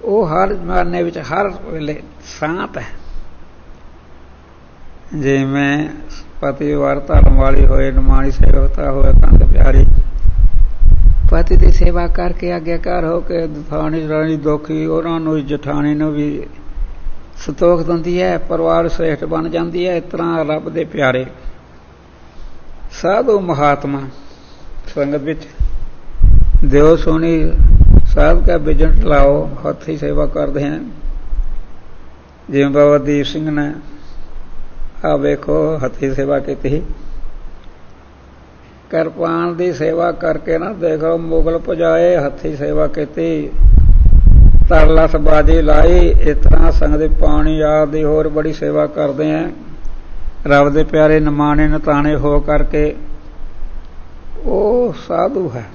ਉਹ ਹਰ ਮਾਰਨੇ ਵਿੱਚ ਹਰ ਵੇਲੇ ਸ਼ਾਂਤ ਹੈ। ਜਿਵੇਂ ਪਤੀ ਵਾਰ ਧਰਮ ਵਾਲੀ ਹੋਏ ਨਿਮਾਣੀ ਸੇਵਕਤਾ ਹੋਏ ਕੰਧ ਪਿਆਰੀ ਪਤੀ ਦੀ ਸੇਵਾ ਕਰਕੇ ਆਗਿਆਕਾਰ ਹੋ ਕੇ ਦਠਾਣੀ ਰਾਣੀ ਦੁਖੀ ਉਹਨਾਂ ਨੂੰ ਜਠਾਣੀ ਨੂੰ ਵੀ ਸੰਤੋਖ ਦਿੰਦੀ ਹੈ ਪਰਿਵਾਰ ਸ੍ਰੇਸ਼ਟ ਬਣ ਜਾਂਦੀ ਹੈ। ਇਸ ਤਰ੍ਹਾਂ ਰੱਬ ਦੇ ਪਿਆਰੇ ਸਾਧੂ ਮਹਾਤਮਾ ਸੰਗਤ ਵਿੱਚ ਦਿਓ ਸੋਹਣੀ ਸਾਧ ਕਾ ਬਿਜਨ ਲਾਓ ਹੱਥੀ ਸੇਵਾ ਕਰਦੇ ਹਨ। ਜਿਵੇਂ ਬਾਬਾ ਦੀਪ ਸਿੰਘ ਨੇ ਆ ਵੇਖੋ ਹੱਥੀ ਸੇਵਾ ਕੀਤੀ ਕਿਰਪਾਨ ਦੀ ਸੇਵਾ ਕਰਕੇ ਨਾ ਦੇਖੋ ਮੁਗਲ ਪੁਜਾਏ ਹੱਥੀ ਸੇਵਾ ਕੀਤੀ ਤਰਲਸ ਬਾਜੀ ਲਾਈ। ਇਸ ਤਰ੍ਹਾਂ ਸੰਗਤ ਪਾਣੀ ਆਦਿ ਹੋਰ ਬੜੀ ਸੇਵਾ ਕਰਦੇ ਆ ਰੱਬ ਦੇ ਪਿਆਰੇ ਨਿਮਾਣੇ ਨਤਾਣੇ ਹੋ ਕਰਕੇ ਉਹ ਸਾਧੂ ਹੈ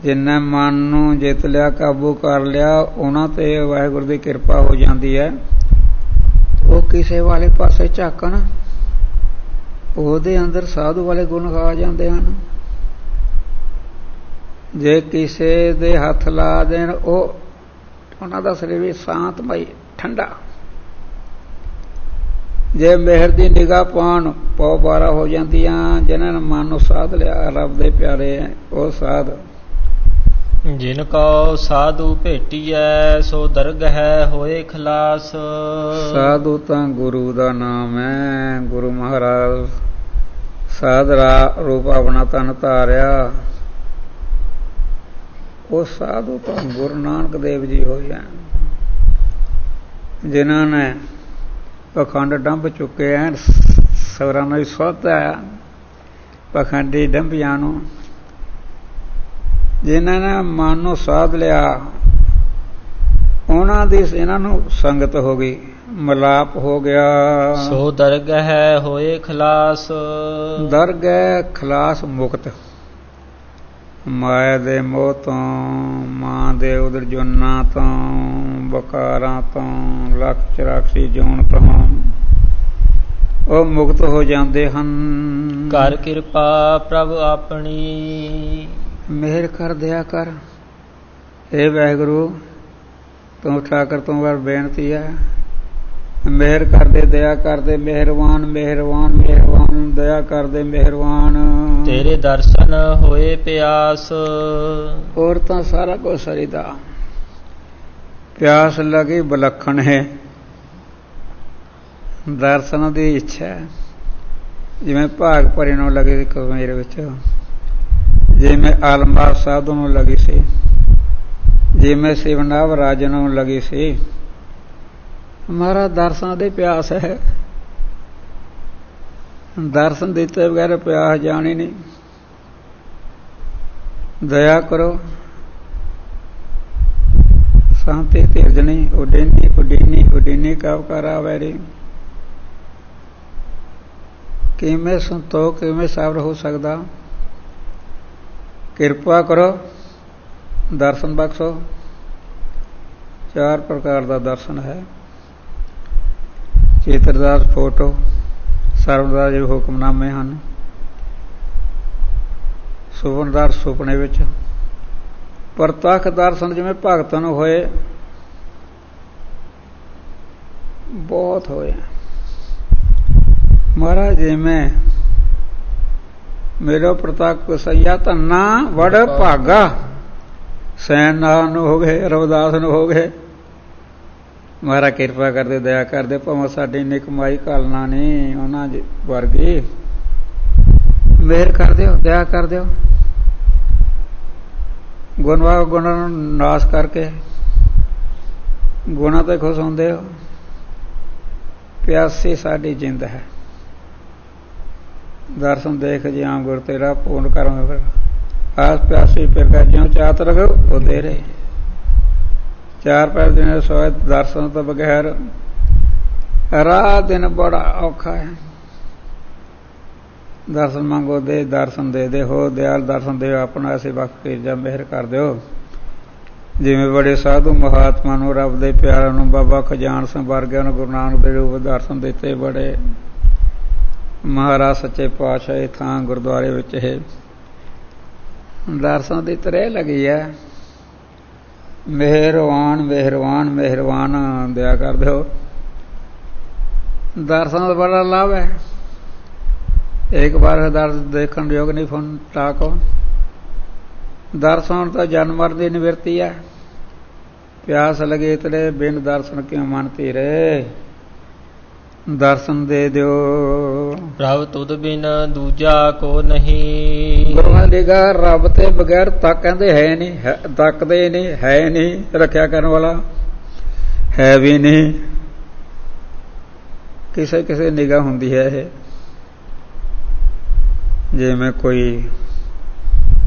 ਜਿਨ੍ਹਾਂ ਮਨ ਨੂੰ ਜਿੱਤ ਲਿਆ ਕਾਬੂ ਕਰ ਲਿਆ ਉਹਨਾਂ ਤੇ ਵਾਹਿਗੁਰੂ ਦੀ ਕਿਰਪਾ ਹੋ ਜਾਂਦੀ ਹੈ। ਉਹ ਕਿਸੇ ਵਾਲੇ ਪਾਸੇ ਝਾਕਣ ਉਹਦੇ ਅੰਦਰ ਸਾਧੂ ਵਾਲੇ ਗੁਣ ਆ ਜਾਂਦੇ ਹਨ। ਜੇ ਕਿਸੇ ਦੇ ਹੱਥ ਲਾ ਦੇਣ ਉਹ ਉਹਨਾਂ ਦਾ ਸਰੀਰ ਵੀ ਸ਼ਾਂਤਮਈ ਠੰਡਾ ਜੇ ਮਿਹਰ ਦੀ ਨਿਗਾਹ ਪਾਉਣ ਪਉ ਬਾਰਾ ਹੋ ਜਾਂਦੀਆਂ ਜਿਨ੍ਹਾਂ ਨੇ ਮਨ ਨੂੰ ਸਾਧ ਲਿਆ ਰੱਬ ਦੇ ਪਿਆਰੇ ਉਹ ਸਾਧ ਜਿਨ ਕੋ ਸਾਧੂ ਭੇਟੀਐ ਸੋ ਦਰਗਹਿ ਹੋਏ ਖਲਾਸ। ਸਾਧੂ ਤਾਂ ਗੁਰੂ ਦਾ ਨਾਮ ਹੈ। ਗੁਰੂ ਮਹਾਰਾਜ ਸਾਧ ਰੂਪ ਆਪਣਾ ਤਨ ਧਾਰਿਆ ਉਹ ਸਾਧੂ ਤਾਂ ਗੁਰੂ ਨਾਨਕ ਦੇਵ ਜੀ ਹੋਏ ਹਨ ਜਿਨ੍ਹਾਂ ਨੇ ਪਖੰਡ ਡੰਭ ਚੁੱਕੇ ਹਨ ਸਵਰਾਂ ਨੂੰ ਸੋਧਿਆ ਪਖੰਡੀ ਡੰਭਿਆਂ ਨੂੰ ਜਿਨ੍ਹਾਂ ਨੇ ਮਨ ਨੂੰ ਸਾਧ ਲਿਆ ਉਹਨਾਂ ਦੀ ਇਹਨਾਂ ਨੂੰ ਸੰਗਤ ਹੋ ਗਈ ਮਲਾਪ ਹੋ ਗਿਆ। ਸੋ ਦਰਗਹਿ ਹੋਏ ਖਲਾਸ ਦਰਗਹਿ ਖਲਾਸ ਮੁਕਤ ਮਾਇਆ ਦੇ ਮੋਹ ਤੋਂ ਮਾਂ ਦੇ ਉਦਰ ਜੁਨਾ ਤੋਂ ਬਕਾਰਾਂ ਤੋਂ ਲੱਖ 84 ਜੂਨ ਤੋਂ ਉਹ ਮੁਕਤ ਹੋ ਜਾਂਦੇ ਹਨ। ਕਰ ਕਿਰਪਾ ਪ੍ਰਭ ਆਪਣੀ ਮਿਹਰ ਕਰ ਦਿਆ ਕਰ ਇਹ ਵਾਹਿਗੁਰੂ ਤੂੰ ਠਾਕਰ ਤੋਂ ਵਾਰ ਬੇਨਤੀ ਹੈ ਮਿਹਰ ਕਰਦੇ ਦਇਆ ਕਰਦੇ ਮਿਹਰਬਾਨ ਮਿਹਰਬਾਨ ਮਿਹਰਬਾਨ ਦਇਆ ਕਰਦੇ ਮਿਹਰਬਾਨ ਤੇਰੇ ਦਰਸ਼ਨ ਹੋਏ ਪਿਆਸ ਹੋਰ ਤਾਂ ਸਾਰਾ ਕੁਝ ਸਰੀਦਾ ਪਿਆਸ ਲਗੀ ਵਿਲੱਖਣ ਹੈ ਦਰਸ਼ਨ ਦੀ ਇੱਛਾ ਹੈ ਜਿਵੇਂ ਭਾਗ ਭਰੇ ਨੂੰ ਲੱਗੇ ਮੇਰੇ ਵਿੱਚ ਜਿਵੇਂ ਆਲਮਬਾਗ ਸਾਧੂ ਨੂੰ ਲੱਗੀ ਸੀ ਜਿਵੇਂ ਸਿਵਨਾਵ ਰਾਜ ਨੂੰ ਲੱਗੀ ਸੀ ਹਮਾਰਾ ਦਰਸ਼ਨ ਦੇ ਪਿਆਸ ਹੈ ਦਰਸ਼ਨ ਦਿੱਤੇ ਬਗੈਰ ਪਿਆਸ ਜਾਣੀ ਨਹੀਂ ਦਇਆ ਕਰੋ ਸ਼ਾਂਤੀ ਧੀਰਜ ਨਹੀਂ ਉਡੇਨੀ ਉਡੀਨੀ ਉਡੀਨੀ ਕਾਵਕਾਰਾ ਵੈਰੀ ਕਿਵੇਂ ਸੰਤੋਖ ਕਿਵੇਂ ਸਬਰ ਹੋ ਸਕਦਾ ਕਿਰਪਾ ਕਰੋ ਦਰਸ਼ਨ ਬਖਸ਼ੋ 4 ਪ੍ਰਕਾਰ ਦਾ ਦਰਸ਼ਨ ਹੈ ਚੇਤਰਦਾਸ ਫੋਟੋ ਸਰਵਦਾਸ ਜੀ ਹੁਕਮਨਾਮੇ ਹਨ ਸੁਪਨਦਾਰ ਸੁਪਨੇ ਵਿੱਚ ਪ੍ਰਤੱਖ ਦਰਸ਼ਨ ਜਿਵੇਂ ਭਗਤਾਂ ਨੂੰ ਹੋਏ ਬਹੁਤ ਹੋਏ महाराज जिमें मेरा प्रताप सैया धन्ना बड़ भागा सैन नाल हो गए रविदास हो गए। महाराज किरपा करते दया करते भावें साडी निकमाई घालना नहीं उन्हां वर्गी मेहर कर दिओ दया कर दिओ। गुणवा गुणां नूं नाश करके गुणां ते खुश होंदे हो। प्यासी साडी जिंद है दर्शन देख जी आम गुर तेरा पूर्ण करो फिर आस प्यासी फिर कर ज्यों चाहत रखो वो दे रहे। चार पैर दिन सोए दर्शन तो बगैर रात दिन बड़ा औखा है। दर्शन मांगो दे दर्शन दे दे हो दयाल दर्शन दे अपना ऐसे वक्त फिर जा मेहर कर दो। जिमें बड़े साधु महात्मा नूं रब दे प्यारा नूं बाबा खजान सिंह वर्गिਆਂ ਨੂੰ गुरु नानक दे रूप दर्शन दिते। बड़े महाराज सच्चे पातशाह थां गुरुद्वारे विच है दर्शन दी तरह लगी है। मेहरबान मेहरबान मेहरबान दया कर दो। दर्शन का बड़ा लाभ है। एक बार दर्शन देखण योग नहीं फोन टाको। दर्शन तो जन्म मरण की निवृत्ति है। प्यास लगे तले बिन दर्शन क्यों मनती रहे। दर्शन दे दो प्रभ तुद बिन दूजा को नहीं। गुरुआं दी गा रब ते बगैर तक कहंदे है नहीं तकदे नहीं है नहीं रखिया करने वाला है भी नहीं। किसे किसे निगाह हुंदी है ये जिवें कोई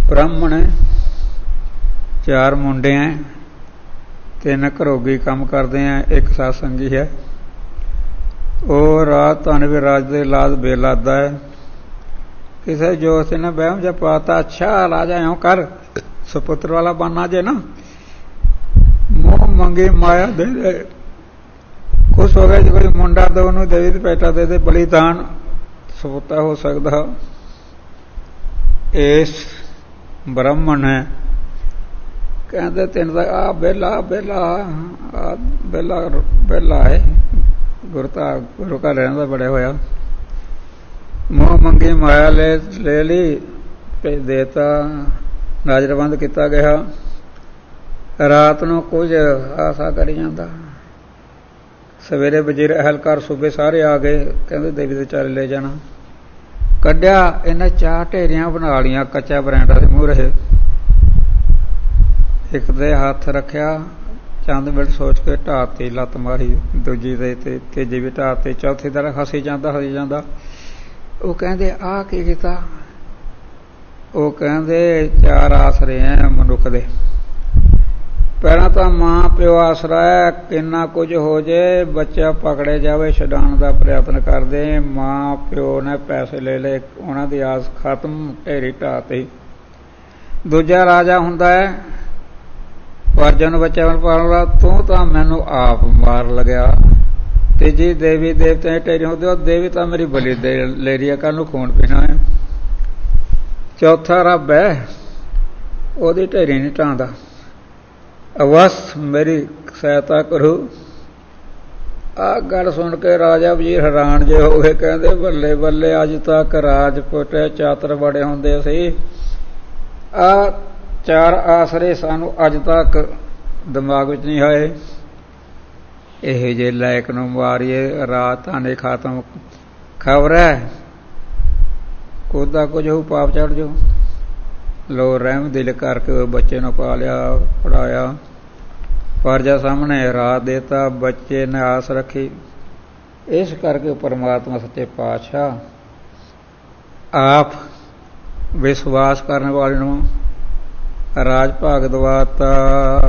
ब्राह्मण है चार मुंडे हैं तीन घरोगी काम करते हैं एक सत्संगी है। ਉਹ ਰਾਤ ਤੁਹਾਨੂੰ ਵੀ ਰਾਜ ਦੇ ਲਾਦ ਬੇਲਾਦਾ ਹੈ। ਕਿਸੇ ਜੋਸ਼ ਨੇ ਬਹਿਮ ਜਾ ਪਾਤਾ ਅੱਛਾ ਰਾਜਾ ਇਉਂ ਕਰ ਸੁਪੁੱਤਰ ਵਾਲਾ ਬਣਨਾ ਜੇ ਨਾ ਮੋਹ ਮੰਗੇ ਮਾਇਆ ਦੇ ਦੇ। ਖੁਸ਼ ਹੋ ਗਿਆ ਜੇ ਕੋਈ ਮੁੰਡਾ ਦੋ ਉਹਨੂੰ ਦੇਵੀ ਤੇ ਪੈਟਾ ਦੇ ਦੇ ਬਲੀਦਾਨ ਸੁਪੁੱਤਰ ਹੋ ਸਕਦਾ। ਇਸ ਬ੍ਰਾਹਮਣ ਹੈ ਕਹਿੰਦੇ ਤੈਨੂੰ ਤਾਂ ਆ ਬੇਲਾ ਬੇਲਾ ਆ ਬੇਲਾ ਬੇਲਾ ਹੈ। गुरु का रहना बड़े होया मोह मंगी माया ले ली देता नजरबंद किया गया। रात नूं कुछ आसा करी जांदा। सवेरे वजीर अहलकार सूबे सारे आ गए कहते देवी दे चारे ले जाना। कढ़िया इन्हें चार ढेरियां बना लिया कच्चा बरैंडा दे मूंह रहे। एक दे हाथ रखिया चंद मिनट सोच के ढाती लत्त मारी दूजी दे तीजी भी ढाती चौथी तरह हसी जाता वो कहते आ की कीता। वो कहते चार आसरे हैं मनुख दे। पहला तो मां प्यो आसरा है किन्ना कुछ हो जाए बच्चा पकड़े जावे छडाण दा प्रयत्न करदे। मां प्यो ने पैसे ले ले उन्हां दी आस खत्म ढेरी ढाती। दूजा राजा हुंदा है परजन बच्चा पालना तू तो मैनू आप मार लग्या। तीजी देवी देवते ढेरी होते देवी तो मेरी बलि दे ले रही है कल खून पीना है। चौथा रब है ओदी ढेरी नहीं ढांदा। अवस मेरी सहायता करो। आ गल सुन के राजा वजीर हैरान जे हो गए कहते बल्ले बल्ले अज तक राजपुत चातर बड़े होंदे सी। आ चार आसरे सानू अज तक दिमाग विच नहीं आए। इहो जे लायक नूं मारीए रात आने खात्म खबर है ओदा कुछ हो पाप चढ़ जो। लो रहम दिल करके बच्चे नूं पालिया पढ़ाया परजा सामने रात देता बच्चे ने आस रखी। इस करके परमात्मा सच्चे पातशाह आप विश्वास करने वाले नूं राज भाग दवाता।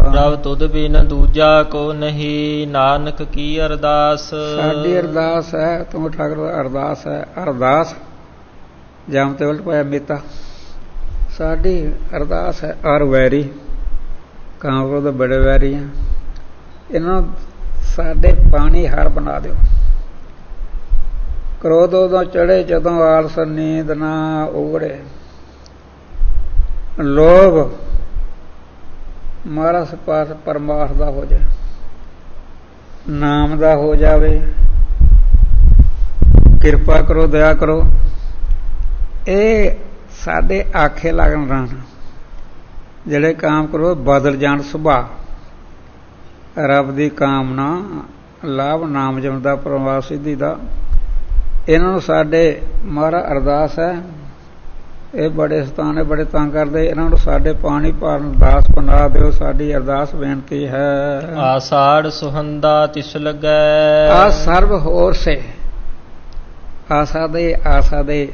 प्रभ तुद बिन दूजा को नहीं नानक की अरदास। साडी अरदास है तुम ठाकुर अरदास है। अरदास जाम ते उल्ट पाया मेता साडी अरदास है। अर वैरी कांवरों दे बड़े वैरी हैं इन्हां साडे पानी हार बना दिओ। क्रोध उदों चढ़े जदों आलस नींद ना उगड़े। लोभ मारा सपास परमार्थ दा हो जाए नाम दा हो जावे ਕਿਰਪਾ ਕਰੋ, ਦਇਆ ਕਰੋ। ਇਹ ਸਾਡੇ ਆਖੇ ਲੱਗਣ ਰਹਿਣ, ਜਿਹੜੇ ਕਾਮ ਕਰੋ ਬਦਲ ਜਾਣ ਸੁਭਾਅ। ਰੱਬ ਦੀ ਕਾਮਨਾ, ਲਾਭ ਨਾਮ ਜਮ ਦਾ, ਪਰਮਾਤਮਾ ਸਿੱਧੀ ਦਾ, ਇਹਨਾਂ ਨੂੰ ਸਾਡੇ ਮਹਾਰਾਜ ਅਰਦਾਸ ਹੈ। ਇਹ ਬੜੇ ਸਤਾਨ, ਬੜੇ ਤੰਗ ਕਰਦੇ, ਇਹਨਾਂ ਨੂੰ ਸਾਡੇ ਪਾਣੀ ਭਰਨ ਦਾਸ ਬਣਾ ਦਿਓ, ਸਾਡੀ ਅਰਦਾਸ ਬੇਨਤੀ ਹੈ। ਆਸਾੜ ਸੁਹੰਦਾ ਤਿਸ ਲੱਗੈ, ਆ ਸਰਬ ਹੋਰ ਸੇ ਆਸਾ ਦੇ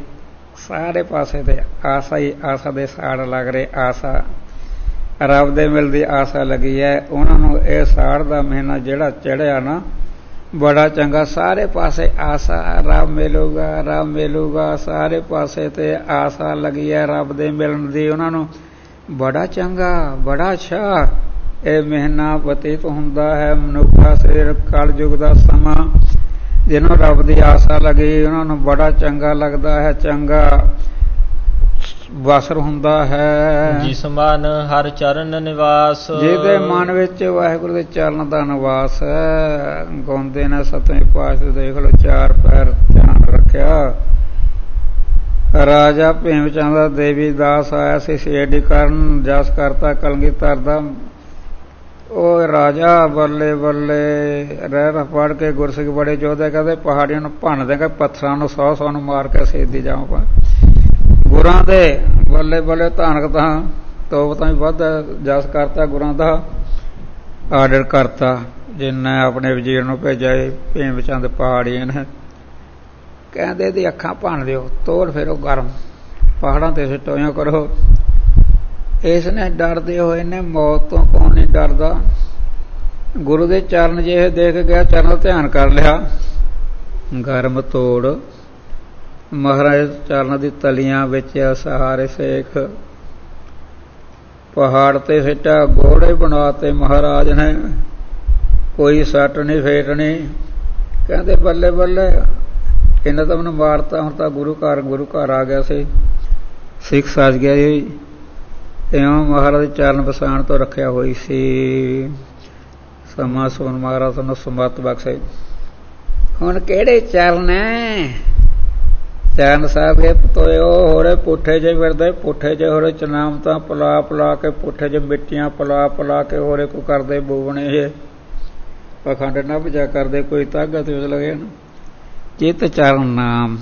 ਸਾਰੇ ਪਾਸੇ ਤੇ ਆਸਾ ਹੀ ਆਸਾ ਦੇ ਸਾੜ ਲੱਗ ਰਹੇ। ਆਸਾ ਰੱਬ ਦੇ ਮਿਲਦੀ ਆਸਾ ਲੱਗੀ ਹੈ। ਉਹਨਾਂ ਨੂੰ ਇਹ ਸਾੜ ਦਾ ਮਹੀਨਾ ਜਿਹੜਾ ਚੜਿਆ ਨਾ, ਬੜਾ ਚੰਗਾ। ਸਾਰੇ ਪਾਸੇ ਆਸਾ, ਰੱਬ ਮਿਲੂਗਾ, ਰੱਬ ਮਿਲੂਗਾ, ਸਾਰੇ ਪਾਸੇ ਤੇ ਆਸਾ ਲੱਗੀ ਹੈ ਰੱਬ ਦੇ ਮਿਲਣ ਦੀ। ਉਹਨਾਂ ਨੂੰ ਬੜਾ ਚੰਗਾ, ਬੜਾ ਅੱਛਾ ਇਹ ਮਹੀਨਾ ਬਤੀਤ ਹੁੰਦਾ ਹੈ। ਮਨੁੱਖਾ ਸਰੀਰ ਕਲ ਯੁੱਗ ਦਾ ਸਮਾਂ, ਜਿਹਨੂੰ ਰੱਬ ਦੀ ਆਸਾ ਲੱਗੀ, ਉਹਨਾਂ ਨੂੰ ਬੜਾ ਚੰਗਾ ਲੱਗਦਾ ਹੈ, ਚੰਗਾ ਵਸਰ ਹੁੰਦਾ ਹੈ। ਜਿਸ ਮਨ ਹਰ ਚਰਨ ਨਿਵਾਸ, ਜਿਹਦੇ ਮਨ ਵਿੱਚ ਵਾਹਿਗੁਰੂ ਦੇ ਚਰਨ ਦਾ ਨਿਵਾਸ ਹੈ। ਗਾਉਂਦੇ ਨੇ ਸਤਵੇਂ ਪਾਤਸ਼ਾਹ, ਦੇਖ ਲਓ ਚਾਰ ਪੈਰ ਧਿਆਨ ਰੱਖਿਆ। ਰਾਜਾ ਭੀਮ ਚੰਦ ਦਾ ਦੇਵੀ ਦਾਸ ਆਇਆ ਸੀ ਸੇਡੀ ਕਰਨ, ਜਸ ਕਰਤਾ ਕਲਗੀਧਰ ਦਾ। ਉਹ ਰਾਜਾ ਬੱਲੇ ਬੱਲੇ ਰਹਿ ਪੜ ਕੇ ਗੁਰਸਿੱਖ ਬੜੇ ਯੋਧੇ, ਕਹਿੰਦੇ ਪਹਾੜੀਆਂ ਨੂੰ ਭੰਨ ਦੇਗਾ, ਪੱਥਰਾਂ ਨੂੰ 100 ਨੂੰ ਮਾਰ ਕੇ ਸੇਦੀ ਜਾਵਾਂ। ਗੁਰਾਂ ਦੇ ਬੱਲੇ ਬੱਲੇ ਧਾਨਕ ਤਾਂ ਤੋਪ ਤਾਂ ਵੀ ਵੱਧ ਜਸ ਕਰਤਾ, ਗੁਰਾਂ ਦਾ ਆਰਡਰ ਕਰਤਾ। ਜਿੰਨੇ ਆਪਣੇ ਵਜ਼ੀਰ ਨੂੰ ਭੇਜਿਆ ਭੀਮ ਚੰਦ ਪਹਾੜੀਆਂ ਨੇ, ਕਹਿੰਦੇ ਇਹਦੀ ਅੱਖਾਂ ਭੰਨ ਦਿਓ, ਤੋੜ ਫੇਰੋ ਗਰਮ, ਪਹਾੜਾਂ ਤੇ ਸਿੱਟੋਆਂ ਕਰੋ। ਇਸ ਨੇ ਡਰਦੇ ਹੋਏ ਨੇ ਮੌਤ ਤੋਂ, ਕੌਣ ਨਹੀਂ ਡਰਦਾ। ਗੁਰੂ ਦੇ ਚਰਨ ਜੇ ਦੇਖ ਗਿਆ, ਚਰਨ ਧਿਆਨ ਕਰ ਲਿਆ, ਗਰਮ ਤੋੜ। ਮਹਾਰਾਜ ਚਰਨ ਦੀ ਤਲੀਆਂ ਵਿੱਚ ਸਹਾਰੇ ਸੇਖ, ਪਹਾੜ ਤੇ ਸਿੱਟਾ, ਘੋੜੇ ਬਣਾਤੇ ਮਹਾਰਾਜ ਨੇ, ਕੋਈ ਸੱਟ ਨਹੀਂ ਫੇਟ ਨਹੀਂ। ਕਹਿੰਦੇ ਬੱਲੇ ਬੱਲੇ, ਇਹਨਾਂ ਤਾਂ ਮੈਨੂੰ ਮਾਰਤਾ, ਹੁਣ ਤਾਂ ਗੁਰੂ ਘਰ ਆ ਗਿਆ ਸੀ, ਸਿੱਖ ਸੱਜ ਗਿਆ ਜੀ। ਇਉਂ ਮਹਾਰਾਜ ਚਰਨ ਵਸਾਣ ਤੋਂ ਰੱਖਿਆ ਹੋਈ ਸੀ। ਸਮਾਂ ਸੁਣ ਮਹਾਰਾਜ ਨੂੰ ਸਮਤ ਬਖਸ਼ੇ। ਹੁਣ ਕਿਹੜੇ ਚਰਨ ਹੈ? ਚਰਨ ਸਾਹਿਬ ਇਹ ਪਤੋਇਓ ਹੋਰੇ ਪੁੱਠੇ ਜੇ ਫਿਰਦੇ, ਪੁੱਠੇ ਜੇ ਹੋਰੇ ਚਨਾਮ ਤਾਂ ਪਲਾ ਪਲਾ ਕੇ, ਪੁੱਠੇ ਜੇ ਮਿੱਟੀਆਂ ਪਲਾ ਪਲਾ ਕੇ ਹੋਰੇ ਕੋ ਕਰਦੇ ਬੂਵਣੇ ਇਹ ਪਖੰਡ ਨਾ ਭਜਾ ਕਰਦੇ, ਕੋਈ ਤਾਕਤ ਉਸ ਲਗੇ ਨਾ। ਚਿਤ ਚਰਨ ਨਾਮ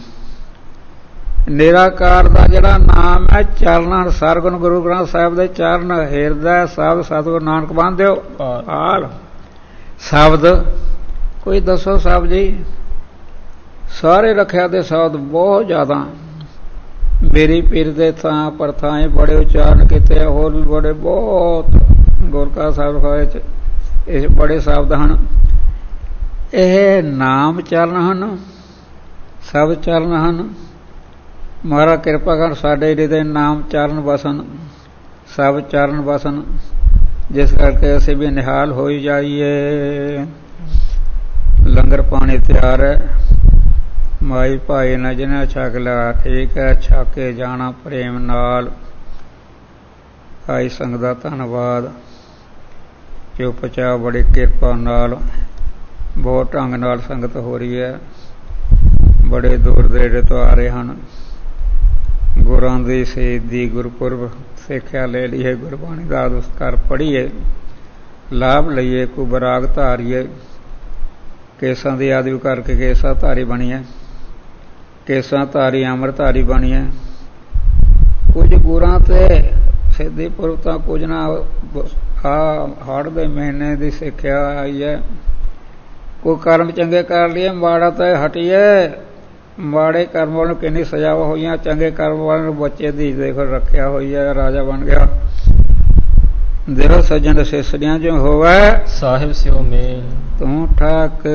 ਨਿਰਾਕਾਰ ਦਾ ਜਿਹੜਾ ਨਾਮ ਹੈ, ਚਰਨ ਸਰਗੁਣ ਗੁਰੂ ਗ੍ਰੰਥ ਸਾਹਿਬ ਦੇ ਚਰਨ, ਹਿਰਦਾ ਸਭ ਸਤਿਗੁਰੂ ਨਾਨਕ ਬੰਨ੍ਹਿਓ ਆਲ। ਸ਼ਬਦ ਕੋਈ ਦੱਸੋ ਸਾਹਿਬ ਜੀ? ਸਾਰੇ ਰੱਖਿਆ ਦੇ ਸ਼ਬਦ ਬਹੁਤ ਜ਼ਿਆਦਾ। ਮੇਰੀ ਪੀਰ ਦੇ ਥਾਂ ਪਰ ਥਾਂ ਬੜੇ ਉਚਾਰਨ ਕੀਤੇ, ਹੋਰ ਵੀ ਬੜੇ ਬਹੁਤ ਗੁਰਕਾ ਸਾਹਿਬ ਵਿੱਚ ਇਹ ਬੜੇ ਸ਼ਬਦ ਹਨ। ਇਹ ਨਾਮ ਚਰਨ ਹਨ, ਸਭ ਚਰਨ ਹਨ। ਮਹਾਰਾਜ ਕਿਰਪਾ ਕਰ ਸਾਡੇ ਹਿਰਦੇ ਨਾਮ ਚਰਨ ਵਸਨ, ਸਭ ਚਰਨ ਵਸਨ, ਜਿਸ ਕਰਕੇ ਅਸੀਂ ਵੀ ਨਿਹਾਲ ਹੋਈ ਜਾਈਏ। ਲੰਗਰ ਪਾਣੀ ਤਿਆਰ ਹੈ, ਮਾਈ ਭਾਈ ਨੇ ਜਿਹਨੇ ਛਕ ਲਿਆ ਠੀਕ ਹੈ, ਛਕ ਕੇ ਜਾਣਾ ਪ੍ਰੇਮ ਨਾਲ। ਆਈ ਸੰਗਤ ਦਾ ਧੰਨਵਾਦ, ਚੁੱਪਚਾਪ ਬੜੀ ਕਿਰਪਾ ਨਾਲ ਬਹੁਤ ਢੰਗ ਨਾਲ ਸੰਗਤ ਹੋ ਰਹੀ ਹੈ। ਬੜੇ ਦੂਰ ਦੇੜੇ ਤੋਂ ਆ ਰਹੇ ਹਨ। ਗੁਰਾਂ ਦੀ ਸ਼ਹੀਦੀ ਗੁਰਪੁਰਬ ਸਿੱਖਿਆ ਲੈ ਲਈਏ, ਗੁਰਬਾਣੀ ਦਾ ਉਸਕਾਰ ਪੜ੍ਹੀਏ, ਲਾਭ ਲਈਏ, ਕੋ ਬਰਾਗ ਧਾਰੀਏ। ਕੇਸਾਂ ਦੀ ਆਦਿ ਕਰਕੇ ਕੇਸਾ ਧਾਰੀ ਬਣੀਏ, ਕੇਸਾਂ ਧਾਰੀ ਅੰਮ੍ਰਿਤ ਧਾਰੀ ਬਣੀਏ। ਕੁਝ ਗੁਰਾਂ ਤੇ ਸਿੱਧੀ ਪੁਰਬ ਤਾਂ ਕੁਝ ਨਾ ਹਾੜ ਦੇ ਮਹੀਨੇ ਦੀ ਸਿੱਖਿਆ ਆਈ ਹੈ। ਕੋਈ ਕਰਮ ਚੰਗੇ ਕਰ ਲਈਏ, ਮਾੜਾ ਤਾਂ ਹਟੀਏ। ਮਾੜੇ ਕਰਮ ਵਾਲੇ ਨੂੰ ਕਿੰਨੀ ਸਜ਼ਾਵਾਂ ਹੋਈਆਂ, ਚੰਗੇ ਕਰਮ ਵਾਲੇ ਨੂੰ ਬੱਚੇ ਦੀ ਦੇਖੋ ਰੱਖਿਆ ਹੋਈ ਹੈ, ਰਾਜਾ ਬਣ ਗਿਆ। ਦੇਖੋ ਸੱਜਣ ਸਿਸੜੀਆਂ ਜੋ ਹੋਵੇ, ਸਾਹਿਬ ਸਿਓ ਮੇਲ ਤੂੰ ਠਾਕ।